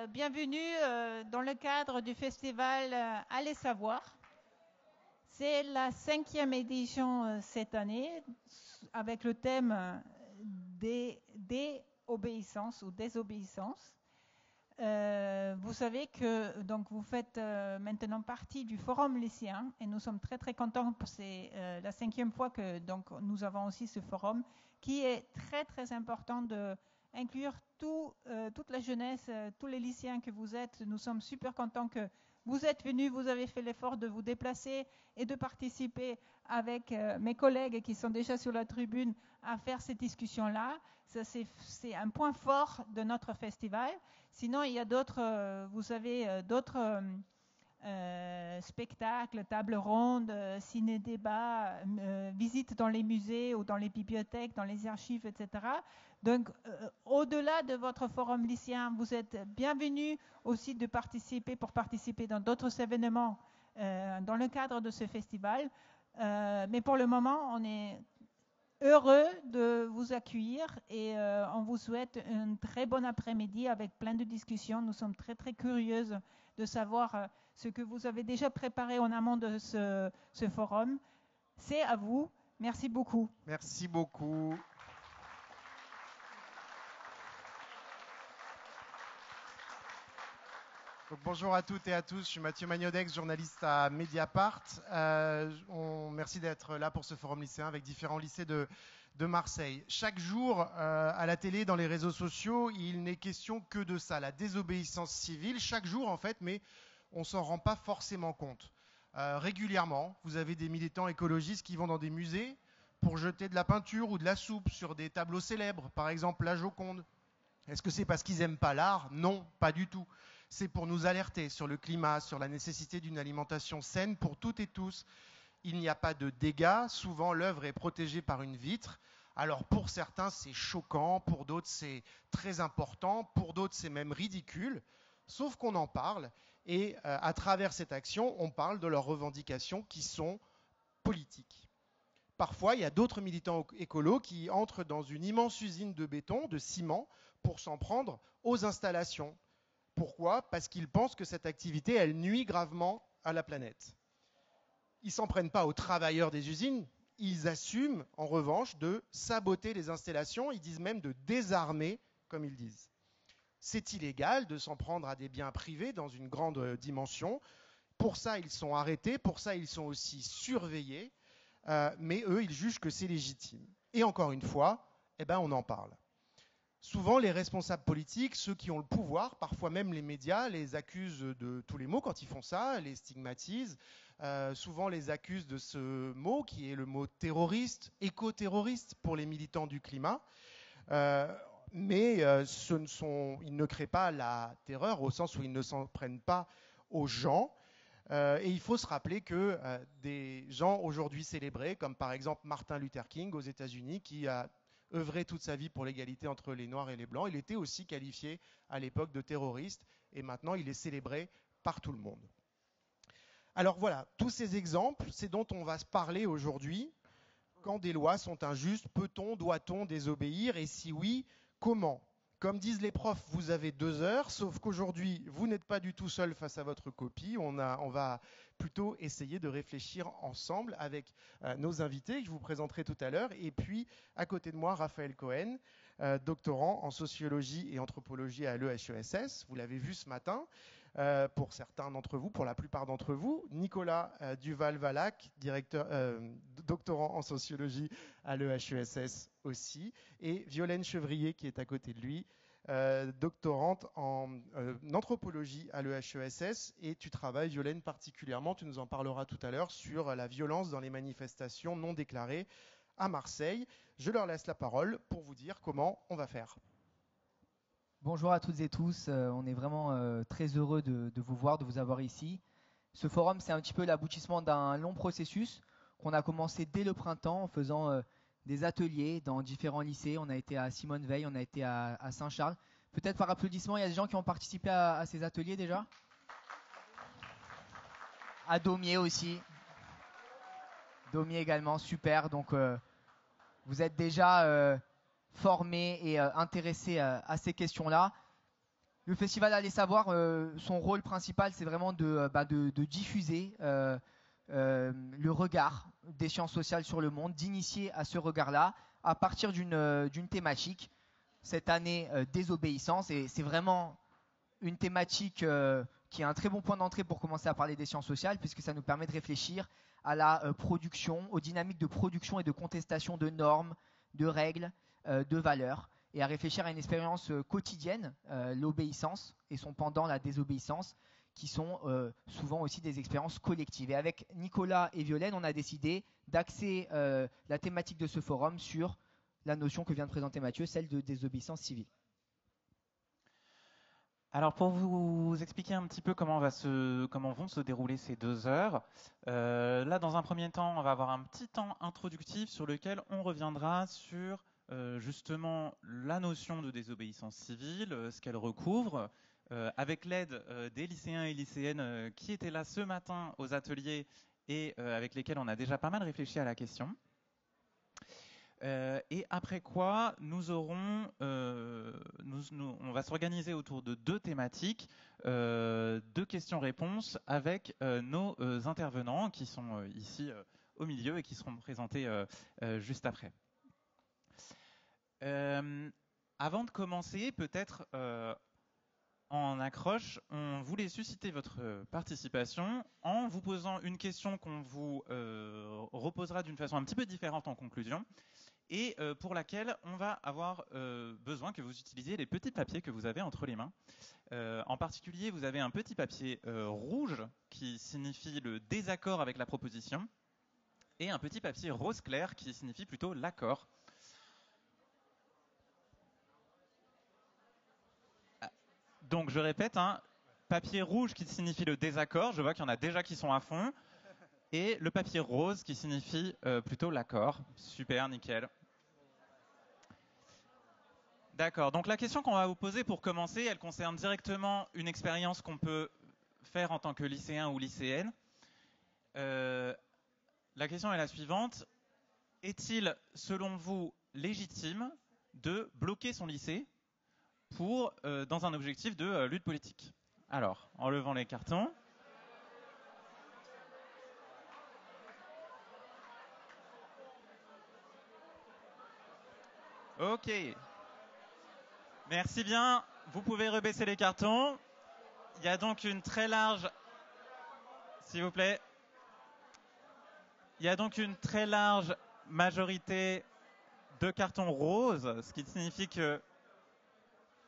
bienvenue dans le cadre du festival Allez savoir. C'est la 5e édition cette année avec le thème des obéissances ou désobéissances. Vous savez que donc vous faites maintenant partie du Forum lycéen et nous sommes très très contents. C'est la 5e fois que donc nous avons aussi ce forum qui est très très important de inclure toute la jeunesse, tous les lycéens que vous êtes. Nous sommes super contents que vous êtes venus, vous avez fait l'effort de vous déplacer et de participer avec mes collègues qui sont déjà sur la tribune à faire ces discussions-là. Ça, c'est un point fort de notre festival. Sinon, il y a d'autres, vous savez, d'autres spectacles, tables rondes, ciné-débats, visites dans les musées ou dans les bibliothèques, dans les archives, etc. Donc, au-delà de votre forum lycéen, vous êtes bienvenus aussi pour participer dans d'autres événements dans le cadre de ce festival. Mais pour le moment, on est heureux de vous accueillir et on vous souhaite un très bon après-midi avec plein de discussions. Nous sommes très très curieuses de savoir ce que vous avez déjà préparé en amont de ce forum. C'est à vous. Merci beaucoup. Merci beaucoup. Donc, bonjour à toutes et à tous, je suis Mathieu Magnodex, journaliste à Mediapart. Merci d'être là pour ce forum lycéen avec différents lycées de Marseille. Chaque jour, à la télé, dans les réseaux sociaux, il n'est question que de ça, la désobéissance civile. Chaque jour, en fait, mais on ne s'en rend pas forcément compte. Régulièrement, vous avez des militants écologistes qui vont dans des musées pour jeter de la peinture ou de la soupe sur des tableaux célèbres, par exemple la Joconde. Est-ce que c'est parce qu'ils n'aiment pas l'art? Non, pas du tout. C'est pour nous alerter sur le climat, sur la nécessité d'une alimentation saine pour toutes et tous. Il n'y a pas de dégâts. Souvent, l'œuvre est protégée par une vitre. Alors, pour certains, c'est choquant. Pour d'autres, c'est très important. Pour d'autres, c'est même ridicule. Sauf qu'on en parle. Et à travers cette action, on parle de leurs revendications qui sont politiques. Parfois, il y a d'autres militants écolos qui entrent dans une immense usine de béton, de ciment, pour s'en prendre aux installations. Pourquoi? Parce qu'ils pensent que cette activité, elle nuit gravement à la planète. Ils ne s'en prennent pas aux travailleurs des usines, ils assument en revanche de saboter les installations, ils disent même de désarmer, comme ils disent. C'est illégal de s'en prendre à des biens privés dans une grande dimension. Pour ça, ils sont arrêtés, pour ça, ils sont aussi surveillés, mais eux, ils jugent que c'est légitime. Et encore une fois, on en parle. Souvent, les responsables politiques, ceux qui ont le pouvoir, parfois même les médias, les accusent de tous les maux quand ils font ça, les stigmatisent. Souvent, les accusent de ce mot qui est le mot terroriste, éco-terroriste pour les militants du climat. Mais ils ne créent pas la terreur au sens où ils ne s'en prennent pas aux gens. Et il faut se rappeler que des gens aujourd'hui célébrés, comme par exemple Martin Luther King aux États-Unis, qui a œuvré toute sa vie pour l'égalité entre les Noirs et les Blancs. Il était aussi qualifié à l'époque de terroriste et maintenant il est célébré par tout le monde. Alors voilà, tous ces exemples, c'est dont on va se parler aujourd'hui. Quand des lois sont injustes, peut-on, doit-on désobéir? Et si oui, comment? Comme disent les profs, vous avez 2 heures, sauf qu'aujourd'hui, vous n'êtes pas du tout seul face à votre copie. On va plutôt essayer de réfléchir ensemble avec nos invités que je vous présenterai tout à l'heure. Et puis, à côté de moi, Raphaël Cohen, doctorant en sociologie et anthropologie à l'EHESS. Vous l'avez vu ce matin, pour certains d'entre vous, pour la plupart d'entre vous. Nicolas Duval-Valac, doctorant en sociologie à l'EHESS aussi. Et Violaine Chevrier, qui est à côté de lui, doctorante en anthropologie à l'EHESS. Et tu travailles, Violaine, particulièrement, tu nous en parleras tout à l'heure, sur la violence dans les manifestations non déclarées à Marseille. Je leur laisse la parole pour vous dire comment on va faire. Bonjour à toutes et tous, on est vraiment très heureux de vous voir, de vous avoir ici. Ce forum, c'est un petit peu l'aboutissement d'un long processus qu'on a commencé dès le printemps en faisant des ateliers dans différents lycées. On a été à Simone Veil, on a été à Saint-Charles. Peut-être par applaudissement, il y a des gens qui ont participé à ces ateliers déjà? À Daumier aussi. Daumier également, super. Donc vous êtes déjà formés et intéressés à ces questions-là. Le festival Allez Savoir, son rôle principal, c'est vraiment de diffuser le regard des sciences sociales sur le monde, d'initier à ce regard-là à partir d'une thématique. Cette année, désobéissance, et c'est vraiment une thématique qui est un très bon point d'entrée pour commencer à parler des sciences sociales, puisque ça nous permet de réfléchir à la production, aux dynamiques de production et de contestation de normes, de règles, de valeurs, et à réfléchir à une expérience quotidienne, l'obéissance et son pendant, la désobéissance, qui sont souvent aussi des expériences collectives. Et avec Nicolas et Violaine, on a décidé d'axer la thématique de ce forum sur la notion que vient de présenter Mathieu, celle de désobéissance civile. Alors pour vous expliquer un petit peu comment vont se dérouler ces 2 heures, là dans un premier temps on va avoir un petit temps introductif sur lequel on reviendra sur justement la notion de désobéissance civile, ce qu'elle recouvre, avec l'aide des lycéens et lycéennes qui étaient là ce matin aux ateliers et avec lesquels on a déjà pas mal réfléchi à la question. Et après quoi, on va s'organiser autour de 2 thématiques, 2 questions-réponses avec nos intervenants qui sont ici au milieu et qui seront présentés juste après. Avant de commencer, peut-être en accroche, on voulait susciter votre participation en vous posant une question qu'on vous reposera d'une façon un petit peu différente en conclusion, et pour laquelle on va avoir besoin que vous utilisiez les petits papiers que vous avez entre les mains. En particulier, vous avez un petit papier rouge qui signifie le désaccord avec la proposition, et un petit papier rose clair qui signifie plutôt l'accord. Donc je répète, papier rouge qui signifie le désaccord, je vois qu'il y en a déjà qui sont à fond, et le papier rose qui signifie plutôt l'accord. Super, nickel. D'accord, donc la question qu'on va vous poser pour commencer, elle concerne directement une expérience qu'on peut faire en tant que lycéen ou lycéenne. La question est la suivante. Est-il, selon vous, légitime de bloquer son lycée dans un objectif de lutte politique? Alors, en levant les cartons. Ok. Merci bien. Vous pouvez rebaisser les cartons. Il y a donc une très large... S'il vous plaît. Il y a donc une très large majorité de cartons roses, ce qui signifie que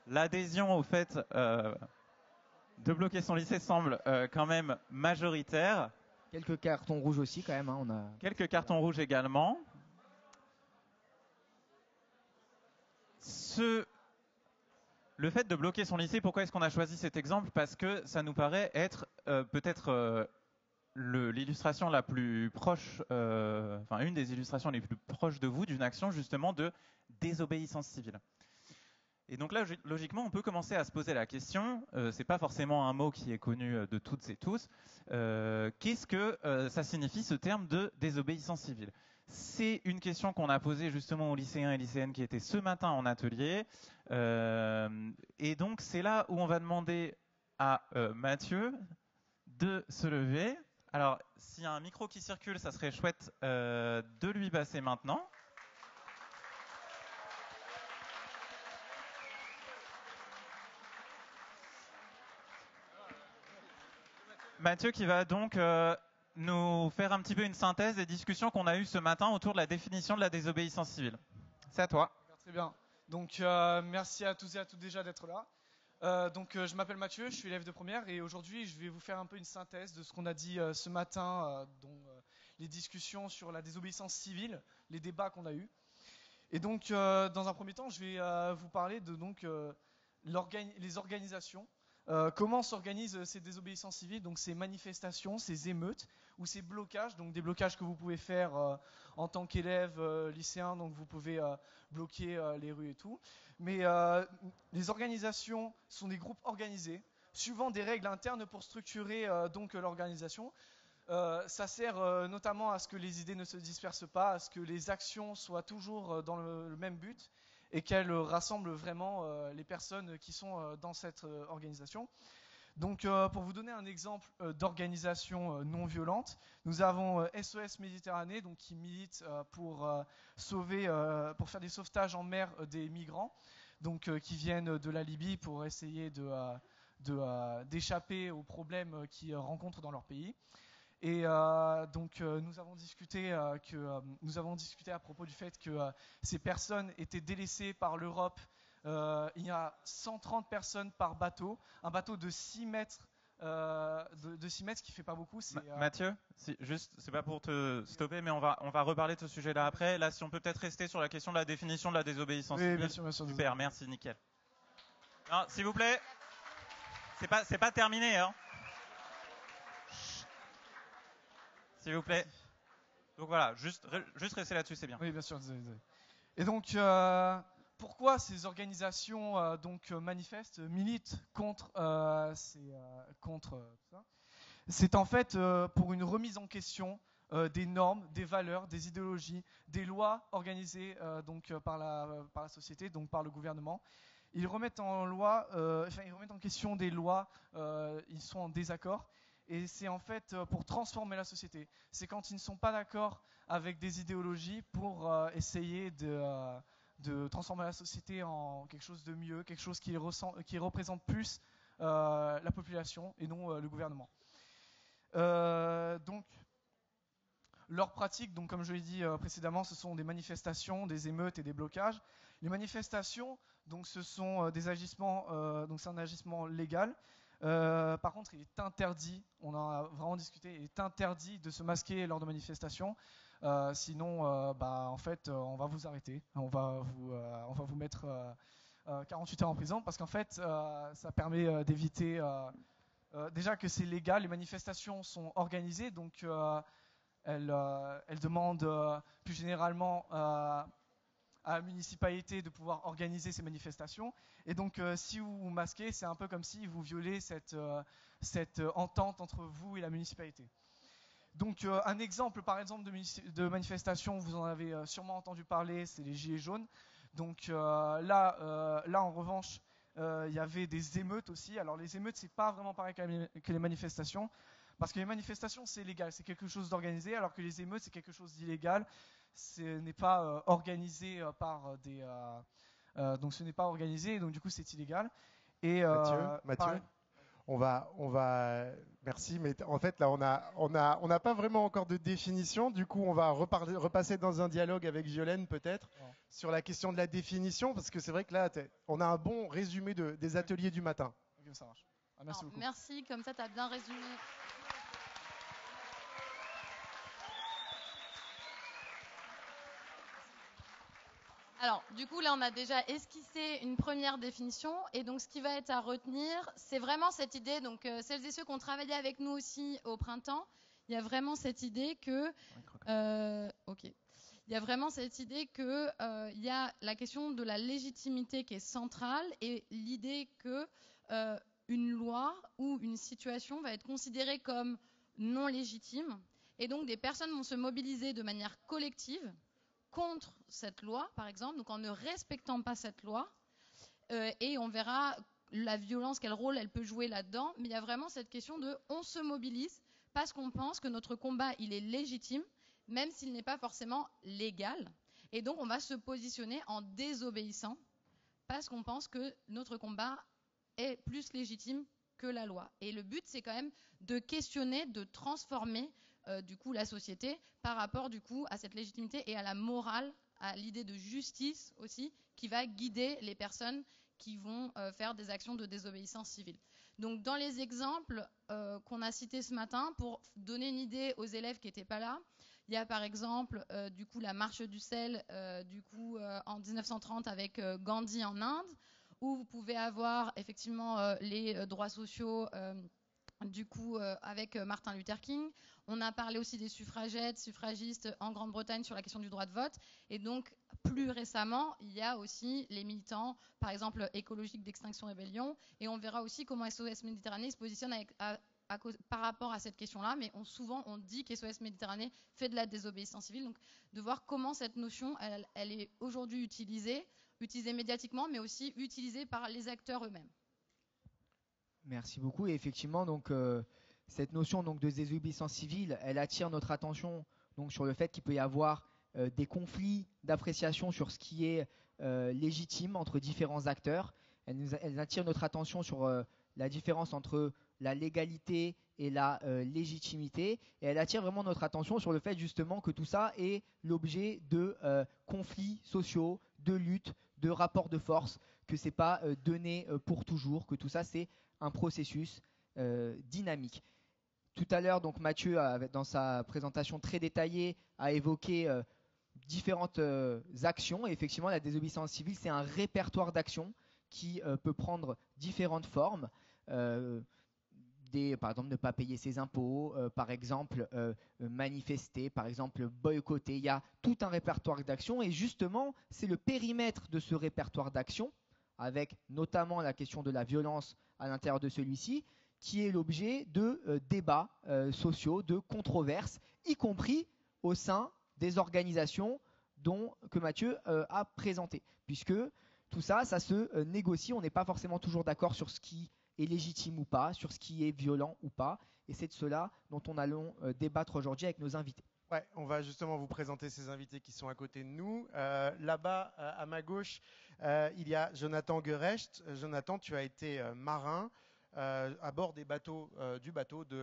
l'adhésion au fait de bloquer son lycée semble quand même majoritaire. Quelques cartons rouges aussi quand même. On a... Quelques cartons rouges également. Le fait de bloquer son lycée, pourquoi est-ce qu'on a choisi cet exemple? Parce que ça nous paraît être peut-être l'illustration la plus proche, une des illustrations les plus proches de vous d'une action justement de désobéissance civile. Et donc là, logiquement, on peut commencer à se poser la question, c'est pas forcément un mot qui est connu de toutes et tous, qu'est-ce que ça signifie ce terme de désobéissance civile? C'est une question qu'on a posée justement aux lycéens et lycéennes qui étaient ce matin en atelier. Et donc c'est là où on va demander à Mathieu de se lever. Alors s'il y a un micro qui circule, ça serait chouette de lui passer maintenant. Mathieu qui va donc nous faire un petit peu une synthèse des discussions qu'on a eues ce matin autour de la définition de la désobéissance civile. C'est à toi. Très bien. Donc merci à tous et à toutes déjà d'être là. Je m'appelle Mathieu, je suis élève de première et aujourd'hui je vais vous faire un peu une synthèse de ce qu'on a dit ce matin, les discussions sur la désobéissance civile, les débats qu'on a eus. Et donc dans un premier temps, je vais vous parler de les organisations. Comment s'organisent ces désobéissances civiles, donc ces manifestations, ces émeutes ou ces blocages, donc des blocages que vous pouvez faire en tant qu'élève lycéen, donc vous pouvez bloquer les rues et tout. Mais les organisations sont des groupes organisés, suivant des règles internes pour structurer l'organisation. Ça sert notamment à ce que les idées ne se dispersent pas, à ce que les actions soient toujours dans le même but et qu'elle rassemble vraiment les personnes qui sont dans cette organisation. Donc, pour vous donner un exemple d'organisation non violente, nous avons SOS Méditerranée, donc qui milite pour faire des sauvetages en mer des migrants, donc qui viennent de la Libye pour essayer d'échapper aux problèmes qu'ils rencontrent dans leur pays. Et donc nous avons discuté à propos du fait que ces personnes étaient délaissées par l'Europe. Il y a 130 personnes par bateau, un bateau de 6 mètres, de 6 mètres, ce qui fait pas beaucoup. Mathieu, c'est pas pour te stopper, mais on va reparler de ce sujet-là après. Là, si on peut peut-être rester sur la question de la définition de la désobéissance civile. Bien sûr, Super, merci, nickel. Non, s'il vous plaît, c'est pas terminé, hein. S'il vous plaît. Donc voilà, juste rester là-dessus, c'est bien. Oui, bien sûr. Désolé. Et donc, pourquoi ces organisations manifestent, militent contre ça? C'est en fait pour une remise en question des normes, des valeurs, des idéologies, des lois organisées par la société, donc par le gouvernement. Ils remettent ils remettent en question des lois, ils sont en désaccord. Et c'est en fait pour transformer la société. C'est quand ils ne sont pas d'accord avec des idéologies pour essayer de transformer la société en quelque chose de mieux, quelque chose qui représente plus la population et non le gouvernement. Donc, leurs pratiques, donc, comme je l'ai dit précédemment, ce sont des manifestations, des émeutes et des blocages. Les manifestations, donc, ce sont des agissements, donc c'est un agissement légal. Par contre, il est interdit, on en a vraiment discuté, il est interdit de se masquer lors de manifestations. Sinon, en fait, on va vous arrêter, on va vous mettre 48 heures en prison, parce qu'en fait, ça permet d'éviter déjà que c'est légal. Les manifestations sont organisées, donc elles demandent plus généralement à la municipalité de pouvoir organiser ces manifestations. Et donc, si vous vous masquez, c'est un peu comme si vous violez cette entente entre vous et la municipalité. Donc, un exemple, par exemple, de manifestation, vous en avez sûrement entendu parler, c'est les Gilets jaunes. Donc là, en revanche, il y avait des émeutes aussi. Alors, les émeutes, c'est pas vraiment pareil que les manifestations, parce que les manifestations, c'est légal, c'est quelque chose d'organisé, alors que les émeutes, c'est quelque chose d'illégal. Ce n'est pas organisé par des... donc ce n'est pas organisé, donc du coup c'est illégal. Et, Mathieu on va, merci, mais en fait là on n'a pas vraiment encore de définition. Du coup on va repasser dans un dialogue avec Violaine peut-être sur la question de la définition, parce que c'est vrai que là on a un bon résumé des ateliers du matin. Okay, ça marche. Merci beaucoup. Merci, comme ça tu as bien résumé. Alors, du coup, là, on a déjà esquissé une première définition. Et donc, ce qui va être à retenir, c'est vraiment cette idée. Donc, celles et ceux qui ont travaillé avec nous aussi au printemps, il y a vraiment cette idée que... Il y a vraiment cette idée que il y a la question de la légitimité qui est centrale et l'idée que une loi ou une situation va être considérée comme non légitime. Et donc, des personnes vont se mobiliser de manière collective contre cette loi, par exemple, donc en ne respectant pas cette loi, et on verra la violence, quel rôle elle peut jouer là-dedans, mais il y a vraiment cette question de on se mobilise parce qu'on pense que notre combat, il est légitime, même s'il n'est pas forcément légal, et donc on va se positionner en désobéissant parce qu'on pense que notre combat est plus légitime que la loi. Et le but, c'est quand même de questionner, de transformer du coup la société par rapport du coup à cette légitimité et à la morale, à l'idée de justice aussi qui va guider les personnes qui vont faire des actions de désobéissance civile. Donc dans les exemples qu'on a cités ce matin, pour donner une idée aux élèves qui n'étaient pas là, il y a par exemple du coup la marche du sel en 1930 avec Gandhi en Inde, où vous pouvez avoir effectivement les droits sociaux avec Martin Luther King. On a parlé aussi des suffragettes, suffragistes en Grande-Bretagne sur la question du droit de vote. Et donc, plus récemment, il y a aussi les militants, par exemple, écologiques d'Extinction Rébellion. Et on verra aussi comment SOS Méditerranée se positionne par rapport à cette question-là. Mais souvent, on dit qu'SOS Méditerranée fait de la désobéissance civile. Donc, de voir comment cette notion, elle est aujourd'hui utilisée utilisé médiatiquement, mais aussi utilisé par les acteurs eux-mêmes. Merci beaucoup. Et effectivement, donc, cette notion donc, de désobéissance civile, elle attire notre attention donc, sur le fait qu'il peut y avoir des conflits d'appréciation sur ce qui est légitime entre différents acteurs. Elle attire notre attention sur la différence entre la légalité et la légitimité. Et elle attire vraiment notre attention sur le fait justement que tout ça est l'objet de conflits sociaux, de luttes, de rapports de force, que ce n'est pas donné pour toujours, que tout ça c'est un processus dynamique. Tout à l'heure, donc Mathieu, dans sa présentation très détaillée, a évoqué différentes actions. Et effectivement, la désobéissance civile, c'est un répertoire d'actions qui peut prendre différentes formes. Par exemple, ne pas payer ses impôts, par exemple, manifester, par exemple, boycotter. Il y a tout un répertoire d'actions et justement, c'est le périmètre de ce répertoire d'actions, avec notamment la question de la violence à l'intérieur de celui-ci, qui est l'objet de débats sociaux, de controverses, y compris au sein des organisations que Mathieu a présentées. Puisque tout ça, ça se négocie, on n'est pas forcément toujours d'accord sur ce qui est légitime ou pas, sur ce qui est violent ou pas. Et c'est de cela dont on allons débattre aujourd'hui avec nos invités. Ouais, on va justement vous présenter ces invités qui sont à côté de nous. Là-bas, à ma gauche, il y a Jonathan Gerecht. Jonathan, tu as été marin à bord du bateau de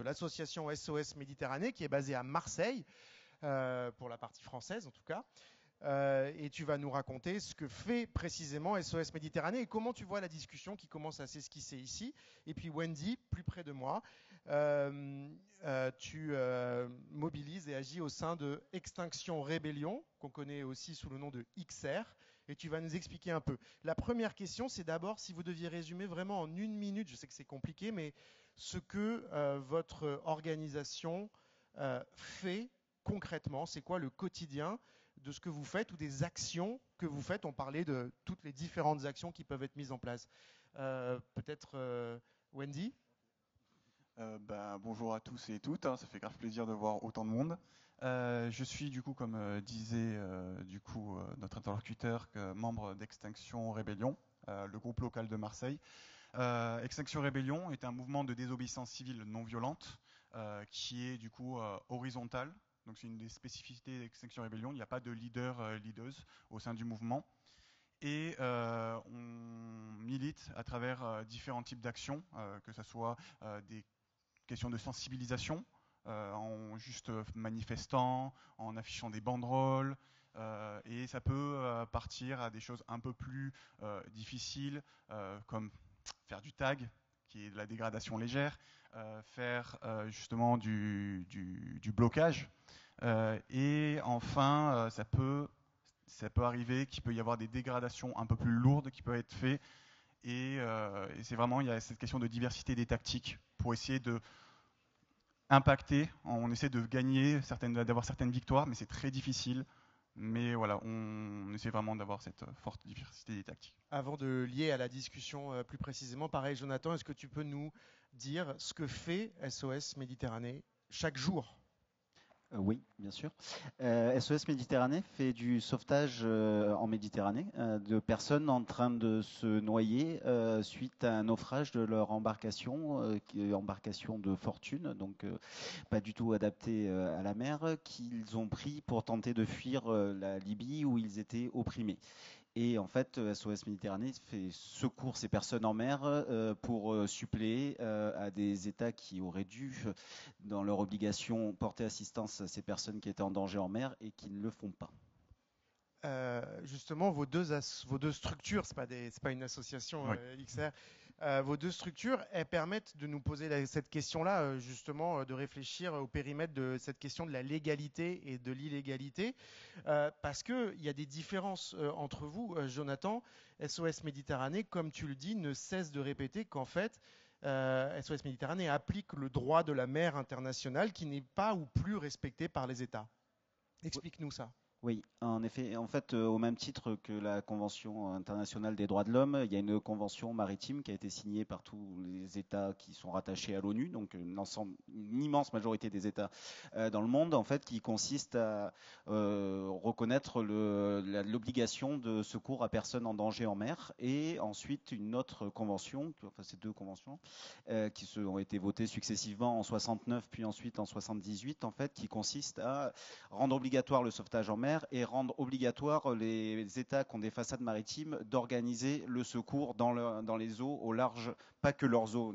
l'association SOS Méditerranée, qui est basée à Marseille, pour la partie française en tout cas. Et tu vas nous raconter ce que fait précisément SOS Méditerranée et comment tu vois la discussion qui commence à s'esquisser ici. Et puis Wendy, plus près de moi, tu mobilises et agis au sein de Extinction Rébellion, qu'on connaît aussi sous le nom de XR, et tu vas nous expliquer un peu. La première question, c'est d'abord si vous deviez résumer vraiment en 1 minute, je sais que c'est compliqué, mais ce que votre organisation fait concrètement, c'est quoi le quotidien de ce que vous faites ou des actions que vous faites. On parlait de toutes les différentes actions qui peuvent être mises en place. Peut-être Wendy. Bonjour à tous et toutes, ça fait grave plaisir de voir autant de monde. Je suis du coup, comme disait notre interlocuteur, membre d'Extinction Rébellion, le groupe local de Marseille. Extinction Rébellion est un mouvement de désobéissance civile non violente qui est du coup horizontal. Donc c'est une des spécificités d'Extinction Rébellion. Il n'y a pas de leader, leaders au sein du mouvement. Et on milite à travers différents types d'actions, que ce soit des questions de sensibilisation, en juste manifestant, en affichant des banderoles, et ça peut partir à des choses un peu plus difficiles, comme faire du tag, qui est de la dégradation légère, faire justement du blocage, et enfin ça peut arriver qu'il peut y avoir des dégradations un peu plus lourdes qui peuvent être faites, et c'est vraiment, il y a cette question de diversité des tactiques pour essayer de impacter. On essaie de gagner, d'avoir certaines victoires, mais c'est très difficile. Mais voilà, on essaie vraiment d'avoir cette forte diversité des tactiques. Avant de lier à la discussion plus précisément, pareil Jonathan, est-ce que tu peux nous dire ce que fait SOS Méditerranée chaque jour ? Oui, bien sûr. SOS Méditerranée fait du sauvetage en Méditerranée de personnes en train de se noyer suite à un naufrage de leur embarcation, embarcation de fortune, donc pas du tout adaptée à la mer, qu'ils ont pris pour tenter de fuir la Libye où ils étaient opprimés. Et en fait, SOS Méditerranée fait secours ces personnes en mer pour suppléer à des États qui auraient dû, dans leur obligation, porter assistance à ces personnes qui étaient en danger en mer et qui ne le font pas. Justement, vos deux structures, c'est pas une association Oui. XR, vos deux structures, elles permettent de nous poser cette question-là, justement, de réfléchir au périmètre de cette question de la légalité et de l'illégalité, parce qu'il y a des différences entre vous. Jonathan, SOS Méditerranée, comme tu le dis, ne cesse de répéter qu'en fait, SOS Méditerranée applique le droit de la mer internationale qui n'est pas ou plus respecté par les États. Explique-nous ça. Oui, en effet. En fait, au même titre que la Convention internationale des droits de l'homme, il y a une convention maritime qui a été signée par tous les États qui sont rattachés à l'ONU, donc une immense majorité des États dans le monde, en fait, qui consiste à reconnaître l'obligation de secours à personne en danger en mer, et ensuite une autre convention, enfin ces deux conventions, qui ont été votées successivement en 69 puis ensuite en 78, en fait, qui consiste à rendre obligatoire le sauvetage en mer et rendre obligatoire les États qui ont des façades maritimes d'organiser le secours dans les eaux au large, pas que leurs eaux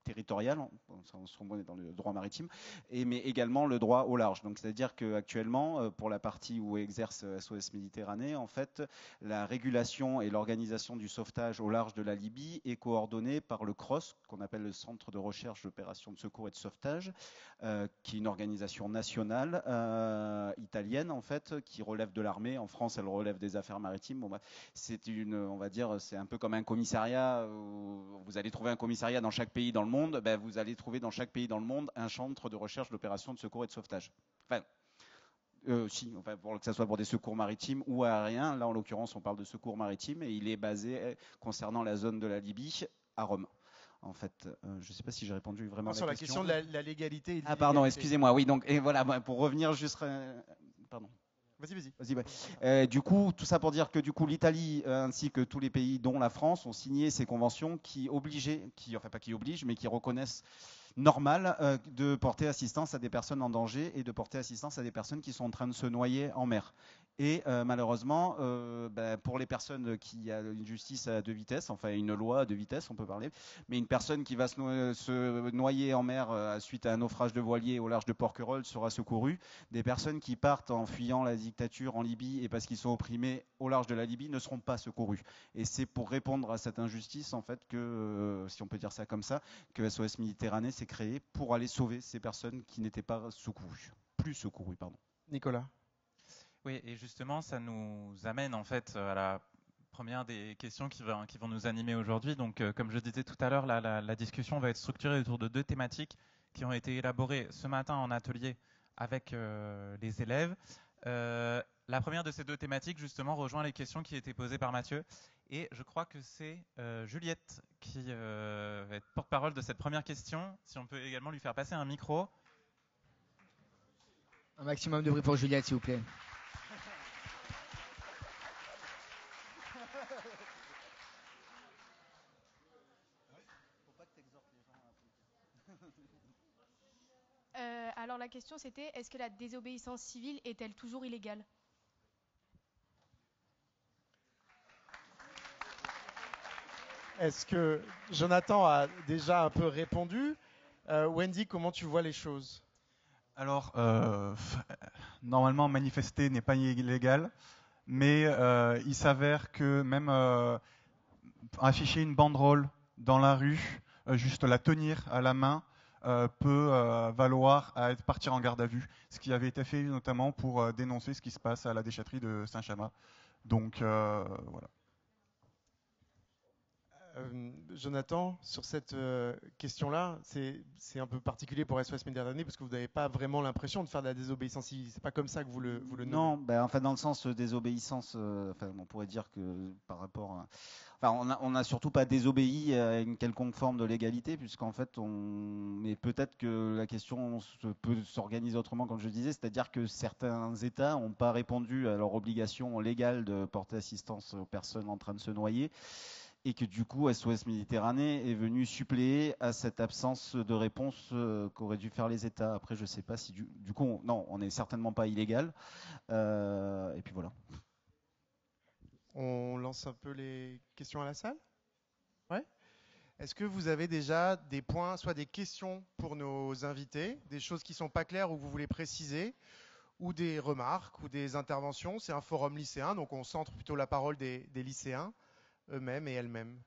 territoriales, on se remet dans le droit maritime, mais également le droit au large. Donc c'est-à-dire qu'actuellement, pour la partie où exerce SOS Méditerranée, en fait, la régulation et l'organisation du sauvetage au large de la Libye est coordonnée par le CROSS, qu'on appelle le Centre de recherche d'opérations de secours et de sauvetage, qui est une organisation nationale italienne, en fait, qui relève de l'armée. En France, elle relève des affaires maritimes. Bon, c'est on va dire, c'est un peu comme un commissariat. Vous allez trouver un commissariat dans chaque pays dans le monde. Ben, vous allez trouver dans chaque pays dans le monde un centre de recherche d'opérations de secours et de sauvetage. Enfin, que ce soit pour des secours maritimes ou aériens. Là, en l'occurrence, on parle de secours maritimes et il est basé, concernant la zone de la Libye, à Rome. En fait, je ne sais pas si j'ai répondu vraiment à la question. Sur la question de la légalité. Ah, pardon, excusez-moi. Oui, donc, et voilà, pour revenir juste. Pardon. Vas-y. Ouais. Du coup, tout ça pour dire que du coup, l'Italie ainsi que tous les pays, dont la France, ont signé ces conventions qui reconnaissent normal de porter assistance à des personnes en danger et de porter assistance à des personnes qui sont en train de se noyer en mer. Et malheureusement, pour les personnes qui ont une justice à deux vitesses, enfin une loi à deux vitesses, on peut parler, mais une personne qui va se noyer en mer suite à un naufrage de voilier au large de Porquerolles sera secourue. Des personnes qui partent en fuyant la dictature en Libye et parce qu'ils sont opprimés au large de la Libye ne seront pas secourus. Et c'est pour répondre à cette injustice, en fait, que, si on peut dire ça comme ça, que SOS Méditerranée s'est créé pour aller sauver ces personnes qui n'étaient pas plus secourues. Nicolas. Oui, et justement, ça nous amène en fait à la première des questions qui vont nous animer aujourd'hui. Donc, comme je disais tout à l'heure, la discussion va être structurée autour de deux thématiques qui ont été élaborées ce matin en atelier avec les élèves. La première de ces deux thématiques, justement, rejoint les questions qui étaient posées par Mathieu. Et je crois que c'est Juliette qui va être porte-parole de cette première question. Si on peut également lui faire passer un micro. Un maximum de bruit pour Juliette, s'il vous plaît. Alors la question c'était, est-ce que la désobéissance civile est-elle toujours illégale ? Est-ce que Jonathan a déjà un peu répondu ? Wendy, comment tu vois les choses ? Alors, normalement, manifester n'est pas illégal, mais il s'avère que même afficher une banderole dans la rue, juste la tenir à la main, peut valoir à partir en garde à vue, ce qui avait été fait notamment pour dénoncer ce qui se passe à la déchetterie de Saint-Chamas. Donc voilà. Jonathan, sur cette question-là, c'est un peu particulier pour SOS Méditerranée parce que vous n'avez pas vraiment l'impression de faire de la désobéissance civile. C'est pas comme ça que vous le nommez. Non, enfin dans le sens désobéissance, on pourrait dire que par rapport à... on n'a surtout pas désobéi à une quelconque forme de légalité, puisqu'en fait, mais peut-être que la question peut s'organiser autrement, comme je disais, c'est-à-dire que certains États n'ont pas répondu à leur obligation légale de porter assistance aux personnes en train de se noyer, et que du coup, SOS Méditerranée est venu suppléer à cette absence de réponse qu'auraient dû faire les États. Après, je ne sais pas si du coup, on n'est certainement pas illégal, et puis voilà. On lance un peu les questions à la salle ? Ouais. Est-ce que vous avez déjà des points, soit des questions pour nos invités, des choses qui ne sont pas claires ou que vous voulez préciser, ou des remarques ou des interventions ? C'est un forum lycéen, donc on centre plutôt la parole des lycéens eux-mêmes et elles-mêmes.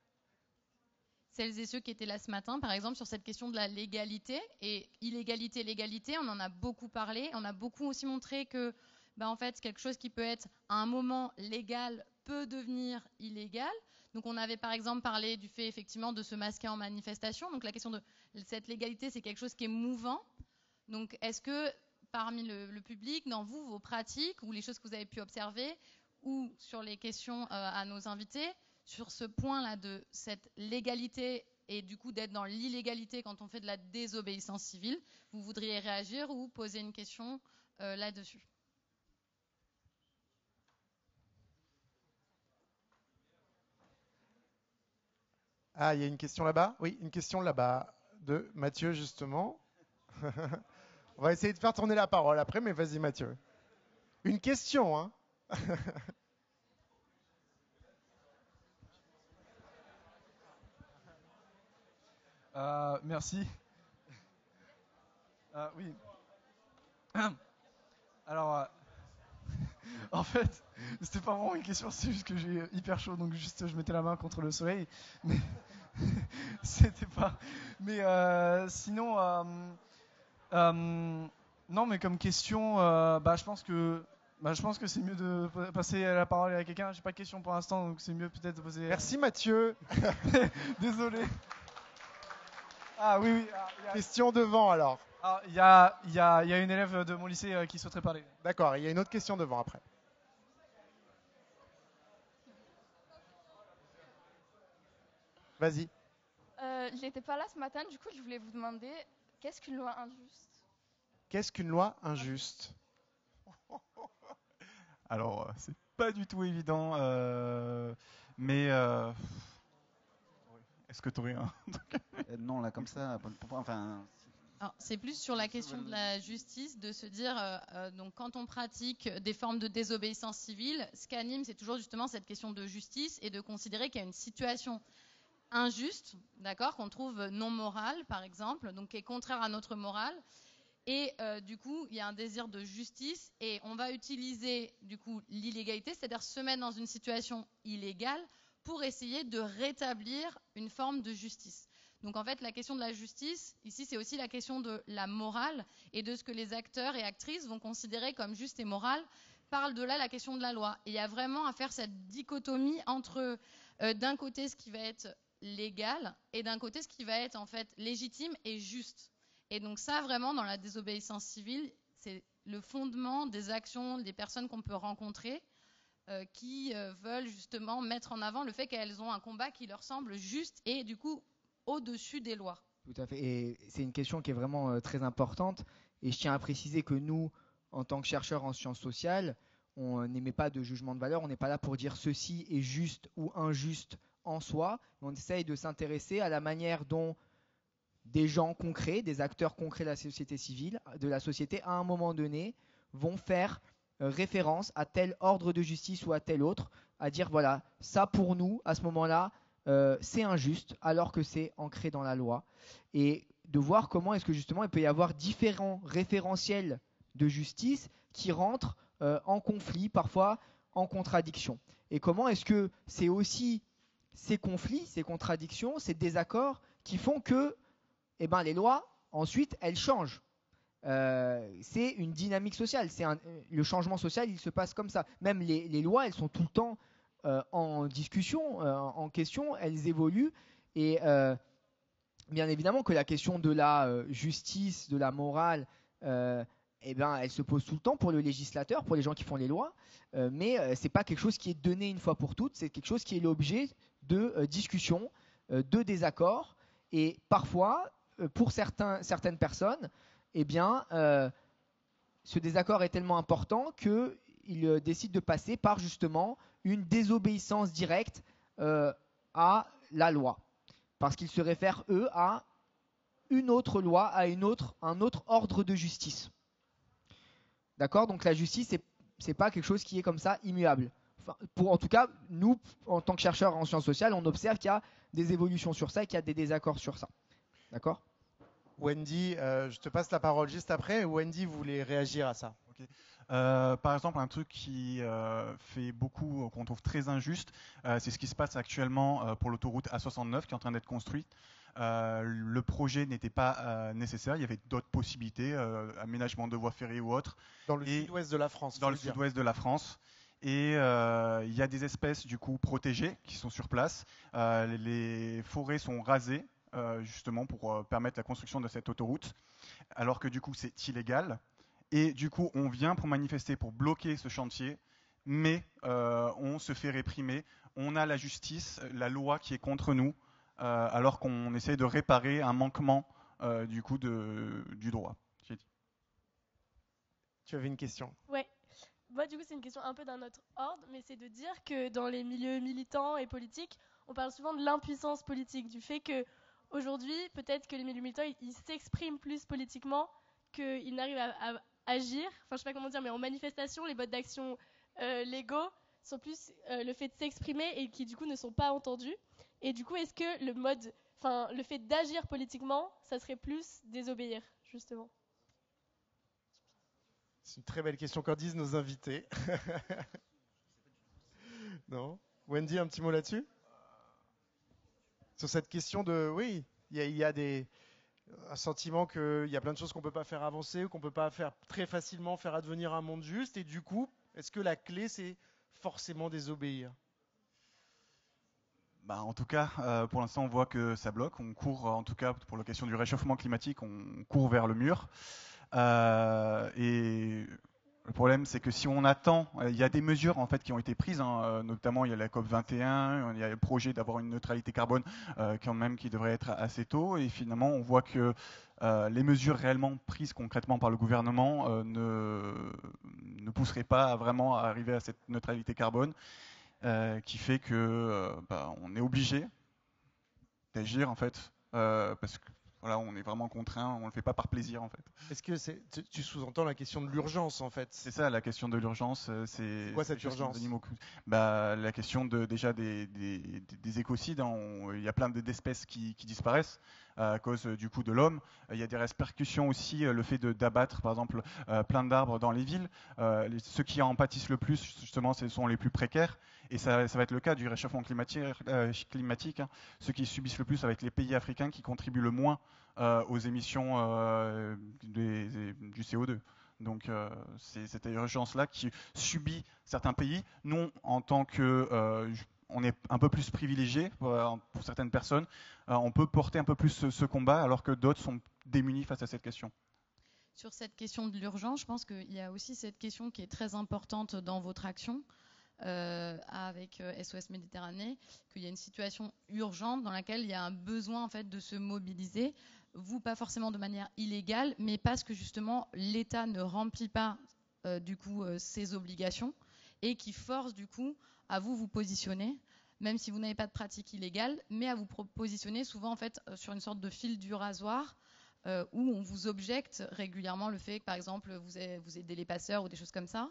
Celles et ceux qui étaient là ce matin, par exemple, sur cette question de la légalité et illégalité, légalité, on en a beaucoup parlé. On a beaucoup aussi montré que, en fait, quelque chose qui peut être à un moment légal peut devenir illégal. Donc, on avait par exemple parlé du fait effectivement de se masquer en manifestation. Donc, la question de cette légalité, c'est quelque chose qui est mouvant. Donc, est-ce que parmi le public, dans vos pratiques ou les choses que vous avez pu observer, ou sur les questions à nos invités, sur ce point-là de cette légalité et du coup d'être dans l'illégalité quand on fait de la désobéissance civile. Vous voudriez réagir ou poser une question là-dessus? Ah, il y a une question là-bas? Oui, une question là-bas de Mathieu, justement. On va essayer de faire tourner la parole après, mais vas-y, Mathieu. Une question, hein? Merci. Oui. Alors, en fait, c'était pas vraiment une question, c'est juste que j'ai hyper chaud, donc juste je mettais la main contre le soleil. Mais c'était pas. Mais sinon, non, mais comme question, je pense que c'est mieux de passer la parole à quelqu'un. J'ai pas de question pour l'instant, donc c'est mieux peut-être de poser. Merci Mathieu. Désolé. Ah oui, oui. Question devant alors. Il y a une élève de mon lycée qui souhaiterait parler. D'accord, il y a une autre question devant après. Vas-y. J'étais pas là ce matin, du coup je voulais vous demander, qu'est-ce qu'une loi injuste? Qu'est-ce qu'une loi injuste? Alors, c'est pas du tout évident, mais est-ce que tu aurais un Non, là, comme ça, enfin. C'est plus sur la question de la justice, de se dire, donc quand on pratique des formes de désobéissance civile, ce qu'anime, c'est toujours justement cette question de justice et de considérer qu'il y a une situation injuste, d'accord, qu'on trouve non morale, par exemple, donc qui est contraire à notre morale. Et du coup, il y a un désir de justice et on va utiliser du coup l'illégalité, c'est-à-dire se mettre dans une situation illégale pour essayer de rétablir une forme de justice. Donc en fait, la question de la justice, ici, c'est aussi la question de la morale et de ce que les acteurs et actrices vont considérer comme juste et moral. Parle de là la question de la loi. Et il y a vraiment à faire cette dichotomie entre d'un côté ce qui va être légal et d'un côté ce qui va être en fait légitime et juste. Et donc ça, vraiment, dans la désobéissance civile, c'est le fondement des actions des personnes qu'on peut rencontrer qui veulent justement mettre en avant le fait qu'elles ont un combat qui leur semble juste et du coup au-dessus des lois. Tout à fait. Et c'est une question qui est vraiment très importante. Et je tiens à préciser que nous, en tant que chercheurs en sciences sociales, on n'émet pas de jugement de valeur. On n'est pas là pour dire ceci est juste ou injuste en soi. On essaye de s'intéresser à la manière dont des gens concrets, des acteurs concrets de la société civile, de la société, à un moment donné, vont faire référence à tel ordre de justice ou à tel autre, à dire voilà, ça pour nous, à ce moment-là, c'est injuste, alors que c'est ancré dans la loi. Et de voir comment est-ce que justement il peut y avoir différents référentiels de justice qui rentrent en conflit, parfois en contradiction. Et comment est-ce que c'est aussi ces conflits, ces contradictions, ces désaccords qui font que les lois, ensuite, elles changent. C'est une dynamique sociale. Le changement social, il se passe comme ça. Même les lois, elles sont tout le temps en discussion, en question, elles évoluent. Et bien évidemment que la question de la justice, de la morale, elle se pose tout le temps pour le législateur, pour les gens qui font les lois. Mais ce n'est pas quelque chose qui est donné une fois pour toutes. C'est quelque chose qui est l'objet de discussions, de désaccords. Et parfois, pour certaines personnes, ce désaccord est tellement important qu'ils décident de passer par justement une désobéissance directe à la loi. Parce qu'ils se réfèrent, eux, à une autre loi, à un autre ordre de justice. D'accord ? Donc la justice, c'est pas quelque chose qui est comme ça immuable. En tout cas, nous, en tant que chercheurs en sciences sociales, on observe qu'il y a des évolutions sur ça et qu'il y a des désaccords sur ça. D'accord ? Wendy, je te passe la parole juste après. Wendy voulait réagir à ça. Okay. Par exemple, un truc qui fait beaucoup, qu'on trouve très injuste, c'est ce qui se passe actuellement pour l'autoroute A69 qui est en train d'être construite. Le projet n'était pas nécessaire, il y avait d'autres possibilités, aménagement de voies ferrées ou autres. Dans le sud-ouest de la France. Dans le sud-ouest de la France. Et il y a des espèces du coup protégées qui sont sur place. Les forêts sont rasées justement pour permettre la construction de cette autoroute, alors que du coup c'est illégal. Et du coup, on vient pour manifester, pour bloquer ce chantier, mais on se fait réprimer. On a la justice, la loi qui est contre nous, alors qu'on essaie de réparer un manquement du coup du droit. Tu avais une question? Ouais. Moi, du coup, c'est une question un peu d'un autre ordre, mais c'est de dire que dans les milieux militants et politiques, on parle souvent de l'impuissance politique, du fait que aujourd'hui, peut-être que les milieux militants, ils s'expriment plus politiquement qu'ils n'arrivent à agir. Enfin, je sais pas comment dire, mais en manifestation, les modes d'action légaux sont plus le fait de s'exprimer et qui, du coup, ne sont pas entendus. Et du coup, est-ce que le fait d'agir politiquement, ça serait plus désobéir, justement? C'est une très belle question qu'en disent nos invités. Non? Wendy, un petit mot là-dessus? Sur cette question de... Oui, il y a un sentiment qu'il y a plein de choses qu'on ne peut pas faire avancer ou qu'on ne peut pas faire très facilement faire advenir un monde juste. Et du coup, est-ce que la clé, c'est forcément désobéir? En tout cas, pour l'instant, on voit que ça bloque. On court, en tout cas, pour la question du réchauffement climatique, on court vers le mur. Et le problème, c'est que si on attend, il y a des mesures en fait qui ont été prises, hein, notamment il y a la COP 21, il y a le projet d'avoir une neutralité carbone quand même qui devrait être assez tôt, et finalement on voit que les mesures réellement prises concrètement par le gouvernement ne pousseraient pas vraiment à arriver à cette neutralité carbone, qui fait que on est obligé d'agir en fait, parce que voilà, on est vraiment contraint, on ne le fait pas par plaisir en fait. Est-ce que tu sous-entends la question de l'urgence en fait? C'est ça, la question de l'urgence. C'est quoi cette urgence? La question déjà des écocides, hein, il y a plein d'espèces qui disparaissent à cause du coup de l'homme. Il y a des répercussions aussi, le fait d'abattre par exemple plein d'arbres dans les villes. Ceux qui en pâtissent le plus justement, ce sont les plus précaires. Et ça va être le cas du réchauffement climatique. Hein. Ceux qui subissent le plus, ça va être les pays africains qui contribuent le moins aux émissions du CO2. Donc c'est cette urgence-là qui subit certains pays. Nous, en tant que... on est un peu plus privilégiés pour certaines personnes. On peut porter un peu plus ce combat alors que d'autres sont démunis face à cette question. Sur cette question de l'urgence, je pense qu'il y a aussi cette question qui est très importante dans votre action. Avec SOS Méditerranée, qu'il y a une situation urgente dans laquelle il y a un besoin en fait de se mobiliser, vous pas forcément de manière illégale, mais parce que justement l'État ne remplit pas ses obligations et qui force du coup à vous positionner, même si vous n'avez pas de pratique illégale, mais à vous positionner souvent en fait sur une sorte de fil du rasoir. Où on vous objecte régulièrement le fait que par exemple vous aidez les passeurs ou des choses comme ça,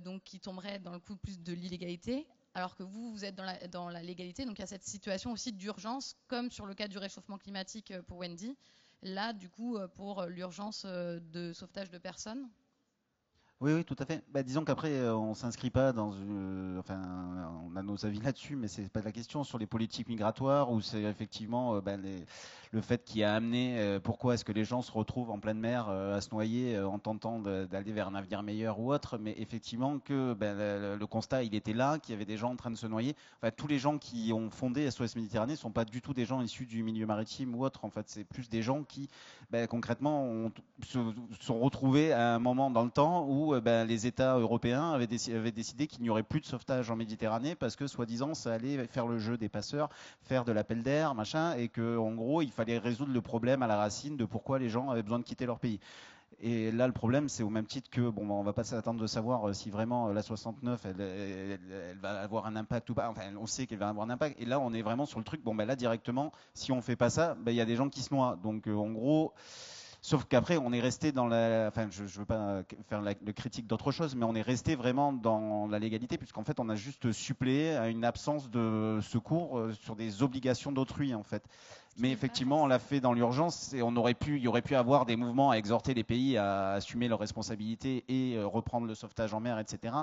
donc qui tomberaient dans le coup plus de l'illégalité, alors que vous êtes dans la légalité. Donc il y a cette situation aussi d'urgence, comme sur le cas du réchauffement climatique pour Wendy, là du coup pour l'urgence de sauvetage de personnes. Oui, tout à fait. Disons qu'après, on s'inscrit pas dans on a nos avis là-dessus, mais c'est pas la question sur les politiques migratoires où c'est effectivement le fait qui a amené pourquoi est-ce que les gens se retrouvent en pleine mer à se noyer en tentant d'aller vers un avenir meilleur ou autre, mais effectivement que le constat il était là, qu'il y avait des gens en train de se noyer. Enfin, tous les gens qui ont fondé SOS Méditerranée sont pas du tout des gens issus du milieu maritime ou autre. En fait, c'est plus des gens qui concrètement se sont retrouvés à un moment dans le temps où les États européens avaient décidé qu'il n'y aurait plus de sauvetage en Méditerranée parce que soi-disant ça allait faire le jeu des passeurs, faire de l'appel d'air, machin, et que en gros il fallait résoudre le problème à la racine de pourquoi les gens avaient besoin de quitter leur pays. Et là, le problème, c'est au même titre que, on va pas s'attendre de savoir si vraiment la 69, elle va avoir un impact ou pas. Enfin, on sait qu'elle va avoir un impact. Et là, on est vraiment sur le truc. Là, directement, si on fait pas ça, il y a des gens qui se noient. Donc, en gros. Sauf qu'après, on est resté dans la... Enfin, je ne veux pas faire le critique d'autre chose, mais on est resté vraiment dans la légalité, puisqu'en fait, on a juste suppléé à une absence de secours sur des obligations d'autrui, en fait. Mais effectivement, on l'a fait dans l'urgence et il y aurait pu avoir des mouvements à exhorter les pays à assumer leurs responsabilités et reprendre le sauvetage en mer, etc.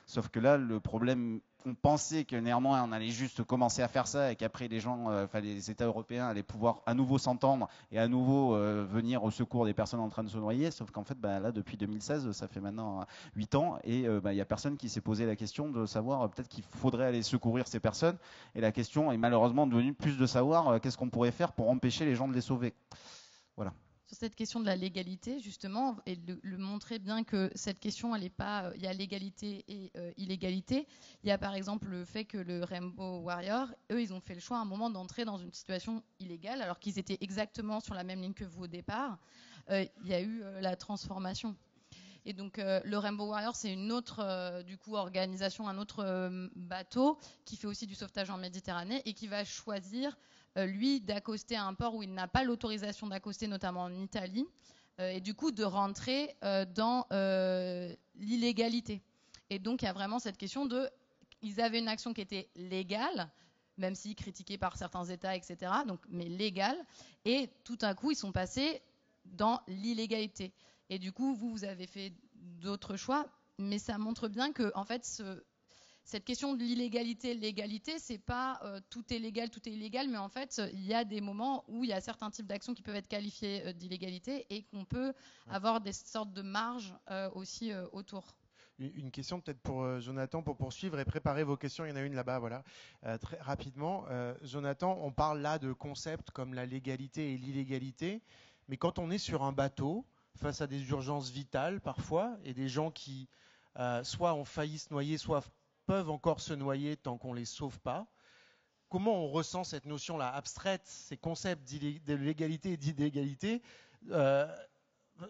Sauf que là, le problème, on pensait que néanmoins on allait juste commencer à faire ça et qu'après les gens, les États européens allaient pouvoir à nouveau s'entendre et à nouveau venir au secours des personnes en train de se noyer. Sauf qu'en fait, là, depuis 2016, ça fait maintenant 8 ans et il n'y a personne qui s'est posé la question de savoir peut-être qu'il faudrait aller secourir ces personnes. Et la question est malheureusement devenue plus de savoir qu'est-ce qu'on pourrait faire pour empêcher les gens de les sauver. Voilà. cette question de la légalité, justement, et le montrer bien que cette question, elle n'est pas, il y a légalité et illégalité. Il y a par exemple le fait que le Rainbow Warrior, eux, ils ont fait le choix à un moment d'entrer dans une situation illégale, alors qu'ils étaient exactement sur la même ligne que vous au départ. Il y a eu la transformation. Et donc le Rainbow Warrior, c'est une autre du coup organisation, un autre bateau qui fait aussi du sauvetage en Méditerranée et qui va choisir lui d'accoster à un port où il n'a pas l'autorisation d'accoster, notamment en Italie, et du coup de rentrer dans l'illégalité. Et donc il y a vraiment cette question de, ils avaient une action qui était légale, même si critiquée par certains États, etc. Donc mais légale, et tout à coup ils sont passés dans l'illégalité. Et du coup, vous avez fait d'autres choix, mais ça montre bien que, en fait, cette question de l'illégalité, l'égalité, c'est pas tout est légal, tout est illégal, mais en fait, il y a des moments où il y a certains types d'actions qui peuvent être qualifiées d'illégalité et qu'on peut avoir des sortes de marges aussi autour. Une question peut-être pour Jonathan, pour poursuivre et préparer vos questions. Il y en a une là-bas, voilà. Très rapidement, Jonathan, on parle là de concepts comme la légalité et l'illégalité, mais quand on est sur un bateau, face à des urgences vitales parfois, et des gens qui soit ont failli se noyer, soit peuvent encore se noyer tant qu'on ne les sauve pas. Comment on ressent cette notion-là abstraite, ces concepts de légalité et d'illégalité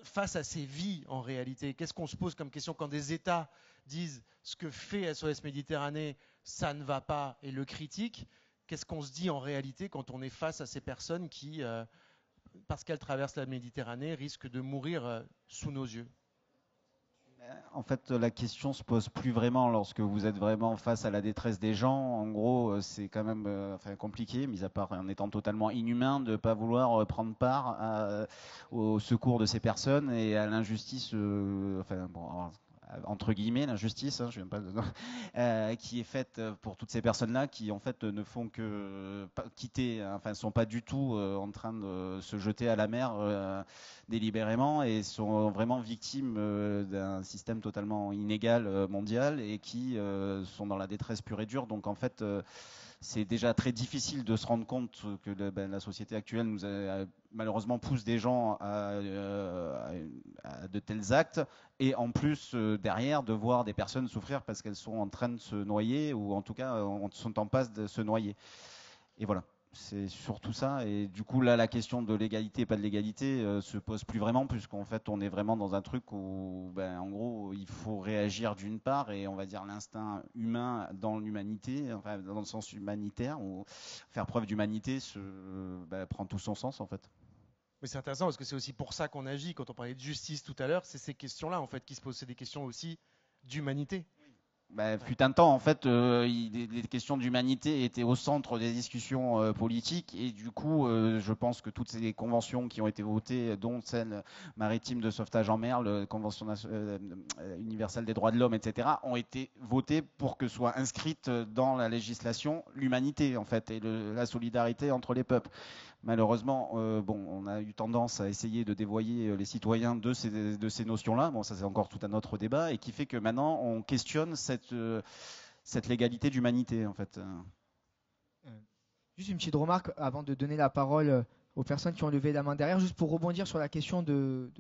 face à ces vies en réalité? Qu'est-ce qu'on se pose comme question quand des États disent ce que fait SOS Méditerranée, ça ne va pas, et le critiquent? Qu'est-ce qu'on se dit en réalité quand on est face à ces personnes qui... parce qu'elles traversent la Méditerranée, risquent de mourir sous nos yeux? En fait, la question se pose plus vraiment lorsque vous êtes vraiment face à la détresse des gens. En gros, c'est quand même compliqué, mis à part en étant totalement inhumain, de ne pas vouloir prendre part au secours de ces personnes et à l'injustice. Entre guillemets, l'injustice, je viens pas de... qui est faite pour toutes ces personnes-là qui en fait ne font que quitter, ne sont pas du tout en train de se jeter à la mer délibérément et sont vraiment victimes d'un système totalement inégal mondial et qui sont dans la détresse pure et dure. Donc en fait, c'est déjà très difficile de se rendre compte que la société actuelle nous malheureusement pousse des gens à de tels actes et en plus derrière de voir des personnes souffrir parce qu'elles sont en train de se noyer ou en tout cas sont en passe de se noyer. Et voilà, c'est surtout ça. Et du coup là la question de l'égalité et pas de l'égalité se pose plus vraiment puisqu'en fait on est vraiment dans un truc où en gros il faut réagir d'une part et on va dire l'instinct humain dans l'humanité, enfin dans le sens humanitaire ou faire preuve d'humanité prend tout son sens en fait. Mais c'est intéressant parce que c'est aussi pour ça qu'on agit. Quand on parlait de justice tout à l'heure, c'est ces questions-là en fait qui se posent. C'est des questions aussi d'humanité. Fut un temps, en fait, les questions d'humanité étaient au centre des discussions politiques et du coup, je pense que toutes ces conventions qui ont été votées, dont celle maritime de sauvetage en mer, la Convention universelle des droits de l'homme, etc., ont été votées pour que soit inscrite dans la législation l'humanité, en fait, et la solidarité entre les peuples. Malheureusement, on a eu tendance à essayer de dévoyer les citoyens de ces notions-là. Bon, ça c'est encore tout un autre débat et qui fait que maintenant on questionne cette légalité d'humanité en fait. Juste une petite remarque avant de donner la parole aux personnes qui ont levé la main derrière, juste pour rebondir sur la question de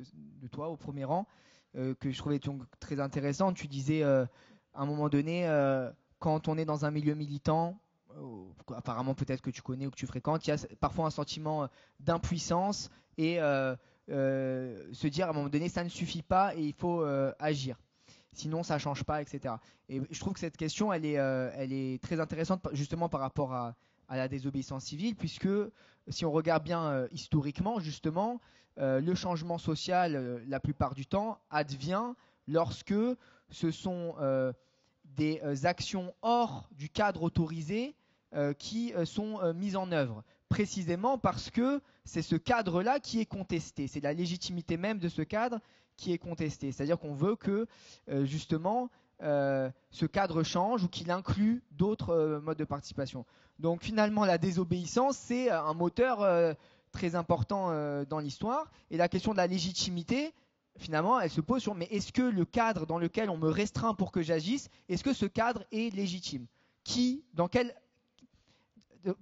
toi au premier rang, que je trouvais très intéressante. Tu disais à un moment donné, quand on est dans un milieu militant, apparemment peut-être que tu connais ou que tu fréquentes, il y a parfois un sentiment d'impuissance et se dire à un moment donné ça ne suffit pas et il faut agir, sinon ça ne change pas, etc. Et je trouve que cette question elle est très intéressante justement par rapport à la désobéissance civile, puisque si on regarde bien historiquement justement, le changement social la plupart du temps advient lorsque ce sont des actions hors du cadre autorisé qui sont mises en œuvre, précisément parce que c'est ce cadre-là qui est contesté, c'est la légitimité même de ce cadre qui est contestée, c'est-à-dire qu'on veut que justement ce cadre change ou qu'il inclue d'autres modes de participation. Donc finalement la désobéissance c'est un moteur très important dans l'histoire, et la question de la légitimité finalement, elle se pose sur mais est-ce que le cadre dans lequel on me restreint pour que j'agisse, est-ce que ce cadre est légitime ?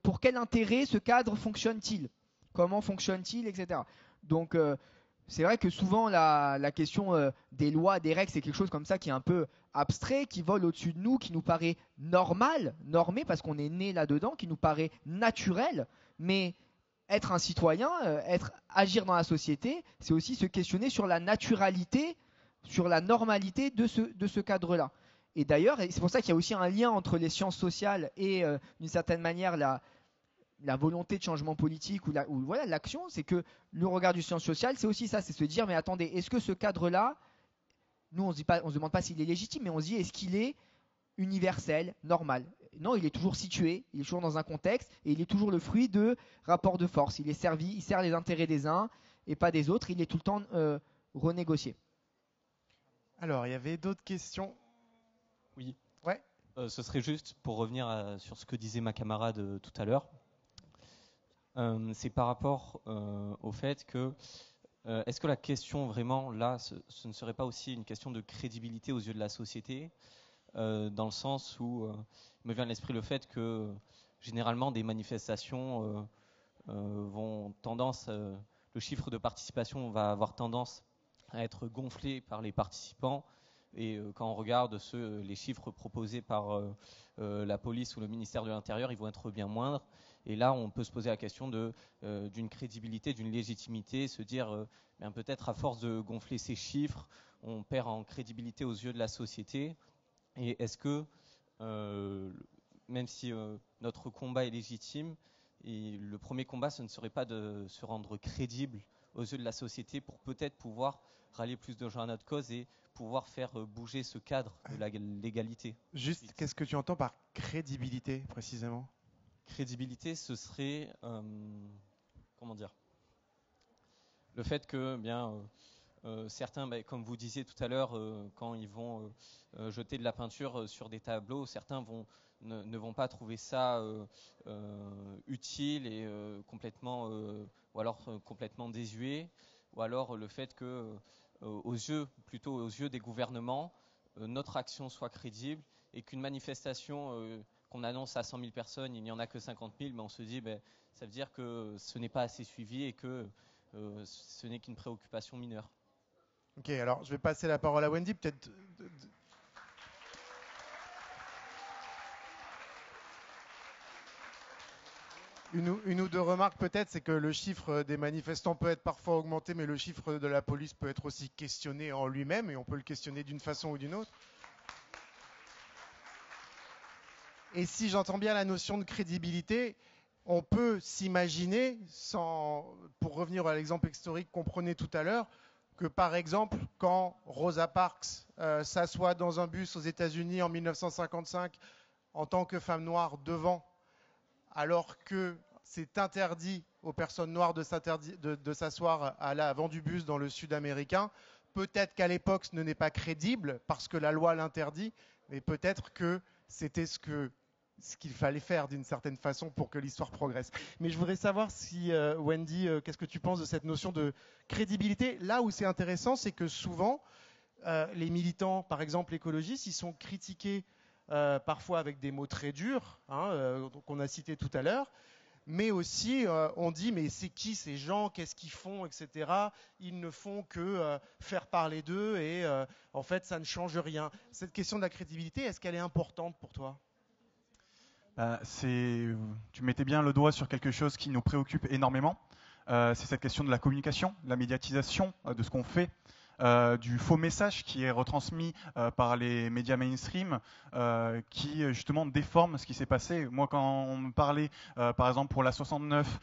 Pour quel intérêt ce cadre fonctionne-t-il ? Comment fonctionne-t-il, etc. Donc c'est vrai que souvent la question des lois, des règles, c'est quelque chose comme ça qui est un peu abstrait, qui vole au-dessus de nous, qui nous paraît normal, normé parce qu'on est né là-dedans, qui nous paraît naturel. Mais être un citoyen, agir dans la société, c'est aussi se questionner sur la naturalité, sur la normalité de ce cadre-là. Et d'ailleurs, c'est pour ça qu'il y a aussi un lien entre les sciences sociales et d'une certaine manière la volonté de changement politique ou voilà, l'action, c'est que le regard du science sociale, c'est aussi ça, c'est se dire mais attendez, est-ce que ce cadre-là, nous on se demande pas s'il est légitime, mais on se dit est-ce qu'il est universel, normal? Non, il est toujours situé, il est toujours dans un contexte et il est toujours le fruit de rapports de force. Il sert les intérêts des uns et pas des autres, il est tout le temps renégocié. Alors, il y avait d'autres questions? Oui. Ouais. Ce serait juste pour revenir sur ce que disait ma camarade tout à l'heure. C'est par rapport au fait que est-ce que la question vraiment là, ce ne serait pas aussi une question de crédibilité aux yeux de la société, dans le sens où il me vient à l'esprit le fait que généralement des manifestations vont tendance, le chiffre de participation va avoir tendance à être gonflé par les participants. Et quand on regarde les chiffres proposés par la police ou le ministère de l'Intérieur, ils vont être bien moindres. Et là, on peut se poser la question d'une crédibilité, d'une légitimité, se dire peut-être à force de gonfler ces chiffres, on perd en crédibilité aux yeux de la société. Et est-ce que, même si notre combat est légitime, et le premier combat, ce ne serait pas de se rendre crédible aux yeux de la société pour peut-être pouvoir rallier plus de gens à notre cause et pouvoir faire bouger ce cadre de la légalité. Juste, qu'est-ce que tu entends par crédibilité, précisément? Crédibilité, ce serait, comment dire, le fait que, certains, comme vous disiez tout à l'heure, quand ils vont jeter de la peinture sur des tableaux, certains ne vont pas trouver ça utile et complètement, ou alors complètement désuet, ou alors le fait que aux yeux des gouvernements, notre action soit crédible et qu'une manifestation qu'on annonce à 100 000 personnes, il n'y en a que 50 000, mais on se dit ça veut dire que ce n'est pas assez suivi et que ce n'est qu'une préoccupation mineure. Ok, alors je vais passer la parole à Wendy, peut-être. Une ou deux remarques peut-être, c'est que le chiffre des manifestants peut être parfois augmenté, mais le chiffre de la police peut être aussi questionné en lui-même, et on peut le questionner d'une façon ou d'une autre. Et si j'entends bien la notion de crédibilité, on peut s'imaginer, pour revenir à l'exemple historique qu'on prenait tout à l'heure, que par exemple, quand Rosa Parks s'assoit dans un bus aux États-Unis en 1955 en tant que femme noire devant, alors que c'est interdit aux personnes noires de s'asseoir à l'avant du bus dans le sud américain, peut-être qu'à l'époque ce n'est pas crédible parce que la loi l'interdit, mais peut-être que c'était ce qu'il fallait faire d'une certaine façon pour que l'histoire progresse. Mais je voudrais savoir si, Wendy, qu'est-ce que tu penses de cette notion de crédibilité? Là où c'est intéressant, c'est que souvent, les militants, par exemple écologistes, ils sont critiqués parfois avec des mots très durs, qu'on a cités tout à l'heure, mais aussi on dit mais c'est qui ces gens, qu'est-ce qu'ils font, etc. Ils ne font que faire parler d'eux et en fait ça ne change rien. Cette question de la crédibilité, est-ce qu'elle est importante pour toi? Tu mettais bien le doigt sur quelque chose qui nous préoccupe énormément. C'est cette question de la communication, de la médiatisation de ce qu'on fait, du faux message qui est retransmis par les médias mainstream, qui justement déforme ce qui s'est passé. Moi, quand on me parlait, par exemple pour la 69,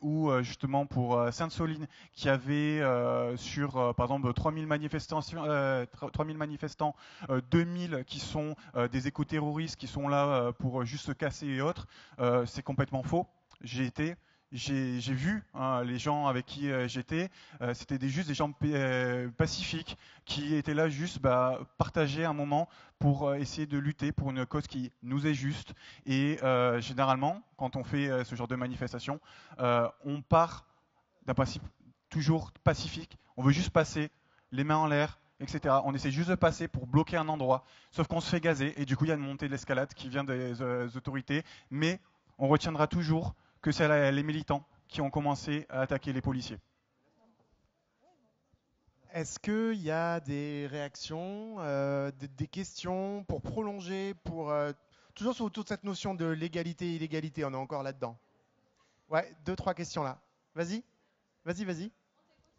ou justement pour Sainte-Soline, qui avait sur, par exemple, 3000 manifestants, 2000 qui sont des éco-terroristes qui sont là pour juste se casser et autres, c'est complètement faux. J'ai vu les gens avec qui j'étais, c'était juste des gens pacifiques qui étaient là juste partager un moment pour essayer de lutter pour une cause qui nous est juste. Et généralement, quand on fait ce genre de manifestation, on part d'un principe toujours pacifique. On veut juste passer les mains en l'air, etc. On essaie juste de passer pour bloquer un endroit, sauf qu'on se fait gazer et du coup il y a une montée de l'escalade qui vient des autorités, mais on retiendra toujours que c'est les militants qui ont commencé à attaquer les policiers. Est-ce qu'il y a des réactions, des questions pour prolonger, toujours autour de cette notion de légalité et illégalité, on est encore là-dedans. Ouais, 2-3 questions là. Vas-y.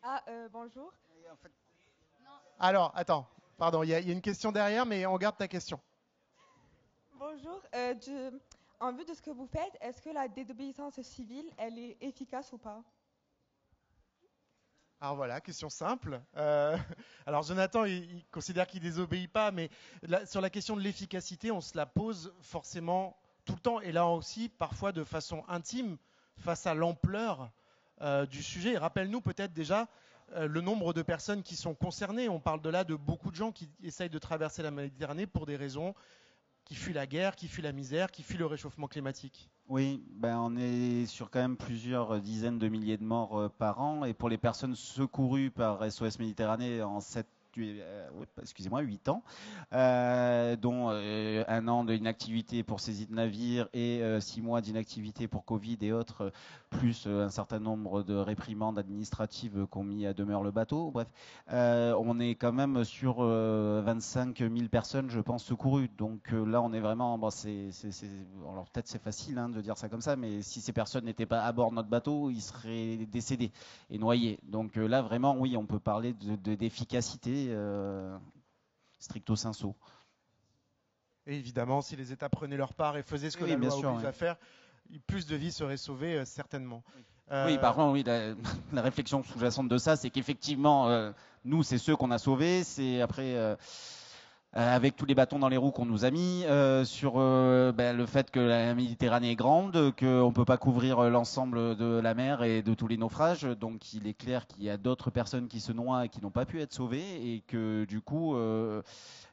Ah, bonjour. Alors, attends, pardon, il y a une question derrière, mais on garde ta question. Bonjour. En vue de ce que vous faites, est-ce que la désobéissance civile, elle est efficace ou pas? Alors voilà, question simple. Alors Jonathan, il considère qu'il désobéit pas, mais sur la question de l'efficacité, on se la pose forcément tout le temps, et là aussi parfois de façon intime, face à l'ampleur du sujet. Rappelle-nous peut-être déjà le nombre de personnes qui sont concernées. On parle de beaucoup de gens qui essayent de traverser la Méditerranée pour des raisons qui fuient la guerre, qui fuient la misère, qui fuient le réchauffement climatique. Oui, on est sur quand même plusieurs dizaines de milliers de morts par an. Et pour les personnes secourues par SOS Méditerranée en 8 ans, dont 1 an d'inactivité pour saisie de navire et 6 mois d'inactivité pour Covid et autres, plus un certain nombre de réprimandes administratives qu'ont mis à demeure le bateau. Bref, on est quand même sur 25 000 personnes, je pense, secourues. Donc là, on est vraiment... alors peut-être c'est facile de dire ça comme ça, mais si ces personnes n'étaient pas à bord de notre bateau, ils seraient décédés et noyés. Donc là, vraiment, oui, on peut parler d'efficacité stricto sensu. Et évidemment, si les États prenaient leur part et faisaient ce que la loi oblige à faire, plus de vies seraient sauvées certainement. Oui, par contre, oui, la réflexion sous-jacente de ça, c'est qu'effectivement, nous, c'est ceux qu'on a sauvés. C'est après, avec tous les bâtons dans les roues qu'on nous a mis, sur le fait que la Méditerranée est grande, qu'on ne peut pas couvrir l'ensemble de la mer et de tous les naufrages. Donc, il est clair qu'il y a d'autres personnes qui se noient et qui n'ont pas pu être sauvées. Et que, du coup,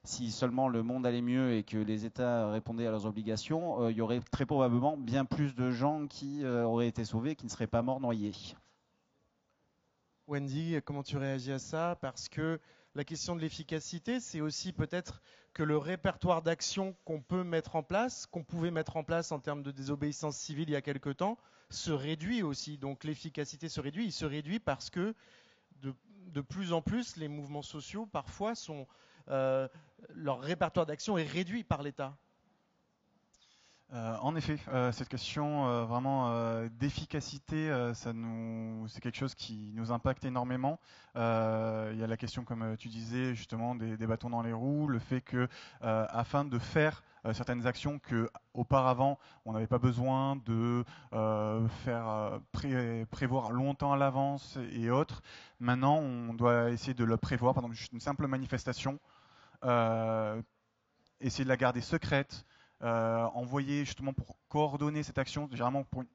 si seulement le monde allait mieux et que les États répondaient à leurs obligations, il y aurait très probablement bien plus de gens qui auraient été sauvés, qui ne seraient pas morts noyés. Wendy, comment tu réagis à ça? Parce que la question de l'efficacité, c'est aussi peut-être que le répertoire d'actions qu'on peut mettre en place, qu'on pouvait mettre en place en termes de désobéissance civile il y a quelque temps, se réduit aussi. Donc l'efficacité se réduit. Il se réduit parce que de plus en plus, les mouvements sociaux, parfois, leur répertoire d'action est réduit par l'État. En effet, cette question vraiment d'efficacité, c'est quelque chose qui nous impacte énormément. Il y a la question, comme tu disais, justement, des bâtons dans les roues, le fait que, afin de faire certaines actions que auparavant on n'avait pas besoin de prévoir longtemps à l'avance et autres, maintenant on doit essayer de le prévoir. Par exemple, juste une simple manifestation, essayer de la garder secrète. Envoyer justement pour coordonner cette action. Généralement pour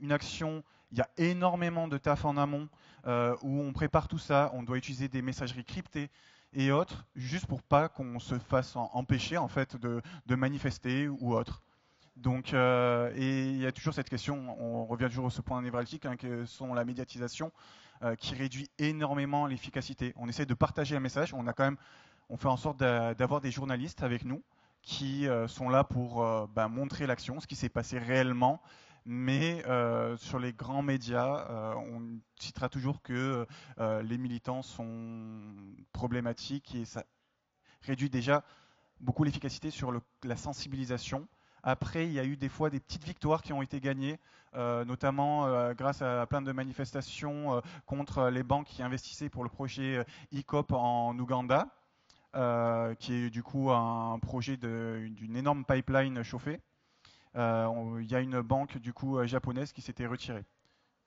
une action, il y a énormément de taf en amont où on prépare tout ça, on doit utiliser des messageries cryptées et autres, juste pour pas qu'on se fasse empêcher en fait de manifester ou autre. Donc et il y a toujours cette question, on revient toujours à ce point névralgique que sont la médiatisation qui réduit énormément l'efficacité. On essaie de partager un message, on fait en sorte d'avoir des journalistes avec nous qui sont là pour montrer l'action, ce qui s'est passé réellement. Mais sur les grands médias, on citera toujours que les militants sont problématiques et ça réduit déjà beaucoup l'efficacité sur la sensibilisation. Après, il y a eu des fois des petites victoires qui ont été gagnées, notamment grâce à plein de manifestations contre les banques qui investissaient pour le projet ECOP en Ouganda. Qui est du coup un projet d'une énorme pipeline chauffée. Il y a une banque du coup japonaise qui s'était retirée.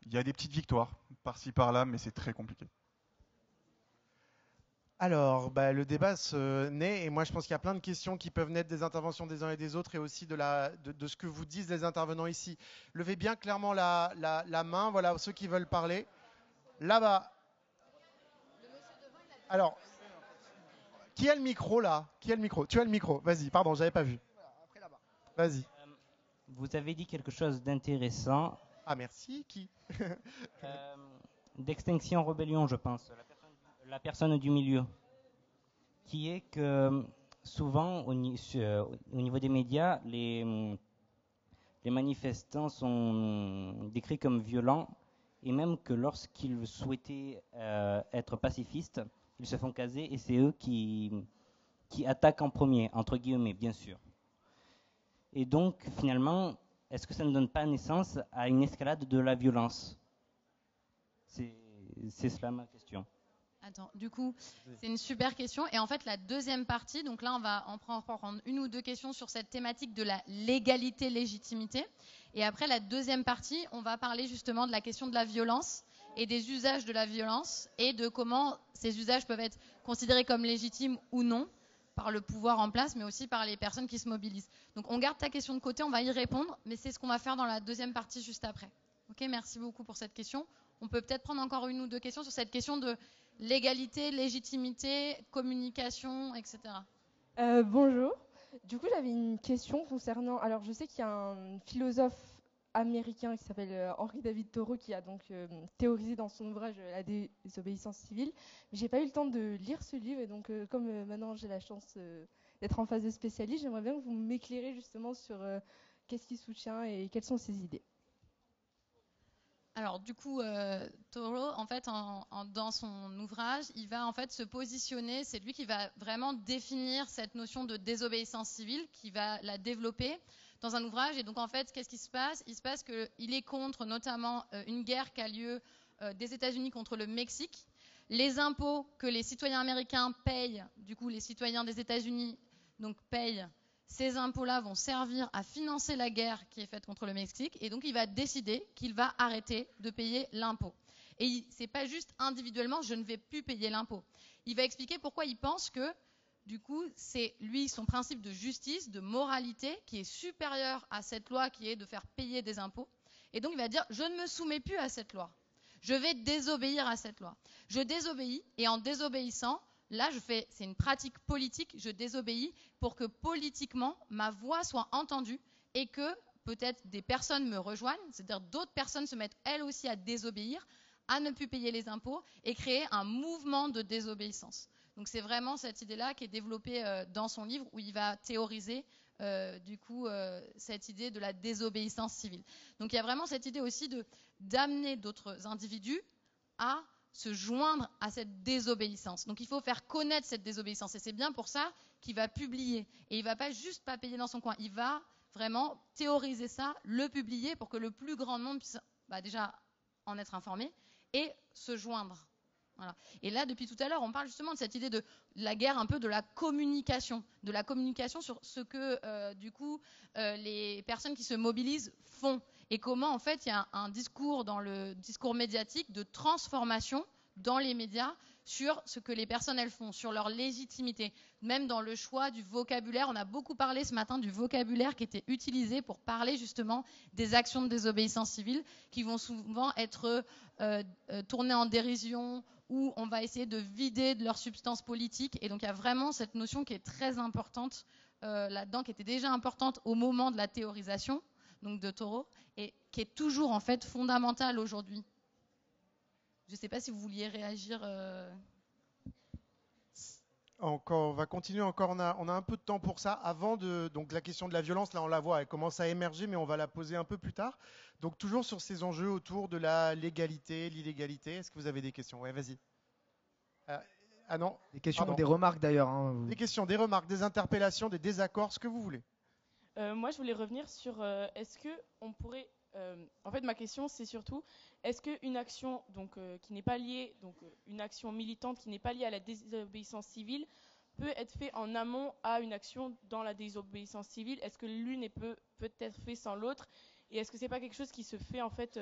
Il y a des petites victoires par-ci par-là, mais c'est très compliqué. Alors, le débat se naît et moi je pense qu'il y a plein de questions qui peuvent naître des interventions des uns et des autres et aussi de ce que vous disent les intervenants ici. Levez bien clairement la main, voilà ceux qui veulent parler. Là-bas. Alors. Qui a le micro là? Qui a le micro? Tu as le micro. Vas-y, pardon, j'avais pas vu. Après là-bas. Vas-y. Vous avez dit quelque chose d'intéressant. Ah merci. Qui? D'Extinction Rebellion, je pense. La personne du milieu. Qui est que souvent au niveau des médias, les manifestants sont décrits comme violents et même que lorsqu'ils souhaitaient être pacifistes, ils se font caser et c'est eux qui attaquent en premier, entre guillemets, bien sûr. Et donc, finalement, est-ce que ça ne donne pas naissance à une escalade de la violence? C'est cela ma question. Attends, du coup, c'est une super question. Et en fait, la deuxième partie, donc là, on va en prendre une ou deux questions sur cette thématique de la légalité-légitimité. Et après, la deuxième partie, on va parler justement de la question de la violence et des usages de la violence et de comment ces usages peuvent être considérés comme légitimes ou non par le pouvoir en place, mais aussi par les personnes qui se mobilisent. Donc, on garde ta question de côté, on va y répondre, mais c'est ce qu'on va faire dans la deuxième partie juste après. Ok, merci beaucoup pour cette question. On peut peut-être prendre encore une ou deux questions sur cette question de légalité, légitimité, communication, etc. Bonjour. Du coup, j'avais une question concernant. Alors, je sais qu'il y a un philosophe américain qui s'appelle Henry David Thoreau qui a donc théorisé dans son ouvrage La désobéissance civile. J'ai pas eu le temps de lire ce livre et donc, comme maintenant j'ai la chance d'être en face de spécialistes, j'aimerais bien que vous m'éclairez justement sur qu'est-ce qu'il soutient et quelles sont ses idées. Alors du coup, Thoreau, en fait, dans son ouvrage, il va en fait se positionner, c'est lui qui va vraiment définir cette notion de désobéissance civile, qui va la développer dans un ouvrage. Et donc en fait, qu'est-ce qui se passe? Il se passe qu'il est contre notamment une guerre qui a lieu des États-Unis contre le Mexique. Les impôts que les citoyens américains payent, du coup les citoyens des États-Unis donc payent, ces impôts-là vont servir à financer la guerre qui est faite contre le Mexique, et donc il va décider qu'il va arrêter de payer l'impôt. Et c'est pas juste individuellement, je ne vais plus payer l'impôt. Il va expliquer pourquoi il pense que, du coup, c'est lui son principe de justice, de moralité, qui est supérieur à cette loi qui est de faire payer des impôts. Et donc il va dire, je ne me soumets plus à cette loi. Je vais désobéir à cette loi. Je désobéis, et en désobéissant, là, c'est une pratique politique, je désobéis pour que politiquement, ma voix soit entendue et que peut-être des personnes me rejoignent, c'est-à-dire d'autres personnes se mettent elles aussi à désobéir, à ne plus payer les impôts et créer un mouvement de désobéissance. Donc c'est vraiment cette idée-là qui est développée dans son livre où il va théoriser cette idée de la désobéissance civile. Donc il y a vraiment cette idée aussi d'amener d'autres individus à se joindre à cette désobéissance. Donc il faut faire connaître cette désobéissance et c'est bien pour ça qu'il va publier. Et il ne va pas juste pas payer dans son coin, il va vraiment théoriser ça, le publier pour que le plus grand nombre puisse déjà en être informé et se joindre. Voilà. Et là, depuis tout à l'heure, on parle justement de cette idée de la guerre, un peu de la communication sur ce que les personnes qui se mobilisent font. Et comment, en fait, il y a un discours dans le discours médiatique de transformation dans les médias sur ce que les personnes, elles font, sur leur légitimité. Même dans le choix du vocabulaire, on a beaucoup parlé ce matin du vocabulaire qui était utilisé pour parler justement des actions de désobéissance civile qui vont souvent être tournées en dérision où on va essayer de vider de leur substance politique. Et donc, il y a vraiment cette notion qui est très importante là-dedans, qui était déjà importante au moment de la théorisation donc de Thoreau, et qui est toujours en fait fondamentale aujourd'hui. Je ne sais pas si vous vouliez réagir. On va continuer encore, on a un peu de temps pour ça. Donc la question de la violence, là on la voit, elle commence à émerger, mais on va la poser un peu plus tard. Donc toujours sur ces enjeux autour de la légalité, l'illégalité. Est-ce que vous avez des questions? Ouais, vas-y. Ah non. Des questions, pardon. des remarques d'ailleurs. Hein. Des questions, des remarques, des interpellations, des désaccords, ce que vous voulez. Moi, je voulais revenir sur est-ce que on pourrait. En fait, ma question, c'est surtout est-ce qu'une action qui n'est pas liée, une action militante qui n'est pas liée à la désobéissance civile, peut être faite en amont à une action dans la désobéissance civile? Est-ce que l'une peut être faite sans l'autre? Et est-ce que c'est pas quelque chose qui se fait en fait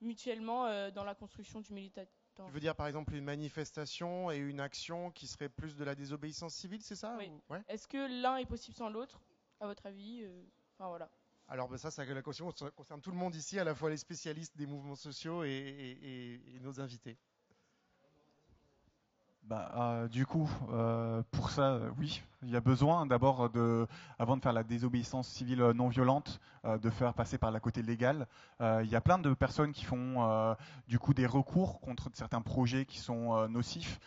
mutuellement dans la construction du militant? Tu veux dire par exemple une manifestation et une action qui serait plus de la désobéissance civile, c'est ça? Oui. Ouais. Est-ce que l'un est possible sans l'autre, à votre avis? Enfin voilà. Alors ça, la question concerne tout le monde ici, à la fois les spécialistes des mouvements sociaux et nos invités. Du coup, pour ça, oui, il y a besoin d'abord avant de faire la désobéissance civile non violente, de faire passer par la côté légal. Il y a plein de personnes qui font du coup des recours contre certains projets qui sont nocifs,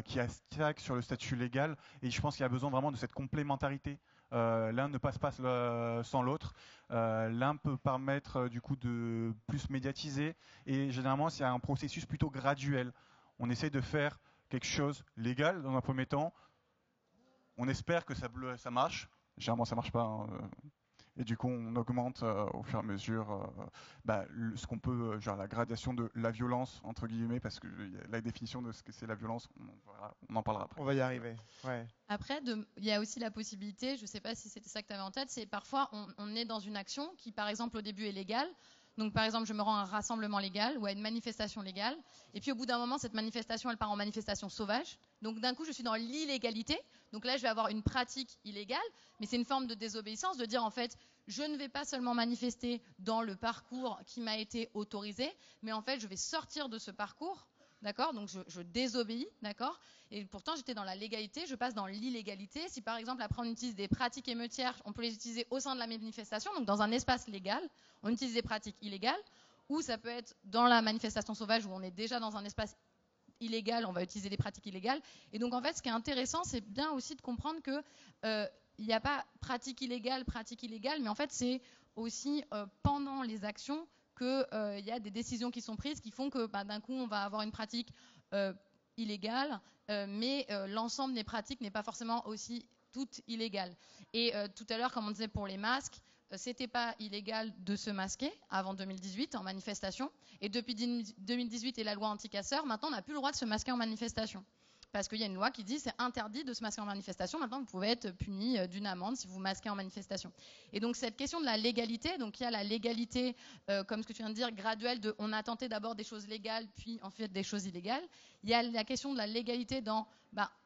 qui attaquent sur le statut légal, et je pense qu'il y a besoin vraiment de cette complémentarité. L'un ne passe pas sans l'autre. L'un peut permettre du coup de plus médiatiser, et généralement c'est un processus plutôt graduel. On essaie de faire quelque chose légal dans un premier temps. On espère que ça marche. Généralement, ça marche pas. Hein. Et du coup, on augmente au fur et à mesure ce qu'on peut, genre la gradation de la violence, entre guillemets, parce que la définition de ce que c'est la violence, on en parlera après. On va y arriver. Ouais. Après, il y a aussi la possibilité, je ne sais pas si c'était ça que tu avais en tête, c'est parfois on est dans une action qui, par exemple, au début est légale. Donc, par exemple, je me rends à un rassemblement légal ou à une manifestation légale. Et puis, au bout d'un moment, cette manifestation, elle part en manifestation sauvage. Donc, d'un coup, je suis dans l'illégalité. Donc là, je vais avoir une pratique illégale. Mais c'est une forme de désobéissance de dire, en fait, je ne vais pas seulement manifester dans le parcours qui m'a été autorisé, mais en fait, je vais sortir de ce parcours. D'accord ? Donc, je désobéis. D'accord ? Et pourtant, j'étais dans la légalité, je passe dans l'illégalité. Si, par exemple, après, on utilise des pratiques émeutières, on peut les utiliser au sein de la manifestation, donc dans un espace légal, on utilise des pratiques illégales, ou ça peut être dans la manifestation sauvage, où on est déjà dans un espace illégal, on va utiliser des pratiques illégales. Et donc, en fait, ce qui est intéressant, c'est bien aussi de comprendre que il n'y a pas pratique illégale, mais en fait, c'est aussi pendant les actions qu'il y a des décisions qui sont prises qui font que d'un coup, on va avoir une pratique illégale, mais l'ensemble des pratiques n'est pas forcément aussi toute illégale. Et tout à l'heure, comme on disait pour les masques, c'était pas illégal de se masquer avant 2018 en manifestation. Et depuis 2018 et la loi anti-casseurs, maintenant, on n'a plus le droit de se masquer en manifestation. Parce qu'il y a une loi qui dit c'est interdit de se masquer en manifestation. Maintenant, vous pouvez être puni d'une amende si vous vous masquez en manifestation. Et donc, cette question de la légalité, donc il y a la légalité, comme ce que tu viens de dire, graduelle, on a tenté d'abord des choses légales, puis en fait des choses illégales. Il y a la question de la légalité dans,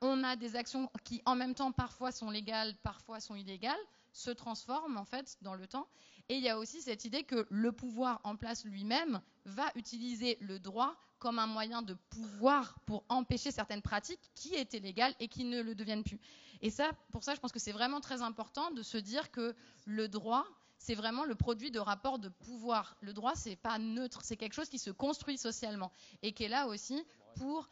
on a des actions qui en même temps parfois sont légales, parfois sont illégales, se transforment en fait dans le temps. Et il y a aussi cette idée que le pouvoir en place lui-même va utiliser le droit comme un moyen de pouvoir pour empêcher certaines pratiques qui étaient légales et qui ne le deviennent plus. Et ça, pour ça, je pense que c'est vraiment très important de se dire que le droit, c'est vraiment le produit de rapports de pouvoir. Le droit, c'est pas neutre, c'est quelque chose qui se construit socialement et qui est là aussi pour,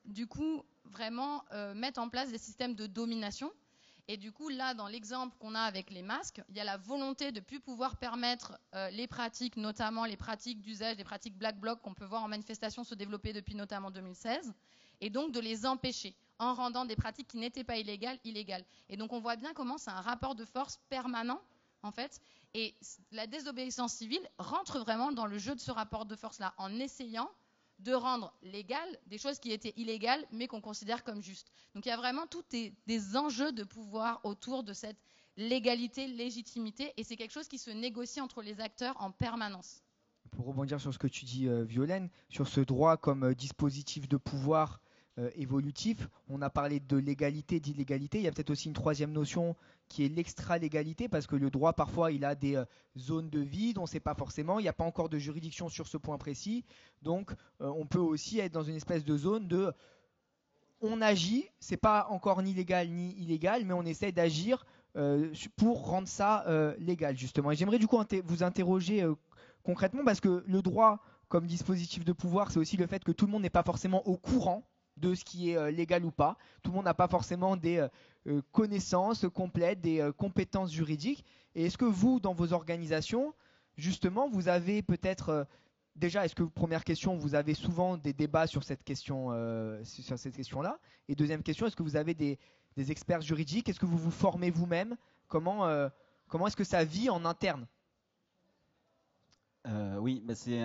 du coup, vraiment mettre en place des systèmes de domination. Et du coup, là, dans l'exemple qu'on a avec les masques, il y a la volonté de ne plus pouvoir permettre les pratiques, notamment les pratiques d'usage, les pratiques black bloc qu'on peut voir en manifestation se développer depuis notamment 2016, et donc de les empêcher en rendant des pratiques qui n'étaient pas illégales. Et donc, on voit bien comment c'est un rapport de force permanent, en fait, et la désobéissance civile rentre vraiment dans le jeu de ce rapport de force-là, en essayant de rendre légales des choses qui étaient illégales, mais qu'on considère comme justes. Donc il y a vraiment tous des enjeux de pouvoir autour de cette légalité, légitimité, et c'est quelque chose qui se négocie entre les acteurs en permanence. Pour rebondir sur ce que tu dis, Violaine, sur ce droit comme dispositif de pouvoir évolutif, on a parlé de légalité, d'illégalité, il y a peut-être aussi une troisième notion qui est l'extra-légalité, parce que le droit, parfois, il a des zones de vide, on ne sait pas forcément, il n'y a pas encore de juridiction sur ce point précis, donc on peut aussi être dans une espèce de zone de on agit, c'est pas encore ni légal ni illégal, mais on essaie d'agir pour rendre ça légal, justement. Et j'aimerais du coup vous interroger concrètement, parce que le droit comme dispositif de pouvoir, c'est aussi le fait que tout le monde n'est pas forcément au courant de ce qui est légal ou pas. Tout le monde n'a pas forcément des connaissances complètes, des compétences juridiques. Et est-ce que vous, dans vos organisations, justement, vous avez peut-être déjà, est-ce que, première question, vous avez souvent des débats sur cette question-là? Et deuxième question, est-ce que vous avez des experts juridiques? Est-ce que vous vous formez vous-même? Comment est-ce que ça vit en interne? Oui, c'est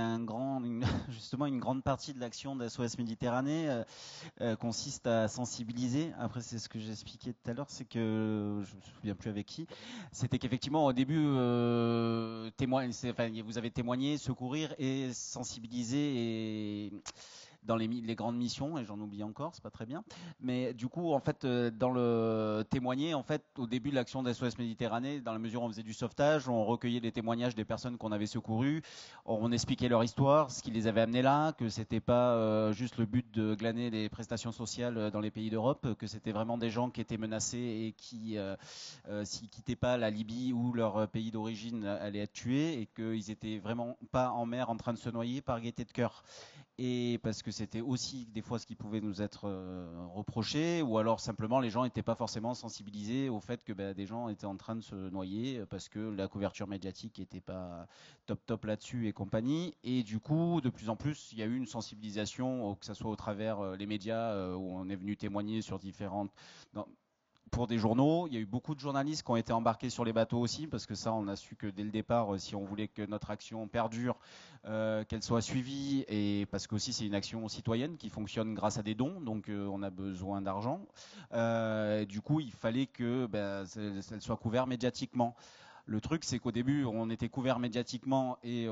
justement une grande partie de l'action de SOS Méditerranée consiste à sensibiliser. Après, c'est ce que j'expliquais tout à l'heure, c'est que je me souviens plus avec qui. C'était qu'effectivement au début, vous avez témoigné, secourir et sensibiliser et dans les grandes missions, et j'en oublie encore, c'est pas très bien. Mais du coup, en fait, dans le témoigner, en fait, au début de l'action de SOS Méditerranée, dans la mesure où on faisait du sauvetage, on recueillait les témoignages des personnes qu'on avait secourues, on expliquait leur histoire, ce qui les avait amenés là, que c'était pas juste le but de glaner des prestations sociales dans les pays d'Europe, que c'était vraiment des gens qui étaient menacés et qui, s'ils quittaient pas la Libye ou leur pays d'origine, allaient être tués, et qu'ils étaient vraiment pas en mer en train de se noyer par gaieté de cœur. et parce que c'était aussi des fois ce qui pouvait nous être reproché, ou alors simplement les gens n'étaient pas forcément sensibilisés au fait que des gens étaient en train de se noyer parce que la couverture médiatique n'était pas top là-dessus et compagnie. Et du coup, de plus en plus, il y a eu une sensibilisation, que ce soit au travers les médias où on est venu témoigner sur différentes... pour des journaux, il y a eu beaucoup de journalistes qui ont été embarqués sur les bateaux aussi, parce que ça, on a su que dès le départ, si on voulait que notre action perdure, qu'elle soit suivie, et parce que aussi c'est une action citoyenne qui fonctionne grâce à des dons, donc on a besoin d'argent. Du coup, il fallait que elle soit couverte médiatiquement. Le truc, c'est qu'au début, on était couvert médiatiquement et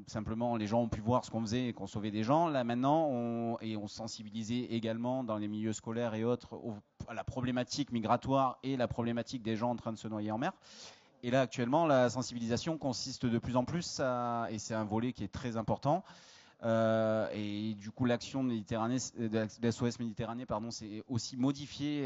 simplement les gens ont pu voir ce qu'on faisait et qu'on sauvait des gens. Là maintenant, on sensibilisait également dans les milieux scolaires et autres à la problématique migratoire et la problématique des gens en train de se noyer en mer. Et là, actuellement, la sensibilisation consiste de plus en plus et c'est un volet qui est très important. Et du coup, l'action de SOS Méditerranée, s'est aussi modifiée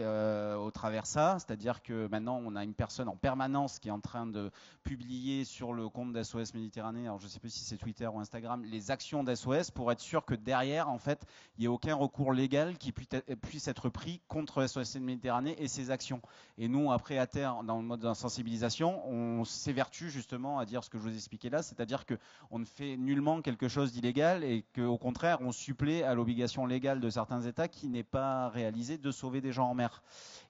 au travers ça, c'est-à-dire que maintenant on a une personne en permanence qui est en train de publier sur le compte d'SOS Méditerranée, alors je ne sais plus si c'est Twitter ou Instagram, les actions d'SOS pour être sûr que derrière, en fait, il n'y ait aucun recours légal qui puisse être pris contre SOS Méditerranée et ses actions. Et nous, après, à terre, dans le mode de sensibilisation, on s'évertue justement à dire ce que je vous ai expliqué là, c'est-à-dire qu'on ne fait nullement quelque chose d'illégal et qu'au contraire, on supplée à l'obligation légale de certains États qui n'est pas réalisée de sauver des gens en mer.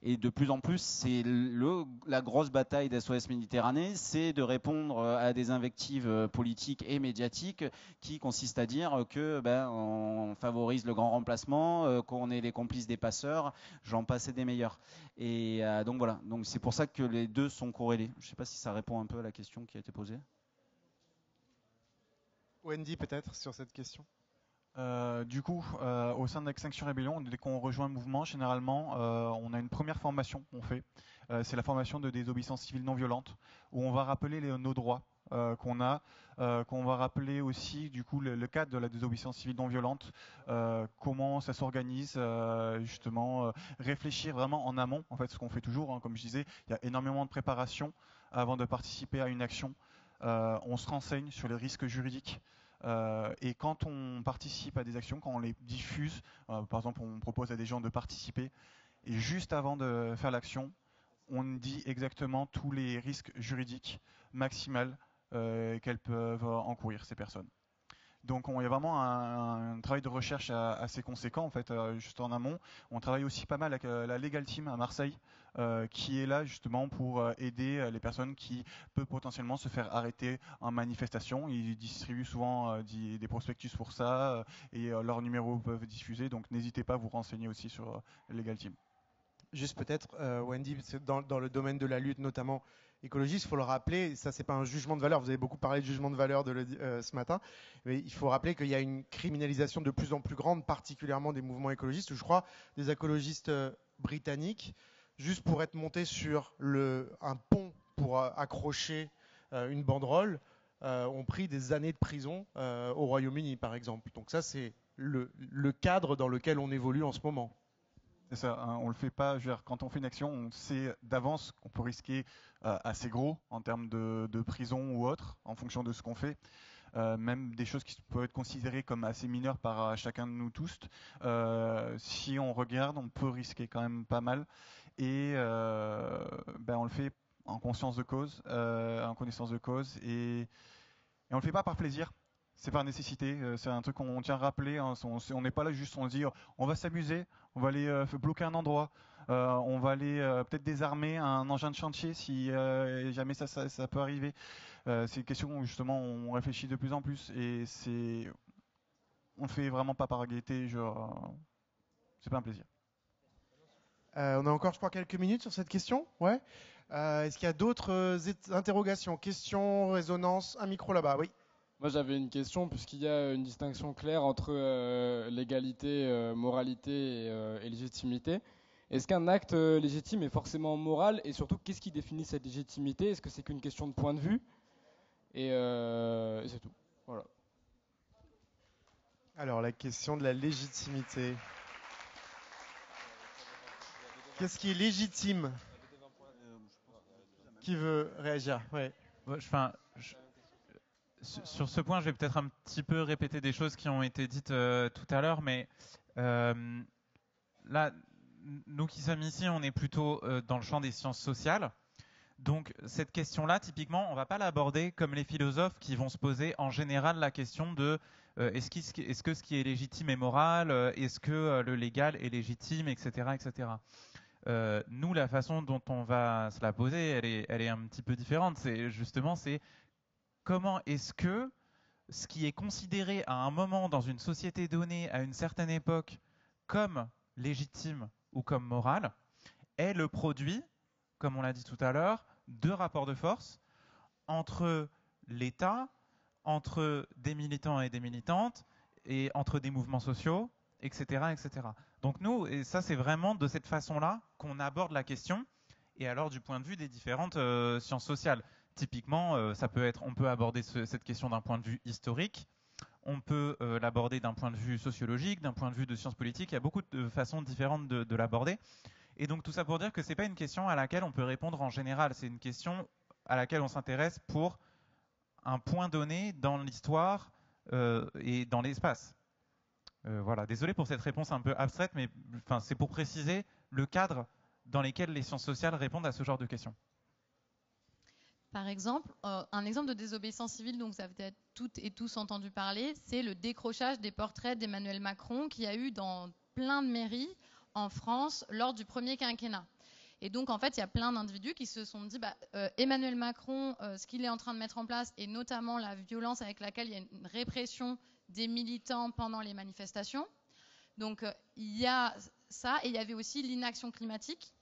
Et de plus en plus, c'est la grosse bataille d'SOS Méditerranée, c'est de répondre à des invectives politiques et médiatiques qui consistent à dire que on favorise le grand remplacement, qu'on est les complices des passeurs, j'en passe et des meilleurs. Et donc voilà, donc c'est pour ça que les deux sont corrélés. Je ne sais pas si ça répond un peu à la question qui a été posée. Wendy, peut-être, sur cette question. Du coup, au sein d'Extinction Rebellion, dès qu'on rejoint le mouvement, généralement, on a une première formation qu'on fait. C'est la formation de désobéissance civile non violente, où on va rappeler nos droits qu'on a, qu'on va rappeler aussi du coup le cadre de la désobéissance civile non violente, comment ça s'organise, justement, réfléchir vraiment en amont, en fait, ce qu'on fait toujours, hein, comme je disais, il y a énormément de préparation avant de participer à une action. On se renseigne sur les risques juridiques. Et quand on participe à des actions, quand on les diffuse, par exemple on propose à des gens de participer, et juste avant de faire l'action, on dit exactement tous les risques juridiques maximaux qu'elles peuvent encourir, ces personnes. Donc il y a vraiment un travail de recherche assez conséquent en fait, juste en amont. On travaille aussi pas mal avec la Legal Team à Marseille, qui est là justement pour aider les personnes qui peuvent potentiellement se faire arrêter en manifestation. Ils distribuent souvent des prospectus pour ça et leurs numéros peuvent diffuser. Donc n'hésitez pas à vous renseigner aussi sur Legal Team. Juste peut-être, Wendy, dans le domaine de la lutte notamment écologiste, il faut le rappeler, ça c'est pas un jugement de valeur, vous avez beaucoup parlé de jugement de valeur ce matin, mais il faut rappeler qu'il y a une criminalisation de plus en plus grande, particulièrement des mouvements écologistes, je crois des écologistes britanniques, juste pour être montés sur un pont pour accrocher une banderole, ont pris des années de prison au Royaume-Uni par exemple. Donc ça c'est le cadre dans lequel on évolue en ce moment. C'est ça, hein, on le fait pas. Je veux dire, quand on fait une action, on sait d'avance qu'on peut risquer assez gros en termes de prison ou autre, en fonction de ce qu'on fait. Même des choses qui peuvent être considérées comme assez mineures par chacun de nous tous. Si on regarde, on peut risquer quand même pas mal. Et on le fait en conscience de cause, en connaissance de cause, et on le fait pas par plaisir. C'est par nécessité, c'est un truc qu'on tient à rappeler, hein. On n'est pas là juste on se dit on va s'amuser, on va aller bloquer un endroit, on va aller peut-être désarmer un engin de chantier si jamais ça peut arriver. C'est une question où justement on réfléchit de plus en plus et on le fait vraiment pas par gaieté, c'est pas un plaisir. On a encore je crois quelques minutes sur cette question, ouais. Est-ce qu'il y a d'autres interrogations, questions, résonances, un micro là-bas, oui. Moi, j'avais une question, puisqu'il y a une distinction claire entre légalité, moralité et légitimité. Est-ce qu'un acte légitime est forcément moral? Et surtout, qu'est-ce qui définit cette légitimité? Est-ce que c'est qu'une question de point de vue? Et c'est tout. Voilà. Alors, la question de la légitimité. Qu'est-ce qui est légitime? Qui veut réagir? Ouais. Sur ce point, je vais peut-être un petit peu répéter des choses qui ont été dites tout à l'heure, mais là, nous qui sommes ici, on est plutôt dans le champ des sciences sociales. Donc cette question-là, typiquement, on ne va pas l'aborder comme les philosophes qui vont se poser en général la question de est-ce que ce qui est légitime est moral, est-ce que le légal est légitime, etc. etc. Nous, la façon dont on va se la poser, elle est un petit peu différente. C'est comment est-ce que ce qui est considéré à un moment dans une société donnée, à une certaine époque, comme légitime ou comme moral, est le produit, comme on l'a dit tout à l'heure, de rapports de force entre l'État, entre des militants et des militantes, et entre des mouvements sociaux, etc. etc. Donc nous, et ça c'est vraiment de cette façon-là qu'on aborde la question, et alors du point de vue des différentes sciences sociales. Typiquement, on peut aborder cette question d'un point de vue historique, on peut l'aborder d'un point de vue sociologique, d'un point de vue de sciences politiques, il y a beaucoup de façons différentes de l'aborder. Et donc tout ça pour dire que ce n'est pas une question à laquelle on peut répondre en général, c'est une question à laquelle on s'intéresse pour un point donné dans l'histoire et dans l'espace. Voilà, désolé pour cette réponse un peu abstraite, mais c'est pour préciser le cadre dans lequel les sciences sociales répondent à ce genre de questions. Par exemple, un exemple de désobéissance civile dont vous avez peut-être toutes et tous entendu parler, c'est le décrochage des portraits d'Emmanuel Macron qu'il y a eu dans plein de mairies en France lors du premier quinquennat. Et donc, en fait, il y a plein d'individus qui se sont dit Emmanuel Macron, ce qu'il est en train de mettre en place, et notamment la violence avec laquelle il y a une répression des militants pendant les manifestations. Donc, il y a ça, et il y avait aussi l'inaction climatique,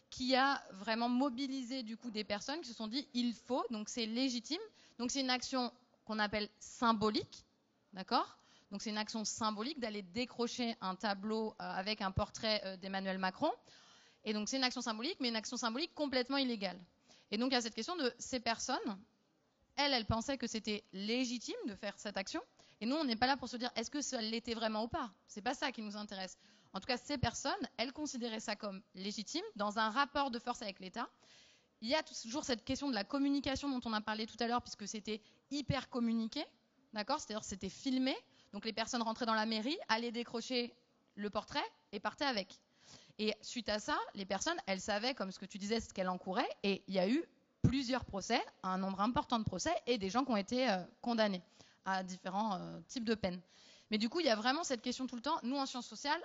qui a vraiment mobilisé du coup des personnes qui se sont dit il faut, donc c'est légitime. Donc c'est une action qu'on appelle symbolique, d'accord ? Donc c'est une action symbolique d'aller décrocher un tableau avec un portrait d'Emmanuel Macron. Et donc c'est une action symbolique, mais une action symbolique complètement illégale. Et donc il y a cette question de ces personnes, elles pensaient que c'était légitime de faire cette action. Et nous, on n'est pas là pour se dire est-ce que ça l'était vraiment ou pas. C'est pas ça qui nous intéresse. En tout cas, ces personnes, elles considéraient ça comme légitime dans un rapport de force avec l'État. Il y a toujours cette question de la communication dont on a parlé tout à l'heure, puisque c'était hyper communiqué, d'accord ? C'est-à-dire c'était filmé. Donc les personnes rentraient dans la mairie, allaient décrocher le portrait et partaient avec. Et suite à ça, les personnes, elles savaient, comme ce que tu disais, ce qu'elles encouraient. Et il y a eu plusieurs procès, un nombre important de procès, et des gens qui ont été condamnés à différents types de peines. Mais du coup, il y a vraiment cette question tout le temps. Nous, en sciences sociales,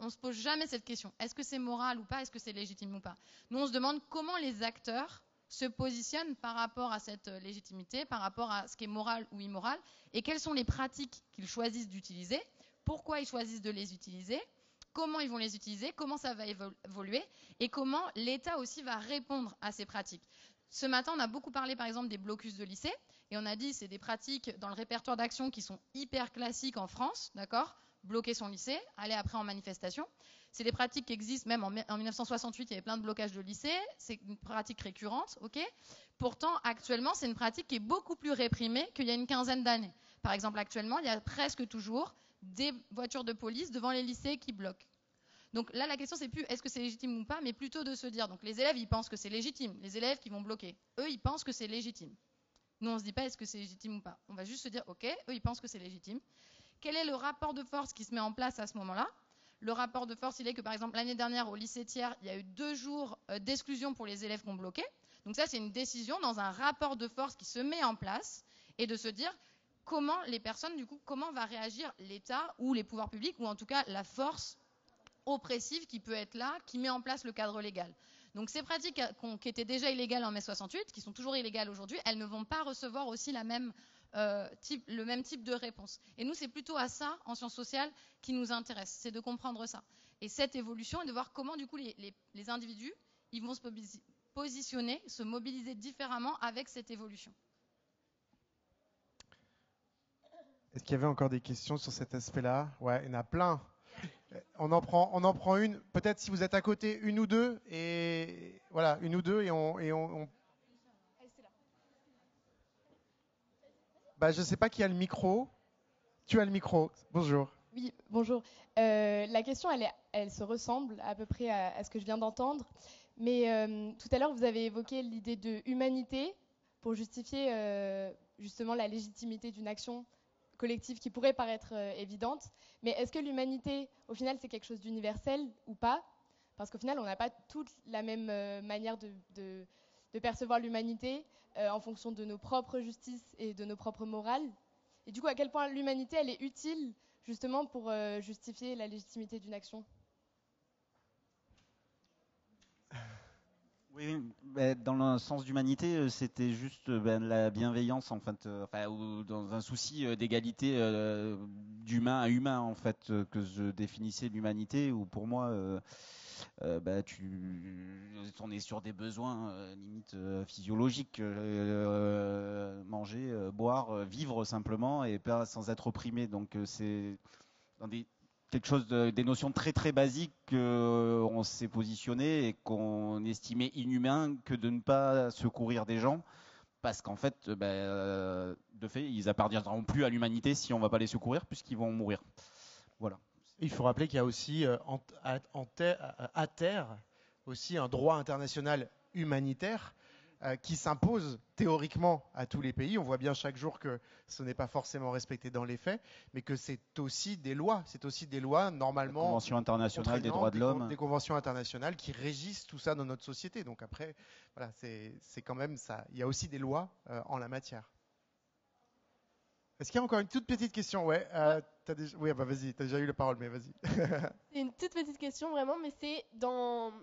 on ne se pose jamais cette question. Est-ce que c'est moral ou pas ? Est-ce que c'est légitime ou pas ? Nous, on se demande comment les acteurs se positionnent par rapport à cette légitimité, par rapport à ce qui est moral ou immoral, et quelles sont les pratiques qu'ils choisissent d'utiliser, pourquoi ils choisissent de les utiliser, comment ils vont les utiliser, comment ça va évoluer, et comment l'État aussi va répondre à ces pratiques. Ce matin, on a beaucoup parlé, par exemple, des blocus de lycée, et on a dit que c'est des pratiques dans le répertoire d'action qui sont hyper classiques en France, d'accord ? Bloquer son lycée, aller après en manifestation. C'est des pratiques qui existent même en 1968, il y avait plein de blocages de lycées, c'est une pratique récurrente, ok ? Pourtant, actuellement, c'est une pratique qui est beaucoup plus réprimée qu'il y a une quinzaine d'années. Par exemple, actuellement, il y a presque toujours des voitures de police devant les lycées qui bloquent. Donc là, la question, c'est plus est-ce que c'est légitime ou pas, mais plutôt de se dire, donc les élèves, ils pensent que c'est légitime, les élèves qui vont bloquer, eux, ils pensent que c'est légitime. Nous, on ne se dit pas est-ce que c'est légitime ou pas. On va juste se dire, ok, eux, ils pensent que c'est légitime. Quel est le rapport de force qui se met en place à ce moment-là ? Le rapport de force, il est que, par exemple, l'année dernière, au lycée Thiers, il y a eu 2 jours d'exclusion pour les élèves qui ont bloqué. Donc ça, c'est une décision dans un rapport de force qui se met en place et de se dire comment les personnes, du coup, comment va réagir l'État ou les pouvoirs publics, ou en tout cas la force oppressive qui peut être là, qui met en place le cadre légal. Donc ces pratiques qui étaient déjà illégales en mai 68, qui sont toujours illégales aujourd'hui, elles ne vont pas recevoir aussi le même type de réponse. Et nous, c'est plutôt à ça, en sciences sociales, qui nous intéresse, c'est de comprendre ça. Et cette évolution, et de voir comment, du coup, les individus, ils vont se positionner, se mobiliser différemment avec cette évolution. Est-ce qu'il y avait encore des questions sur cet aspect-là ? Ouais, il y en a plein. On en prend une. Peut-être si vous êtes à côté, une ou deux, et voilà, une ou deux, et on... Bah, je sais pas qui a le micro. Tu as le micro. Bonjour. Oui, bonjour. La question, elle se ressemble à peu près à ce que je viens d'entendre. Mais tout à l'heure, vous avez évoqué l'idée de humanité pour justifier justement la légitimité d'une action collective qui pourrait paraître évidente. Mais est-ce que l'humanité, au final, c'est quelque chose d'universel ou pas? Parce qu'au final, on n'a pas toute la même manière de percevoir l'humanité en fonction de nos propres justices et de nos propres morales. Et du coup, à quel point l'humanité, elle est utile justement pour justifier la légitimité d'une action? Oui, dans le sens d'humanité, c'était juste la bienveillance en fait, ou dans un souci d'égalité d'humain à humain en fait, que je définissais l'humanité. Où pour moi, on est sur des besoins limite physiologiques, manger, boire, vivre simplement et pas sans être opprimé. Donc c'est dans quelque chose des notions très très basiques qu'on s'est positionné et qu'on estimait inhumain que de ne pas secourir des gens, parce qu'en fait, de fait, ils appartiendront plus à l'humanité si on ne va pas les secourir, puisqu'ils vont mourir. Voilà. Il faut rappeler qu'il y a aussi à terre aussi un droit international humanitaire qui s'impose théoriquement à tous les pays. On voit bien chaque jour que ce n'est pas forcément respecté dans les faits, mais que c'est aussi des lois. C'est aussi des lois normalement. La Convention internationale des droits de l'homme. Des conventions internationales qui régissent tout ça dans notre société. Donc après, voilà, c'est quand même ça. Il y a aussi des lois en la matière. Est-ce qu'il y a encore une toute petite question? Ouais. Oui, vas-y, tu as déjà eu la parole, mais vas-y. C'est une toute petite question vraiment, mais c'est dans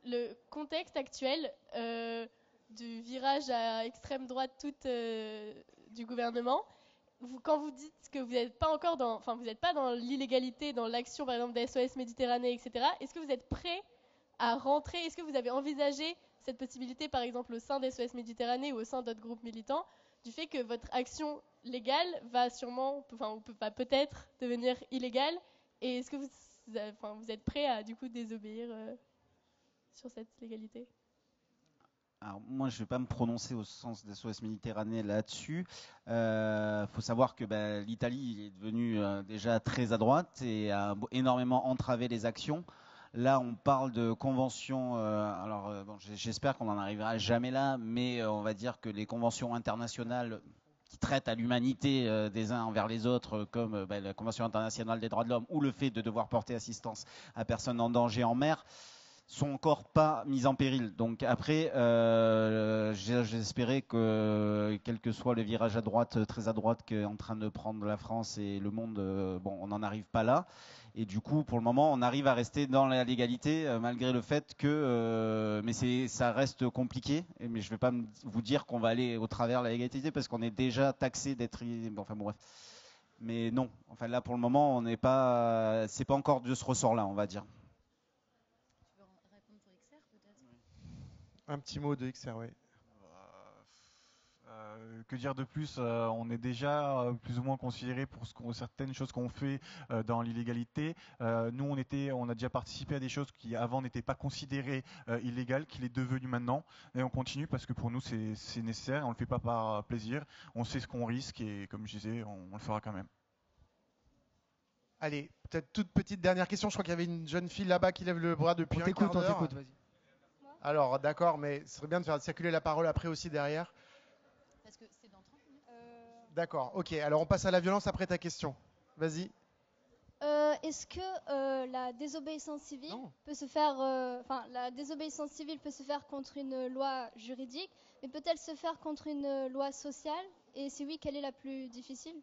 le contexte actuel du virage à extrême droite du gouvernement. Quand vous dites que vous n'êtes pas encore vous n'êtes pas dans l'illégalité, dans l'action par exemple d'SOS Méditerranée, etc. Est-ce que vous êtes prêt à rentrer? Est-ce que vous avez envisagé cette possibilité, par exemple au sein d'SOS Méditerranée ou au sein d'autres groupes militants, du fait que votre action légale va peut-être devenir illégale? Et est-ce que vous êtes prêt à du coup désobéir sur cette légalité? Alors, moi, je ne vais pas me prononcer au sens des SOS Méditerranée là-dessus. Faut savoir que l'Italie est devenue déjà très à droite et a énormément entravé les actions. Là, on parle de conventions. J'espère qu'on n'en arrivera jamais là, mais on va dire que les conventions internationales qui traitent à l'humanité des uns envers les autres, comme la Convention internationale des droits de l'homme ou le fait de devoir porter assistance à personnes en danger en mer, sont encore pas mises en péril. Donc après, j'espérais que, quel que soit le virage à droite, très à droite, qu'est en train de prendre la France et le monde, on n'en arrive pas là. Et du coup, pour le moment, on arrive à rester dans la légalité, malgré le fait que... mais ça reste compliqué. Mais je ne vais pas vous dire qu'on va aller au travers de la légalité, parce qu'on est déjà taxé d'être... Enfin bon, bref. Mais non. Enfin là, pour le moment, on n'est pas... c'est pas encore de ce ressort-là, on va dire. Un petit mot de XR, oui. Que dire de plus? On est déjà plus ou moins considéré pour certaines choses qu'on fait dans l'illégalité. Nous, on a déjà participé à des choses qui avant n'étaient pas considérées illégales, qu'il est devenu maintenant. Et on continue parce que pour nous, c'est nécessaire. On le fait pas par plaisir. On sait ce qu'on risque et comme je disais, on le fera quand même. Allez, peut-être toute petite dernière question. Je crois qu'il y avait une jeune fille là-bas qui lève le bras depuis un quart d'heure. On t'écoute, vas-y. Alors, d'accord, mais ce serait bien de faire circuler la parole après aussi derrière. Parce que c'est dans 30 minutes. D'accord, ok. Alors, on passe à la violence après ta question. Vas-y. Est-ce que la désobéissance civile peut se faire... la désobéissance civile peut se faire contre une loi juridique, mais peut-elle se faire contre une loi sociale? Et si oui, quelle est la plus difficile?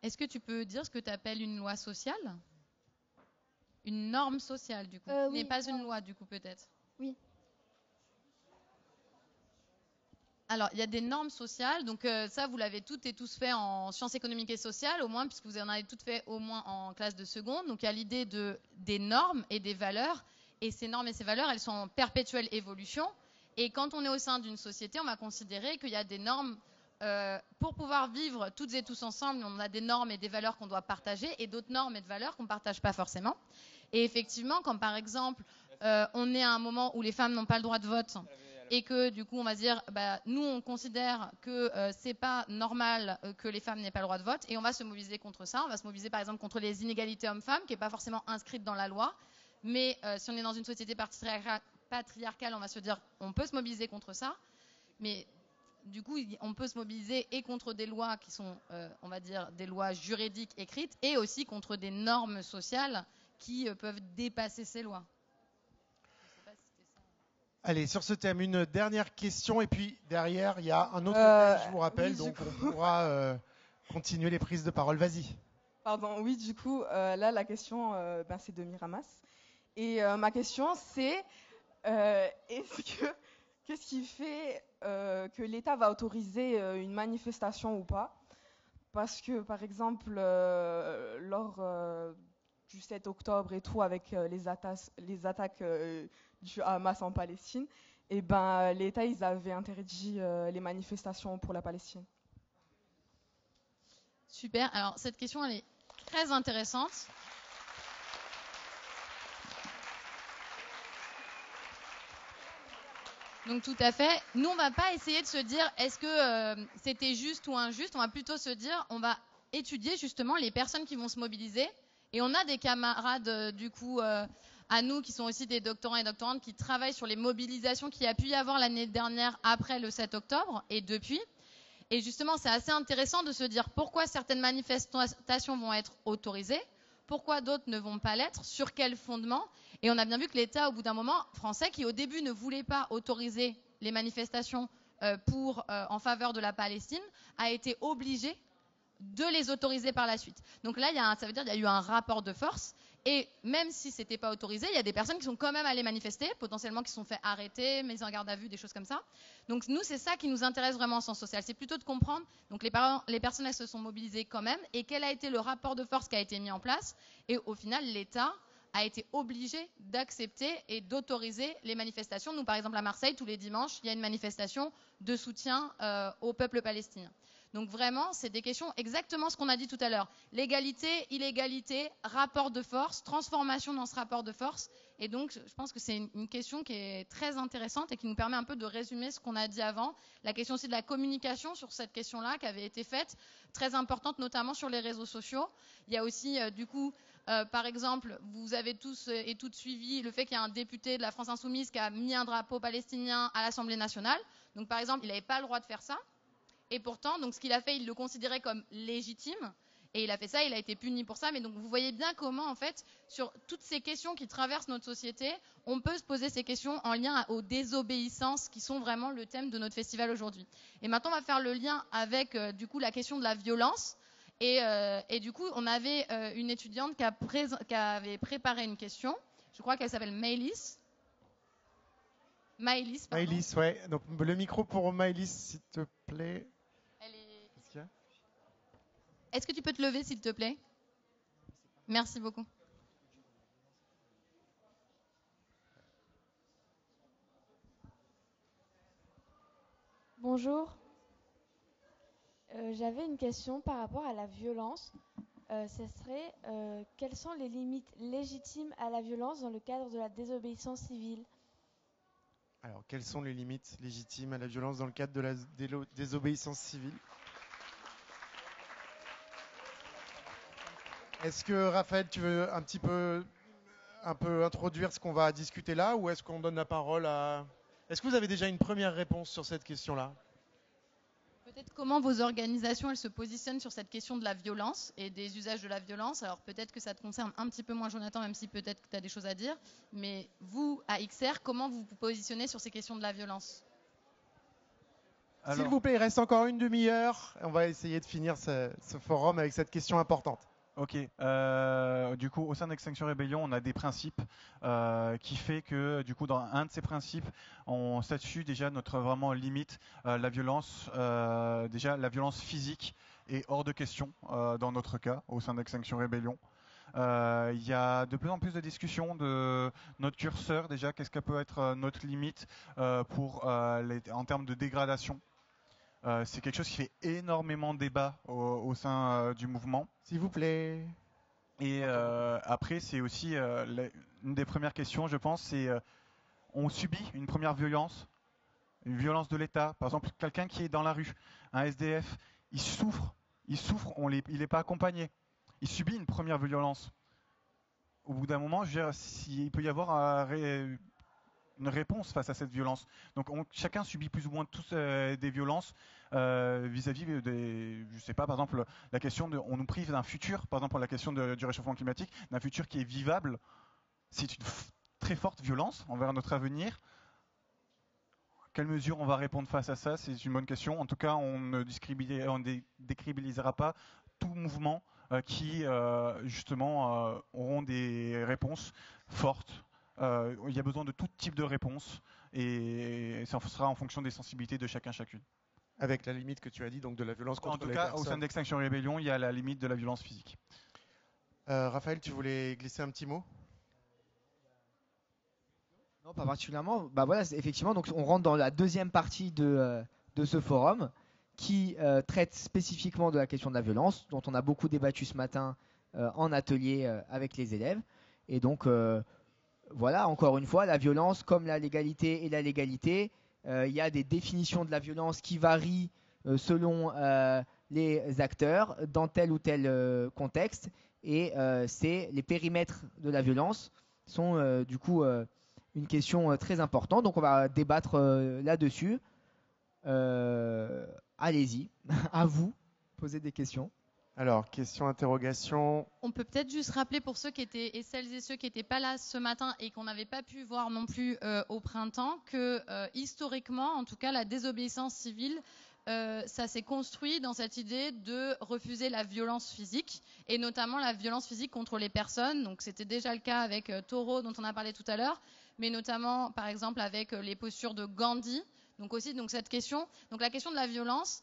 Est-ce que tu peux dire ce que tu appelles une loi sociale? Une norme sociale, du coup, mais oui, pas une loi, du coup, peut-être. Oui. Alors, il y a des normes sociales, donc ça, vous l'avez toutes et tous fait en sciences économiques et sociales, au moins, puisque vous en avez toutes fait au moins en classe de seconde. Donc, il y a l'idée des normes et des valeurs, et ces normes et ces valeurs, elles sont en perpétuelle évolution. Et quand on est au sein d'une société, on va considérer qu'il y a des normes... pour pouvoir vivre toutes et tous ensemble, on a des normes et des valeurs qu'on doit partager et d'autres normes et de valeurs qu'on ne partage pas forcément. Et effectivement, quand par exemple, on est à un moment où les femmes n'ont pas le droit de vote et que du coup on va se dire, nous on considère que c'est pas normal que les femmes n'aient pas le droit de vote et on va se mobiliser contre ça. On va se mobiliser par exemple contre les inégalités hommes-femmes qui n'est pas forcément inscrite dans la loi. Mais si on est dans une société patriarcale, on va se dire on peut se mobiliser contre ça. Mais du coup, on peut se mobiliser et contre des lois qui sont, on va dire, des lois juridiques écrites, et aussi contre des normes sociales qui peuvent dépasser ces lois. Allez, sur ce thème, une dernière question, et puis derrière, il y a un autre thème, je vous rappelle, oui, donc on pourra continuer les prises de parole. Vas-y. Pardon, oui, du coup, là, la question, c'est de Miramas. Et ma question, c'est qu'est-ce qui fait que l'État va autoriser une manifestation ou pas? Parce que, par exemple, lors du 7 octobre et tout, avec les attaques du Hamas en Palestine, et l'État, ils avaient interdit les manifestations pour la Palestine. Super. Alors, cette question, elle est très intéressante. Donc tout à fait. Nous, on va pas essayer de se dire est-ce que c'était juste ou injuste. On va plutôt se dire, on va étudier justement les personnes qui vont se mobiliser. Et on a des camarades du coup à nous qui sont aussi des doctorants et doctorantes qui travaillent sur les mobilisations qu'il y a pu y avoir l'année dernière après le 7 octobre et depuis. Et justement, c'est assez intéressant de se dire pourquoi certaines manifestations vont être autorisées, pourquoi d'autres ne vont pas l'être, sur quel fondement. Et on a bien vu que l'État, au bout d'un moment, français, qui au début ne voulait pas autoriser les manifestations en faveur de la Palestine, a été obligé de les autoriser par la suite. Donc là, ça veut dire qu'il y a eu un rapport de force. Et même si ce n'était pas autorisé, il y a des personnes qui sont quand même allées manifester, potentiellement qui se sont fait arrêter, mises en garde à vue, des choses comme ça. Donc nous, c'est ça qui nous intéresse vraiment en sciences sociales. C'est plutôt de comprendre, donc les personnes, elles se sont mobilisées quand même, et quel a été le rapport de force qui a été mis en place. Et au final, l'État a été obligé d'accepter et d'autoriser les manifestations. Nous, par exemple, à Marseille, tous les dimanches, il y a une manifestation de soutien au peuple palestinien. Donc vraiment, c'est des questions exactement ce qu'on a dit tout à l'heure. L'égalité, illégalité, rapport de force, transformation dans ce rapport de force. Et donc, je pense que c'est une question qui est très intéressante et qui nous permet un peu de résumer ce qu'on a dit avant. La question aussi de la communication sur cette question-là qui avait été faite, très importante, notamment sur les réseaux sociaux. Il y a aussi, par exemple, vous avez tous et toutes suivi le fait qu'il y a un député de la France Insoumise qui a mis un drapeau palestinien à l'Assemblée nationale. Donc, par exemple, il n'avait pas le droit de faire ça. Et pourtant, donc, ce qu'il a fait, il le considérait comme légitime. Et il a fait ça, il a été puni pour ça. Mais donc, vous voyez bien comment, en fait, sur toutes ces questions qui traversent notre société, on peut se poser ces questions en lien aux désobéissances qui sont vraiment le thème de notre festival aujourd'hui. Et maintenant, on va faire le lien avec, du coup, la question de la violence. Et du coup, on avait une étudiante qui avait préparé une question. Je crois qu'elle s'appelle Maëlys. Maëlys, pardon. Maëlys, ouais. Donc, le micro pour Maëlys, s'il te plaît. Est-ce que tu peux te lever, s'il te plaît? Merci beaucoup. Bonjour. J'avais une question par rapport à la violence. Ce serait quelles sont les limites légitimes à la violence dans le cadre de la désobéissance civile? Alors, quelles sont les limites légitimes à la violence dans le cadre de la désobéissance civile? Est-ce que, Raphaël, tu veux un peu introduire ce qu'on va discuter là, ou est-ce qu'on donne la parole à... Est-ce que vous avez déjà une première réponse sur cette question-là? Peut-être comment vos organisations elles se positionnent sur cette question de la violence et des usages de la violence. Alors peut-être que ça te concerne un petit peu moins, Jonathan, même si peut-être que tu as des choses à dire. Mais vous, à XR, comment vous vous positionnez sur ces questions de la violence? S'il vous plaît, il reste encore une demi-heure. On va essayer de finir ce forum avec cette question importante. Ok. Du coup, au sein d'Extinction Rébellion, on a des principes qui fait que, du coup, dans un de ces principes, on statue déjà notre vraiment limite, la violence, déjà la violence physique est hors de question dans notre cas, au sein d'Extinction Rébellion. Il y a de plus en plus de discussions de notre curseur déjà, qu'est-ce que peut être notre limite en termes de dégradation. C'est quelque chose qui fait énormément débat au sein du mouvement. S'il vous plaît. Et après, c'est aussi une des premières questions, je pense, c'est on subit une première violence, une violence de l'État. Par exemple, quelqu'un qui est dans la rue, un SDF, il souffre, il n'est pas accompagné. Il subit une première violence. Au bout d'un moment, je veux dire, il peut y avoir une réponse face à cette violence. Donc chacun subit plus ou moins tous des violences vis-à-vis des, je sais pas, par exemple la question de, on nous prive d'un futur, par exemple la question du réchauffement climatique, d'un futur qui est vivable. C'est une très forte violence envers notre avenir. Quelles mesures on va répondre face à ça? C'est une bonne question. En tout cas, on ne décrédibilisera pas tout mouvement qui justement auront des réponses fortes. Il y a besoin de tout type de réponses et ça sera en fonction des sensibilités de chacun chacune. Avec la limite que tu as dit, donc de la violence contre les personnes. En tout cas, au sein d'Extinction Rébellion, il y a la limite de la violence physique. Raphaël, tu voulais glisser un petit mot? Non, pas particulièrement. Bah voilà, effectivement, donc on rentre dans la deuxième partie de ce forum qui traite spécifiquement de la question de la violence, dont on a beaucoup débattu ce matin en atelier avec les élèves. Et donc, voilà, encore une fois, la violence, comme la légalité et la légalité, il y a des définitions de la violence qui varient selon les acteurs dans tel ou tel contexte. Et les périmètres de la violence sont du coup une question très importante. Donc on va débattre là-dessus. Allez-y, à vous, posez des questions. Alors, question, interrogation. On peut peut-être juste rappeler pour ceux qui étaient, et celles et ceux qui n'étaient pas là ce matin et qu'on n'avait pas pu voir non plus au printemps, que historiquement, en tout cas, la désobéissance civile, ça s'est construit dans cette idée de refuser la violence physique, et notamment la violence physique contre les personnes. Donc c'était déjà le cas avec Thoreau, dont on a parlé tout à l'heure, mais notamment, par exemple, avec les postures de Gandhi. Donc aussi, donc cette question, donc la question de la violence.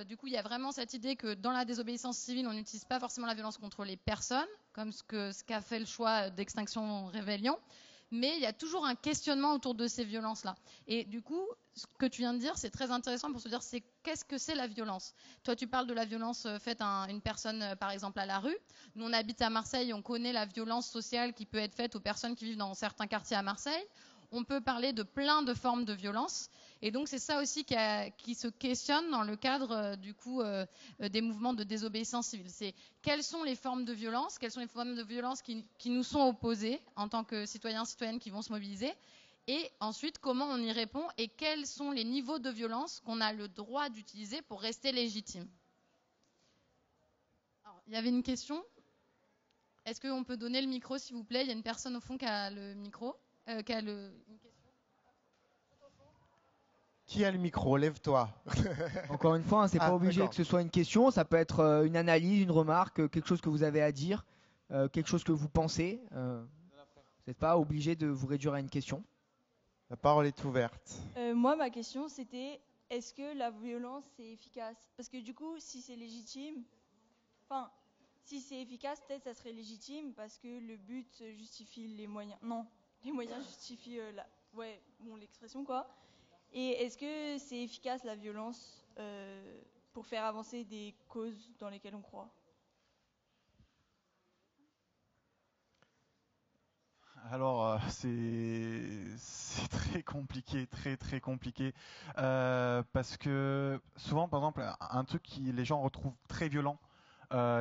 Du coup, il y a vraiment cette idée que dans la désobéissance civile, on n'utilise pas forcément la violence contre les personnes, comme ce qu'a fait le choix d'Extinction Rébellion, mais il y a toujours un questionnement autour de ces violences-là. Et du coup, ce que tu viens de dire, c'est très intéressant pour se dire, qu'est-ce que c'est la violence? Toi, tu parles de la violence faite à une personne, par exemple, à la rue. Nous, on habite à Marseille, on connaît la violence sociale qui peut être faite aux personnes qui vivent dans certains quartiers à Marseille. On peut parler de plein de formes de violence. Et donc, c'est ça aussi qui se questionne dans le cadre des mouvements de désobéissance civile. C'est quelles sont les formes de violence, quelles sont les formes de violence qui nous sont opposées en tant que citoyens, citoyennes qui vont se mobiliser. Et ensuite, comment on y répond et quels sont les niveaux de violence qu'on a le droit d'utiliser pour rester légitime. Alors, il y avait une question. Est-ce qu'on peut donner le micro, s'il vous plaît? Il y a une personne au fond qui a le micro. Une question. Qui a le micro? Lève-toi. Encore une fois, c'est pas obligé que ce soit une question. Ça peut être une analyse, une remarque, quelque chose que vous avez à dire, quelque chose que vous pensez. Vous n'êtes pas obligé de vous réduire à une question. La parole est ouverte. Moi, ma question, c'était est-ce que la violence, c'est efficace? Parce que du coup, si c'est légitime, enfin, si c'est efficace, peut-être ça serait légitime parce que le but justifie les moyens. Non, les moyens justifient l'expression, quoi. Et est-ce que c'est efficace, la violence, pour faire avancer des causes dans lesquelles on croit? Alors, c'est très compliqué, très compliqué, parce que souvent, par exemple, un truc qui les gens retrouvent très violent,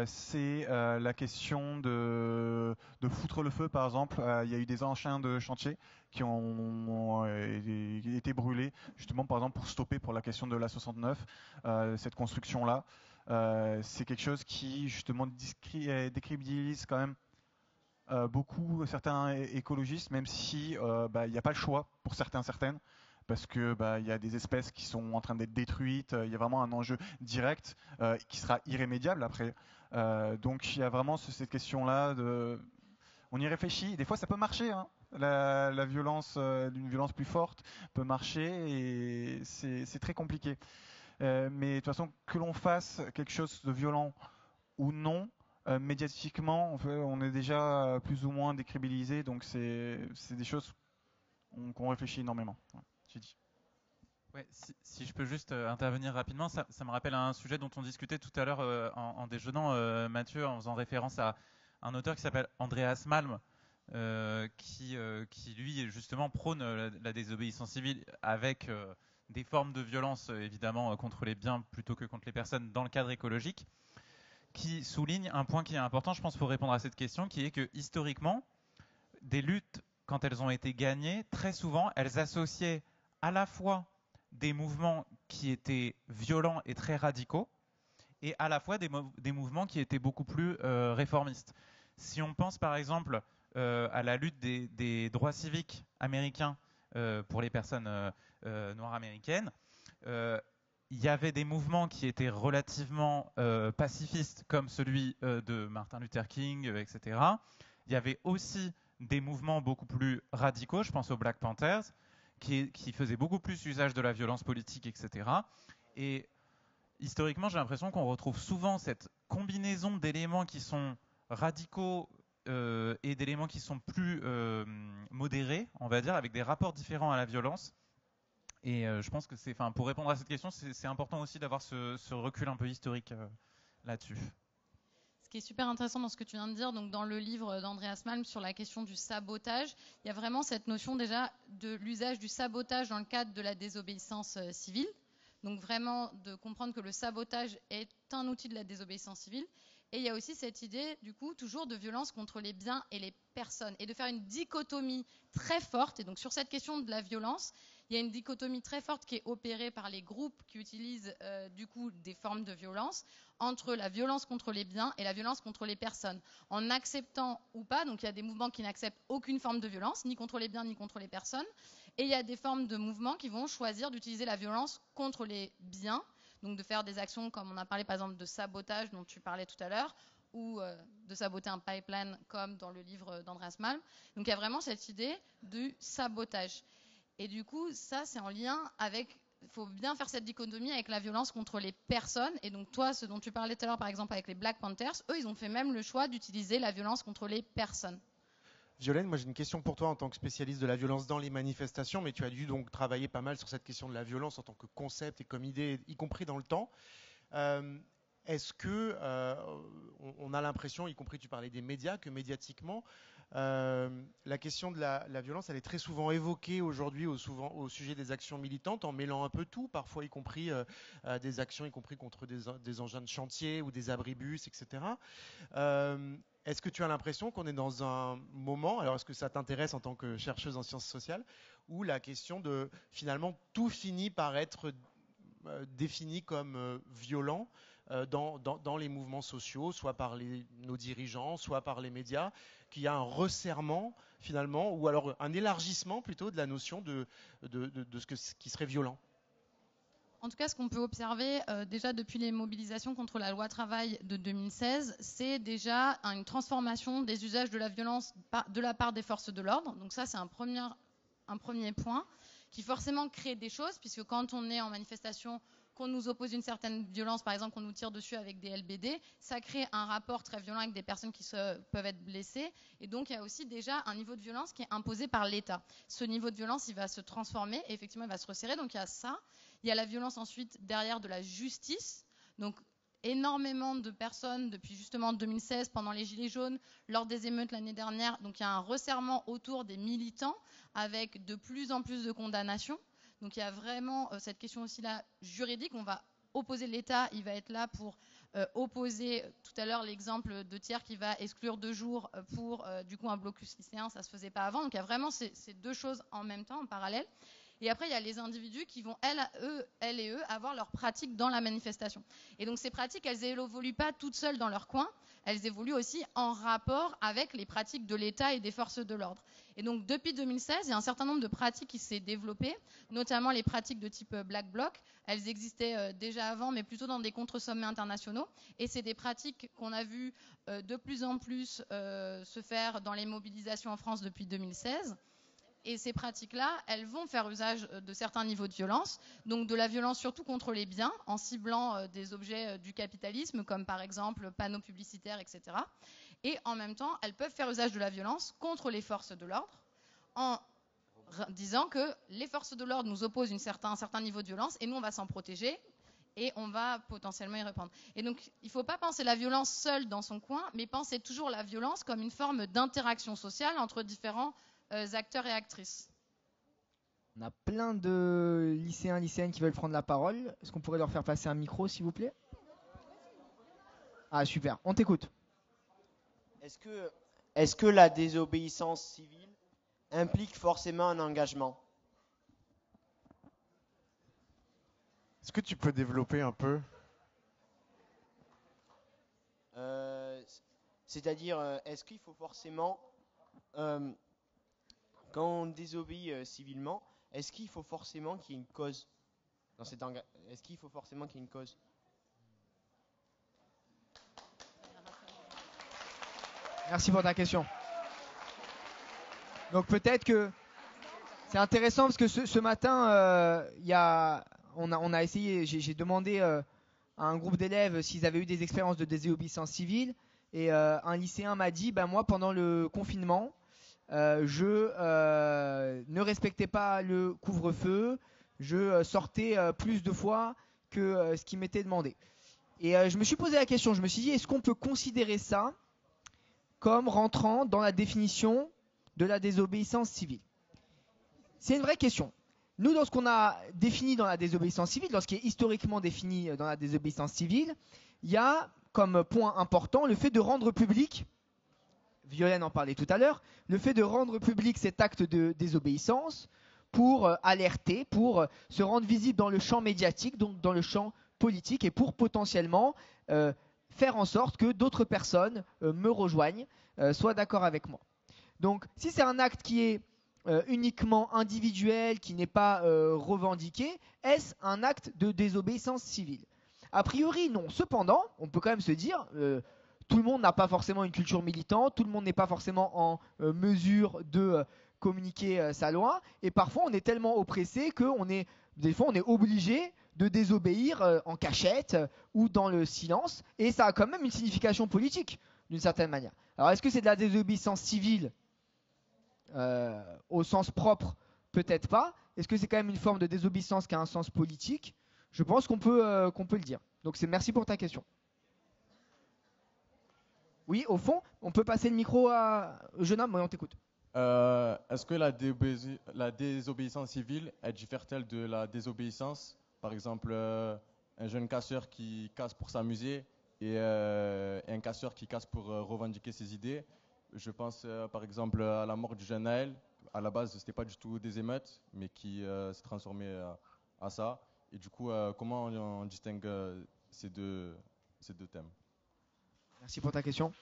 c'est la question de foutre le feu, par exemple. Il y a eu des engins de chantier qui ont été brûlés, justement, par exemple, pour stopper pour la question de la 69, cette construction-là. C'est quelque chose qui, justement, décrédibilise quand même beaucoup certains écologistes, même si il n'y a pas le choix pour certaines, parce que il y a des espèces qui sont en train d'être détruites, il y a vraiment un enjeu direct qui sera irrémédiable après. Donc il y a vraiment cette question-là on y réfléchit, des fois ça peut marcher, hein. La violence d'une violence plus forte peut marcher et c'est très compliqué. Mais de toute façon, que l'on fasse quelque chose de violent ou non, médiatiquement, on est déjà plus ou moins décrédibilisé, donc c'est des choses qu'on réfléchit énormément. Ouais, j'ai dit. Ouais, si je peux juste intervenir rapidement, ça me rappelle un sujet dont on discutait tout à l'heure en déjeunant, Mathieu, en faisant référence à un auteur qui s'appelle Andreas Malm, qui lui justement prône la désobéissance civile avec des formes de violence évidemment contre les biens plutôt que contre les personnes dans le cadre écologique, qui souligne un point qui est important, je pense, pour répondre à cette question, qui est que historiquement, des luttes quand elles ont été gagnées, très souvent, elles associaient à la fois des mouvements qui étaient violents et très radicaux, et à la fois des mouvements qui étaient beaucoup plus réformistes. Si on pense par exemple à la lutte des droits civiques américains pour les personnes noires américaines, il y avait des mouvements qui étaient relativement pacifistes, comme celui de Martin Luther King, etc. Il y avait aussi des mouvements beaucoup plus radicaux, je pense aux Black Panthers, qui faisaient beaucoup plus usage de la violence politique, etc. Et historiquement, j'ai l'impression qu'on retrouve souvent cette combinaison d'éléments qui sont radicaux et d'éléments qui sont plus modérés, on va dire, avec des rapports différents à la violence. Et je pense que pour répondre à cette question, c'est important aussi d'avoir ce recul un peu historique là-dessus. Ce qui est super intéressant dans ce que tu viens de dire, donc dans le livre d'Andreas Malm sur la question du sabotage, il y a vraiment cette notion déjà de l'usage du sabotage dans le cadre de la désobéissance civile. Donc vraiment de comprendre que le sabotage est un outil de la désobéissance civile. Et il y a aussi cette idée, du coup, toujours de violence contre les biens et les personnes. Et de faire une dichotomie très forte. Et donc sur cette question de la violence, il y a une dichotomie très forte qui est opérée par les groupes qui utilisent du coup des formes de violence entre la violence contre les biens et la violence contre les personnes, en acceptant ou pas. Donc il y a des mouvements qui n'acceptent aucune forme de violence, ni contre les biens ni contre les personnes. Et il y a des formes de mouvements qui vont choisir d'utiliser la violence contre les biens, donc de faire des actions comme on a parlé par exemple de sabotage dont tu parlais tout à l'heure, ou de saboter un pipeline comme dans le livre d'Andreas Malm. Donc il y a vraiment cette idée du sabotage. Et du coup, ça c'est en lien avec, il faut bien faire cette dichotomie avec la violence contre les personnes. Et donc toi, ce dont tu parlais tout à l'heure par exemple avec les Black Panthers, eux ils ont fait même le choix d'utiliser la violence contre les personnes. Violaine, moi j'ai une question pour toi en tant que spécialiste de la violence dans les manifestations, mais tu as dû donc travailler pas mal sur cette question de la violence en tant que concept et comme idée, y compris dans le temps. Est-ce que on a l'impression, y compris tu parlais des médias, que médiatiquement, la question de la violence, elle est très souvent évoquée aujourd'hui au sujet des actions militantes, en mêlant un peu tout, parfois y compris des actions, y compris contre des engins de chantier ou des abribus, etc. Est-ce que tu as l'impression qu'on est dans un moment, alors est-ce que ça t'intéresse en tant que chercheuse en sciences sociales, où la question de finalement tout finit par être défini comme violent dans les mouvements sociaux, soit par nos dirigeants, soit par les médias, qu'il y a un resserrement finalement, ou alors un élargissement plutôt de la notion de ce qui serait violent? En tout cas, ce qu'on peut observer déjà depuis les mobilisations contre la loi travail de 2016, c'est déjà une transformation des usages de la violence de la part des forces de l'ordre. Donc ça, c'est un premier point qui forcément crée des choses, puisque quand on est en manifestation, qu'on nous oppose une certaine violence, par exemple qu'on nous tire dessus avec des LBD, ça crée un rapport très violent avec des personnes qui peuvent être blessées. Et donc il y a aussi déjà un niveau de violence qui est imposé par l'État. Ce niveau de violence, il va se transformer et effectivement il va se resserrer. Donc il y a ça. Il y a la violence ensuite derrière de la justice. Donc énormément de personnes depuis justement 2016, pendant les Gilets jaunes, lors des émeutes l'année dernière. Donc il y a un resserrement autour des militants avec de plus en plus de condamnations. Donc il y a vraiment cette question aussi là juridique. On va opposer l'État, il va être là pour opposer tout à l'heure l'exemple de Thiers qui va exclure 2 jours pour du coup un blocus lycéen, ça se faisait pas avant. Donc il y a vraiment ces deux choses en même temps, en parallèle. Et après, il y a les individus qui vont, elles et eux, avoir leurs pratiques dans la manifestation. Et donc, ces pratiques, elles n'évoluent pas toutes seules dans leur coin. Elles évoluent aussi en rapport avec les pratiques de l'État et des forces de l'ordre. Et donc, depuis 2016, il y a un certain nombre de pratiques qui s'est développées, notamment les pratiques de type Black Bloc. Elles existaient déjà avant, mais plutôt dans des contre-sommets internationaux. Et c'est des pratiques qu'on a vues de plus en plus se faire dans les mobilisations en France depuis 2016. Et ces pratiques-là, elles vont faire usage de certains niveaux de violence, donc de la violence surtout contre les biens, en ciblant des objets du capitalisme, comme par exemple panneaux publicitaires, etc. Et en même temps, elles peuvent faire usage de la violence contre les forces de l'ordre, en disant que les forces de l'ordre nous opposent un certain niveau de violence, et nous, on va s'en protéger, et on va potentiellement y répondre. Et donc, il ne faut pas penser la violence seule dans son coin, mais penser toujours la violence comme une forme d'interaction sociale entre différents acteurs et actrices. On a plein de lycéens, lycéennes qui veulent prendre la parole. Est-ce qu'on pourrait leur faire passer un micro, s'il vous plaît? Ah, super. On t'écoute. Est-ce que la désobéissance civile implique forcément un engagement. Est-ce que tu peux développer un peu? C'est-à-dire, est-ce qu'il faut forcément, quand on désobéit civilement, est-ce qu'il faut forcément qu'il y ait une cause dans cet Est-ce qu'il faut forcément qu'il y ait une cause? Merci pour ta question. Donc peut-être que c'est intéressant parce que ce matin, on a essayé, j'ai demandé à un groupe d'élèves s'ils avaient eu des expériences de désobéissance civile, et un lycéen m'a dit, moi pendant le confinement, je ne respectais pas le couvre-feu, je sortais plus de fois que ce qui m'était demandé. Et je me suis posé la question, je me suis dit, est-ce qu'on peut considérer ça comme rentrant dans la définition de la désobéissance civile? C'est une vraie question. Nous, dans ce qu'on a défini dans la désobéissance civile, dans ce qui est historiquement défini dans la désobéissance civile, il y a comme point important le fait de rendre public, Violaine en parlait tout à l'heure, le fait de rendre public cet acte de désobéissance pour alerter, pour se rendre visible dans le champ médiatique, donc dans le champ politique, et pour potentiellement faire en sorte que d'autres personnes me rejoignent, soient d'accord avec moi. Donc si c'est un acte qui est uniquement individuel, qui n'est pas revendiqué, est-ce un acte de désobéissance civile? A priori, non. Cependant, on peut quand même se dire, tout le monde n'a pas forcément une culture militante, tout le monde n'est pas forcément en mesure de communiquer sa loi, et parfois on est tellement oppressé que des fois on est obligé de désobéir en cachette ou dans le silence, et ça a quand même une signification politique, d'une certaine manière. Alors est-ce que c'est de la désobéissance civile au sens propre? Peut-être pas. Est-ce que c'est quand même une forme de désobéissance qui a un sens politique? Je pense qu'on peut le dire. Donc merci pour ta question. Oui, au fond, on peut passer le micro au jeune homme, oui, on t'écoute. Est-ce que la désobéissance civile, elle diffère-t-elle de la désobéissance? Par exemple, un jeune casseur qui casse pour s'amuser et un casseur qui casse pour revendiquer ses idées. Je pense par exemple à la mort du jeune Naël. À la base, ce n'était pas du tout des émeutes, mais qui s'est transformé à ça. Et du coup, comment on distingue ces deux thèmes? Merci pour ta question.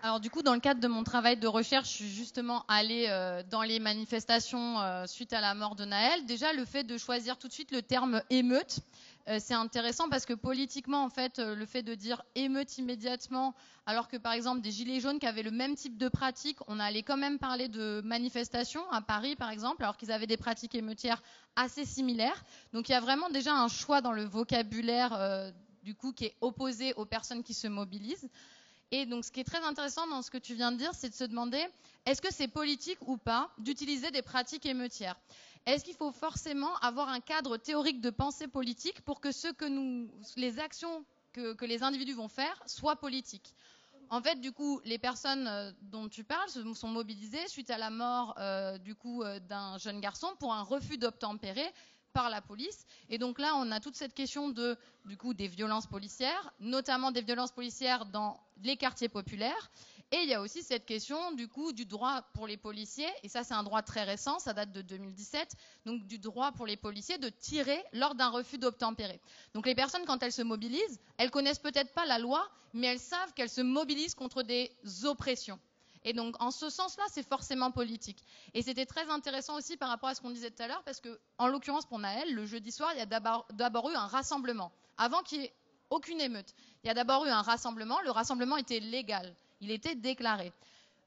Alors du coup, dans le cadre de mon travail de recherche, je suis justement allée dans les manifestations suite à la mort de Naël. Déjà, le fait de choisir tout de suite le terme émeute, c'est intéressant parce que politiquement, en fait, le fait de dire émeute immédiatement, alors que par exemple des gilets jaunes qui avaient le même type de pratique, on allait quand même parler de manifestations à Paris, par exemple, alors qu'ils avaient des pratiques émeutières assez similaires. Donc il y a vraiment déjà un choix dans le vocabulaire du coup qui est opposé aux personnes qui se mobilisent. Et donc, ce qui est très intéressant dans ce que tu viens de dire, c'est de se demander, est-ce que c'est politique ou pas d'utiliser des pratiques émeutières? Est-ce qu'il faut forcément avoir un cadre théorique de pensée politique pour que les actions que les individus vont faire soient politiques? En fait, du coup, les personnes dont tu parles se sont mobilisées suite à la mort d'un jeune garçon pour un refus d'obtempérer par la police. Et donc là, on a toute cette question des violences policières, notamment des violences policières dans les quartiers populaires. Et il y a aussi cette question du droit pour les policiers, et ça c'est un droit très récent, ça date de 2017, donc du droit pour les policiers de tirer lors d'un refus d'obtempérer. Donc les personnes, quand elles se mobilisent, elles connaissent peut-être pas la loi, mais elles savent qu'elles se mobilisent contre des oppressions. Et donc, en ce sens-là, c'est forcément politique. Et c'était très intéressant aussi par rapport à ce qu'on disait tout à l'heure, parce que, en l'occurrence pour Naël, le jeudi soir, il y a d'abord eu un rassemblement, avant qu'il n'y ait aucune émeute. Il y a d'abord eu un rassemblement, le rassemblement était légal, il était déclaré.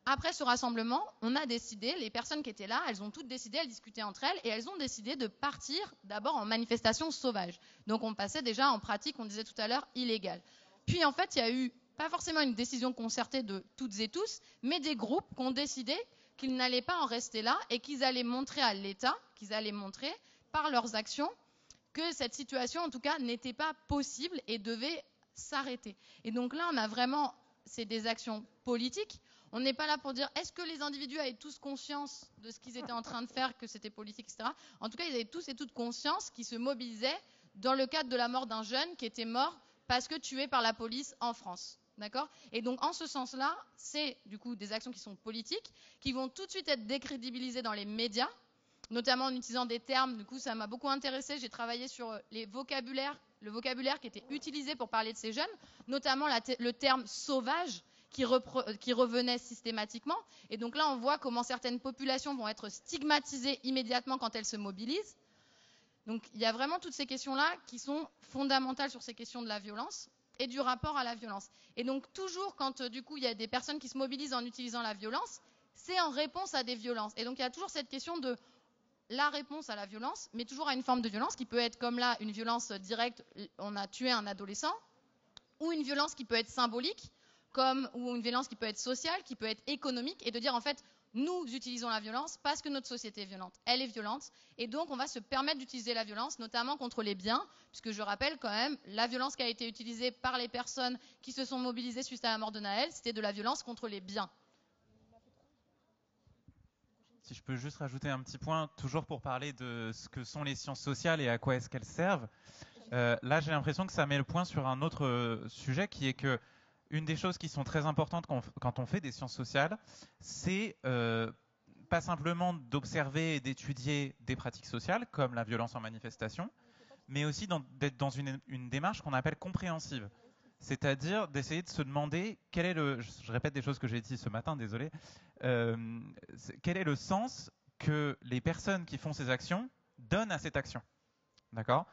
Après ce rassemblement, on a décidé, les personnes qui étaient là, elles ont toutes décidé, elles discutaient entre elles, et elles ont décidé de partir d'abord en manifestation sauvage. Donc on passait déjà en pratique, on disait tout à l'heure, illégale. Puis en fait, il y a eu pas forcément une décision concertée de toutes et tous, mais des groupes qui ont décidé qu'ils n'allaient pas en rester là et qu'ils allaient montrer à l'État, qu'ils allaient montrer par leurs actions que cette situation, en tout cas, n'était pas possible et devait s'arrêter. Et donc là, on a vraiment, c'est des actions politiques. On n'est pas là pour dire, est-ce que les individus avaient tous conscience de ce qu'ils étaient en train de faire, que c'était politique, etc. En tout cas, ils avaient tous et toutes conscience qu'ils se mobilisaient dans le cadre de la mort d'un jeune qui était mort parce que tué par la police en France. D'accord ? Et donc, en ce sens-là, c'est du coup des actions qui sont politiques, qui vont tout de suite être décrédibilisées dans les médias, notamment en utilisant des termes. Du coup, ça m'a beaucoup intéressé. J'ai travaillé sur le vocabulaire qui était utilisé pour parler de ces jeunes, notamment le terme sauvage qui revenait systématiquement. Et donc là, on voit comment certaines populations vont être stigmatisées immédiatement quand elles se mobilisent. Donc, il y a vraiment toutes ces questions-là qui sont fondamentales sur ces questions de la violence et du rapport à la violence. Et donc, toujours quand, du coup, il y a des personnes qui se mobilisent en utilisant la violence, c'est en réponse à des violences. Et donc, il y a toujours cette question de la réponse à la violence, mais toujours à une forme de violence qui peut être, comme là, une violence directe, on a tué un adolescent, ou une violence qui peut être symbolique, ou une violence qui peut être sociale, qui peut être économique, et de dire, en fait, nous utilisons la violence parce que notre société est violente. Elle est violente, et donc on va se permettre d'utiliser la violence, notamment contre les biens, puisque je rappelle quand même, la violence qui a été utilisée par les personnes qui se sont mobilisées suite à la mort de Naël, c'était de la violence contre les biens. Si je peux juste rajouter un petit point, toujours pour parler de ce que sont les sciences sociales et à quoi est-ce qu'elles servent. Là, j'ai l'impression que ça met le point sur un autre sujet, qui est que une des choses qui sont très importantes quand on fait des sciences sociales, c'est pas simplement d'observer et d'étudier des pratiques sociales, comme la violence en manifestation, mais aussi d'être dans une démarche qu'on appelle compréhensive. C'est-à-dire d'essayer de se demander quel est je répète des choses que j'ai dit ce matin, désolé, quel est le sens que les personnes qui font ces actions donnent à cette action. D'accord ?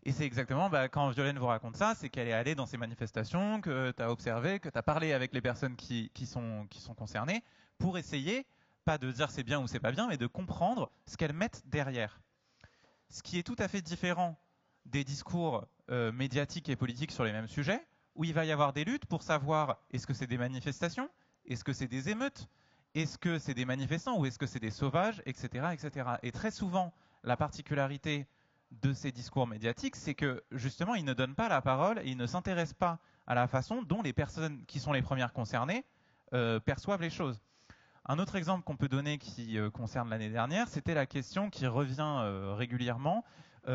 Et c'est exactement, quand Violaine vous raconte ça, c'est qu'elle est allée dans ces manifestations, que tu as observé, que tu as parlé avec les personnes qui sont concernées, pour essayer, pas de dire c'est bien ou c'est pas bien, mais de comprendre ce qu'elles mettent derrière. Ce qui est tout à fait différent des discours médiatiques et politiques sur les mêmes sujets, où il va y avoir des luttes pour savoir est-ce que c'est des manifestations, est-ce que c'est des émeutes, est-ce que c'est des manifestants ou est-ce que c'est des sauvages, etc., etc. Et très souvent, la particularité de ces discours médiatiques, c'est que justement, ils ne donnent pas la parole et ils ne s'intéressent pas à la façon dont les personnes qui sont les premières concernées perçoivent les choses. Un autre exemple qu'on peut donner qui concerne l'année dernière, c'était la question qui revient régulièrement du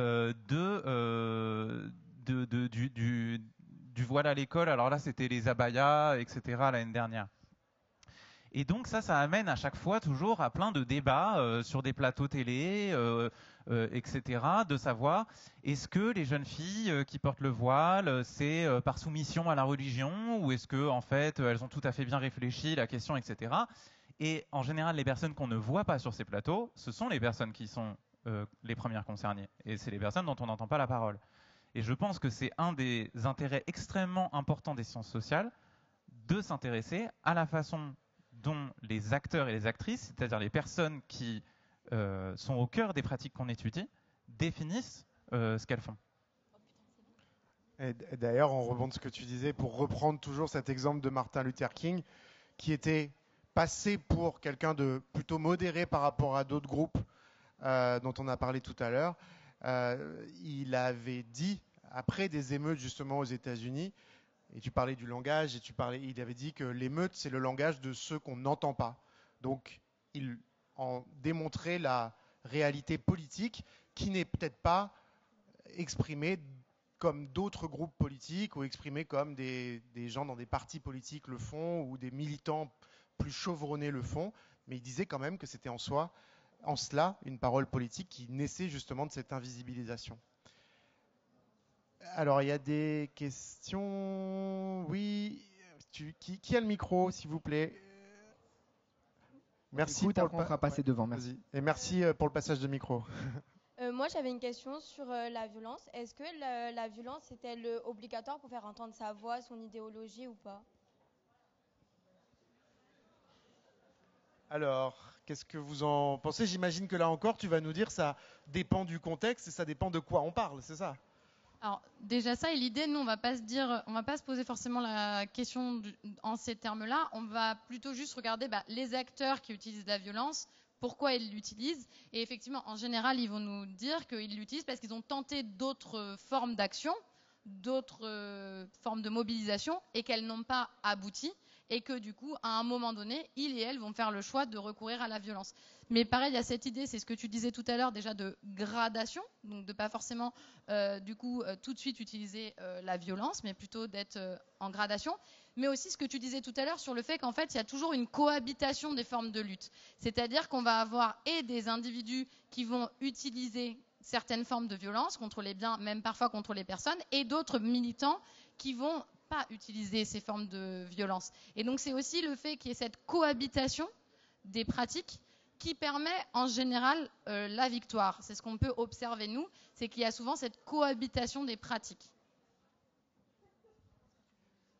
voile à l'école. Alors là, c'était les abayas, etc. l'année dernière. Et donc ça amène à chaque fois toujours à plein de débats sur des plateaux télé, etc., de savoir est-ce que les jeunes filles qui portent le voile, c'est par soumission à la religion, ou est-ce que en fait elles ont tout à fait bien réfléchi la question, etc. Et en général, les personnes qu'on ne voit pas sur ces plateaux, ce sont les personnes qui sont les premières concernées, et c'est les personnes dont on n'entend pas la parole. Et je pense que c'est un des intérêts extrêmement importants des sciences sociales de s'intéresser à la façon dont les acteurs et les actrices, c'est-à-dire les personnes qui sont au cœur des pratiques qu'on étudie, définissent ce qu'elles font. Et d'ailleurs, on rebondit ce que tu disais, pour reprendre toujours cet exemple de Martin Luther King, qui était passé pour quelqu'un de plutôt modéré par rapport à d'autres groupes dont on a parlé tout à l'heure. Il avait dit, après des émeutes justement aux États-Unis, et tu parlais du langage, et il avait dit que l'émeute, c'est le langage de ceux qu'on n'entend pas. Donc, il en démontrait la réalité politique qui n'est peut-être pas exprimée comme d'autres groupes politiques ou exprimée comme des gens dans des partis politiques le font ou des militants plus chevronnés le font. Mais il disait quand même que c'était en cela, une parole politique qui naissait justement de cette invisibilisation. Alors, il y a des questions. Oui, qui a le micro, s'il vous plaît? Merci. Écoute, après on fera passer devant. Merci. Et merci pour le passage de micro. Moi, j'avais une question sur la violence. Est-ce que la violence est-elle obligatoire pour faire entendre sa voix, son idéologie ou pas? Alors, qu'est-ce que vous en pensez? J'imagine que là encore, tu vas nous dire ça dépend du contexte et ça dépend de quoi on parle, c'est ça? Alors déjà ça, et l'idée, nous on va pas se poser forcément la question en ces termes-là. On va plutôt juste regarder les acteurs qui utilisent la violence, pourquoi ils l'utilisent. Et effectivement, en général, ils vont nous dire qu'ils l'utilisent parce qu'ils ont tenté d'autres formes d'action, d'autres formes de mobilisation, et qu'elles n'ont pas abouti. Et que du coup, à un moment donné, ils et elles vont faire le choix de recourir à la violence. Mais pareil, il y a cette idée, c'est ce que tu disais tout à l'heure déjà de gradation, donc de pas forcément tout de suite utiliser la violence, mais plutôt d'être en gradation. Mais aussi ce que tu disais tout à l'heure sur le fait qu'en fait, il y a toujours une cohabitation des formes de lutte. C'est-à-dire qu'on va avoir et des individus qui vont utiliser certaines formes de violence contre les biens, même parfois contre les personnes, et d'autres militants qui vont pas utiliser ces formes de violence. Et donc c'est aussi le fait qu'il y ait cette cohabitation des pratiques qui permet en général la victoire. C'est ce qu'on peut observer nous, c'est qu'il y a souvent cette cohabitation des pratiques.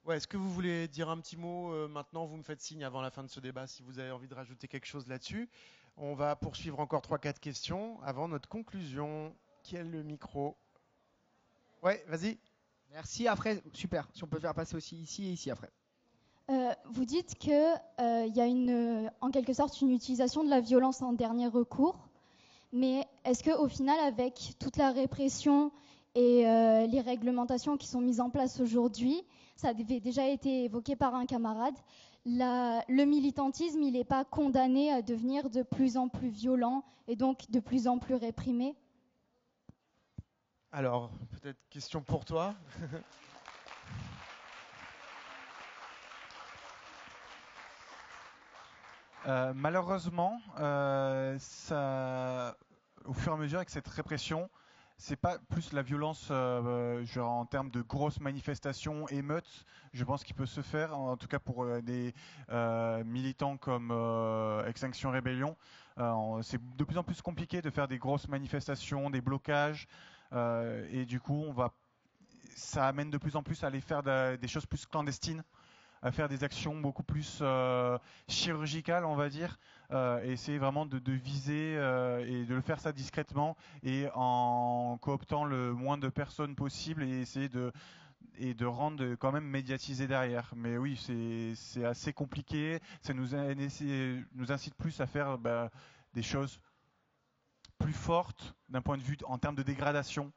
Ouais, est-ce que vous voulez dire un petit mot maintenant? Vous me faites signe avant la fin de ce débat si vous avez envie de rajouter quelque chose là-dessus. On va poursuivre encore 3-4 questions avant notre conclusion. Qui a le micro? Ouais, vas-y. Merci. Après, super. Si on peut faire passer aussi ici et ici après. Vous dites qu'il y a en quelque sorte une utilisation de la violence en dernier recours, mais est-ce qu'au final, avec toute la répression et les réglementations qui sont mises en place aujourd'hui, ça avait déjà été évoqué par un camarade, le militantisme, il n'est pas condamné à devenir de plus en plus violent et donc de plus en plus réprimé? Alors, peut-être question pour toi. Malheureusement, ça, au fur et à mesure avec cette répression, c'est pas plus la violence genre en termes de grosses manifestations, émeutes, je pense qu'il peut se faire, en tout cas pour des militants comme Extinction Rébellion. C'est de plus en plus compliqué de faire des grosses manifestations, des blocages, et du coup ça amène de plus en plus à aller faire des choses plus clandestines, à faire des actions beaucoup plus chirurgicales, on va dire, et essayer vraiment de viser et de le faire ça discrètement et en cooptant le moins de personnes possible et essayer de rendre quand même médiatisé derrière. Mais oui, c'est assez compliqué, ça nous incite plus à faire des choses plus fortes d'un point de vue en termes de dégradation,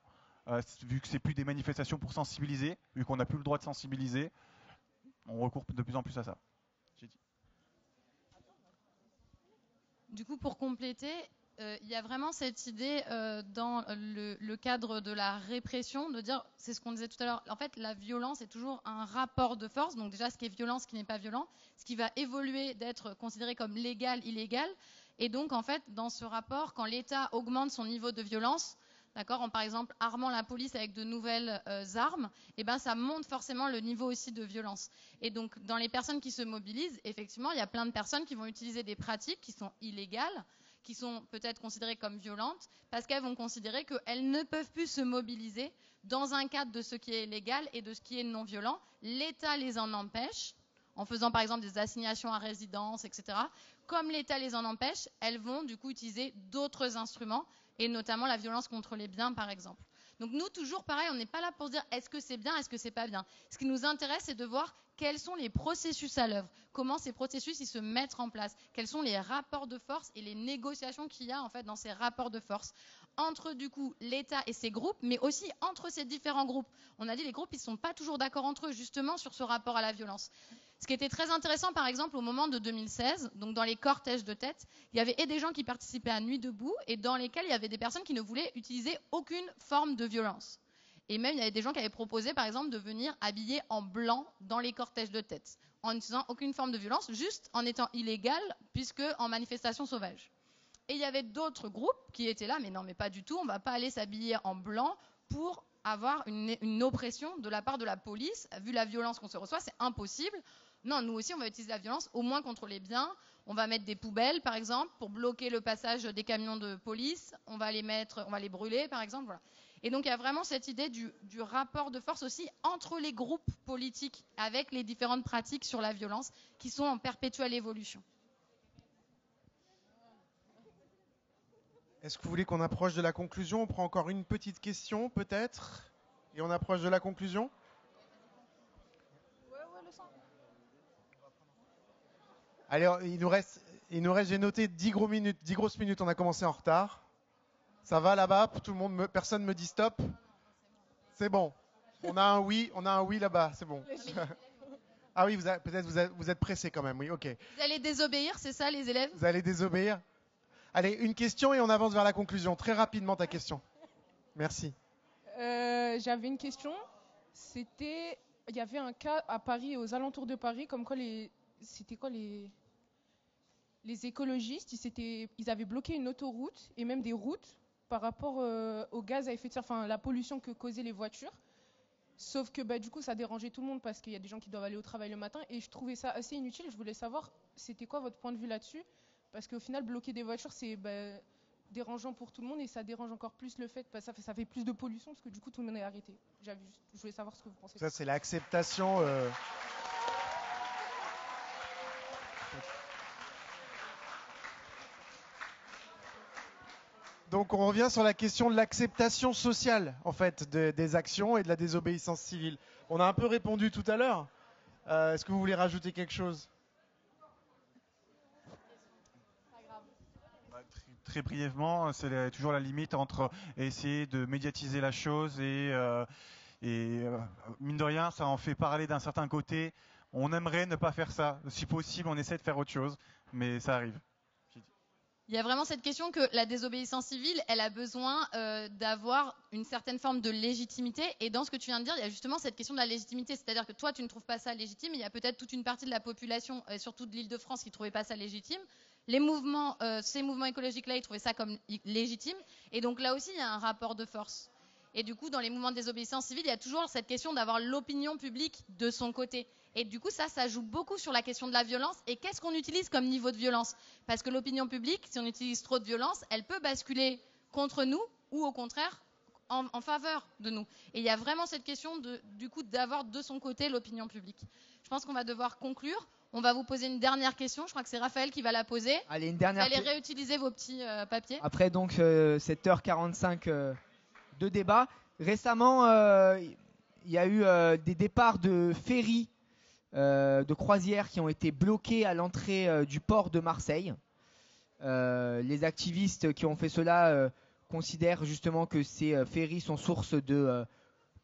vu que c'est plus des manifestations pour sensibiliser, vu qu'on n'a plus le droit de sensibiliser. On recourt de plus en plus à ça. Du coup, pour compléter, il y a vraiment cette idée dans le cadre de la répression, de dire, c'est ce qu'on disait tout à l'heure, en fait, la violence est toujours un rapport de force, donc déjà ce qui est violent, ce qui n'est pas violent, ce qui va évoluer d'être considéré comme légal, illégal, et donc en fait, dans ce rapport, quand l'État augmente son niveau de violence, d'accord, en par exemple armant la police avec de nouvelles armes, et ben ça monte forcément le niveau aussi de violence. Et donc dans les personnes qui se mobilisent, effectivement, il y a plein de personnes qui vont utiliser des pratiques qui sont illégales, qui sont peut-être considérées comme violentes, parce qu'elles vont considérer qu'elles ne peuvent plus se mobiliser dans un cadre de ce qui est légal et de ce qui est non violent. L'État les en empêche, en faisant par exemple des assignations à résidence, etc. Comme l'État les en empêche, elles vont du coup utiliser d'autres instruments, et notamment la violence contre les biens, par exemple. Donc nous, toujours pareil, on n'est pas là pour se dire est-ce que c'est bien, est-ce que c'est pas bien. Ce qui nous intéresse, c'est de voir quels sont les processus à l'œuvre, comment ces processus ils se mettent en place, quels sont les rapports de force et les négociations qu'il y a en fait dans ces rapports de force entre du coup l'État et ses groupes, mais aussi entre ces différents groupes. On a dit les groupes ils sont pas toujours d'accord entre eux justement sur ce rapport à la violence. Ce qui était très intéressant, par exemple, au moment de 2016, donc dans les cortèges de tête, il y avait des gens qui participaient à Nuit debout et dans lesquels il y avait des personnes qui ne voulaient utiliser aucune forme de violence. Et même, il y avait des gens qui avaient proposé, par exemple, de venir habillés en blanc dans les cortèges de tête, en n'utilisant aucune forme de violence, juste en étant illégal, puisque en manifestation sauvage. Et il y avait d'autres groupes qui étaient là, mais non, mais pas du tout, on ne va pas aller s'habiller en blanc pour avoir une oppression de la part de la police. Vu la violence qu'on se reçoit, c'est impossible. Non, nous aussi, on va utiliser la violence, au moins contre les biens. On va mettre des poubelles, par exemple, pour bloquer le passage des camions de police. On va les brûler, par exemple. Voilà. Et donc, il y a vraiment cette idée du rapport de force aussi entre les groupes politiques avec les différentes pratiques sur la violence qui sont en perpétuelle évolution. Est-ce que vous voulez qu'on approche de la conclusion? On prend encore une petite question, peut-être, et on approche de la conclusion? Allez, il nous reste, j'ai noté 10 grosses minutes, on a commencé en retard. Ça va là-bas? Tout le monde, personne me dit stop? C'est bon. On a un oui là-bas, c'est bon. Ah oui, vous êtes pressés quand même, oui, ok. Vous allez désobéir, c'est ça les élèves? Vous allez désobéir? Allez, une question et on avance vers la conclusion. Très rapidement ta question. Merci. J'avais une question. Il y avait un cas à Paris, aux alentours de Paris, comme quoi les écologistes, ils avaient bloqué une autoroute et même des routes par rapport au gaz à effet de serre, enfin la pollution que causaient les voitures. Sauf que du coup, ça dérangeait tout le monde parce qu'il y a des gens qui doivent aller au travail le matin et je trouvais ça assez inutile. Je voulais savoir, c'était quoi votre point de vue là-dessus? Parce qu'au final, bloquer des voitures, c'est dérangeant pour tout le monde et ça dérange encore plus le fait, ça fait plus de pollution parce que du coup, tout le monde est arrêté. Je voulais savoir ce que vous pensez. Ça, c'est l'acceptation. Donc on revient sur la question de l'acceptation sociale en fait des actions et de la désobéissance civile. On a un peu répondu tout à l'heure. Est-ce que vous voulez rajouter quelque chose? Très brièvement, c'est toujours la limite entre essayer de médiatiser la chose et mine de rien, ça en fait parler d'un certain côté. On aimerait ne pas faire ça. Si possible, on essaie de faire autre chose, mais ça arrive. Il y a vraiment cette question que la désobéissance civile, elle a besoin d'avoir une certaine forme de légitimité. Et dans ce que tu viens de dire, il y a justement cette question de la légitimité. C'est-à-dire que toi, tu ne trouves pas ça légitime. Il y a peut-être toute une partie de la population, surtout de l'Île-de-France, qui ne trouvait pas ça légitime. Ces mouvements écologiques-là, ils trouvaient ça comme légitime. Et donc là aussi, il y a un rapport de force. Et du coup, dans les mouvements de désobéissance civile, il y a toujours cette question d'avoir l'opinion publique de son côté. Et du coup, ça joue beaucoup sur la question de la violence. Et qu'est-ce qu'on utilise comme niveau de violence? Parce que l'opinion publique, si on utilise trop de violence, elle peut basculer contre nous ou au contraire en faveur de nous. Et il y a vraiment cette question d'avoir de son côté l'opinion publique. Je pense qu'on va devoir conclure. On va vous poser une dernière question. Je crois que c'est Raphaël qui va la poser. Allez, une dernière. Vous allez réutiliser vos petits papiers. Après donc cette heure 45 de débat. Récemment, il y a eu des départs de ferries de croisières qui ont été bloqués à l'entrée du port de Marseille. Les activistes qui ont fait cela considèrent justement que ces ferries sont source de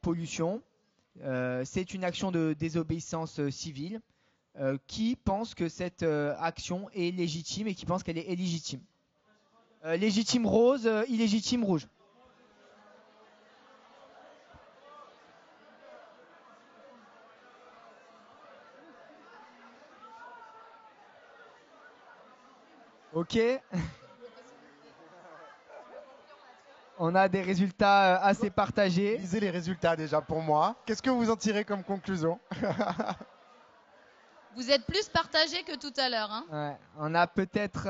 pollution. C'est une action de désobéissance civile. Qui pense que cette action est légitime et qui pense qu'elle est illégitime? Légitime rose, illégitime rouge. Ok. On a des résultats assez partagés. Lisez les résultats déjà pour moi. Qu'est-ce que vous en tirez comme conclusion? Vous êtes plus partagés que tout à l'heure. Hein. Ouais, on a peut-être...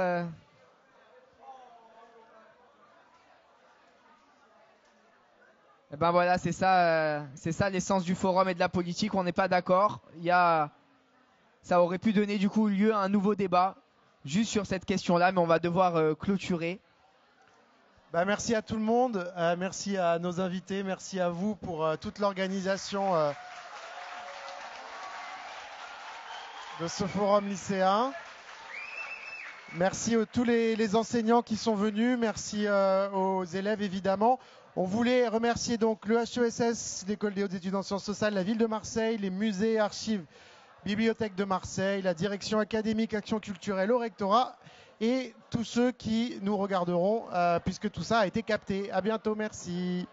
Et ben voilà, c'est ça l'essence du forum et de la politique. On n'est pas d'accord. Ça aurait pu donner du coup lieu à un nouveau débat juste sur cette question-là, mais on va devoir clôturer. Merci à tout le monde. Merci à nos invités. Merci à vous pour toute l'organisation de ce forum lycéen. Merci à tous les enseignants qui sont venus. Merci aux élèves évidemment. On voulait remercier donc le HESS, l'École des hautes études en sciences sociales, la ville de Marseille, les musées, archives, bibliothèques de Marseille, la direction académique, action culturelle au rectorat et tous ceux qui nous regarderont puisque tout ça a été capté. À bientôt, merci.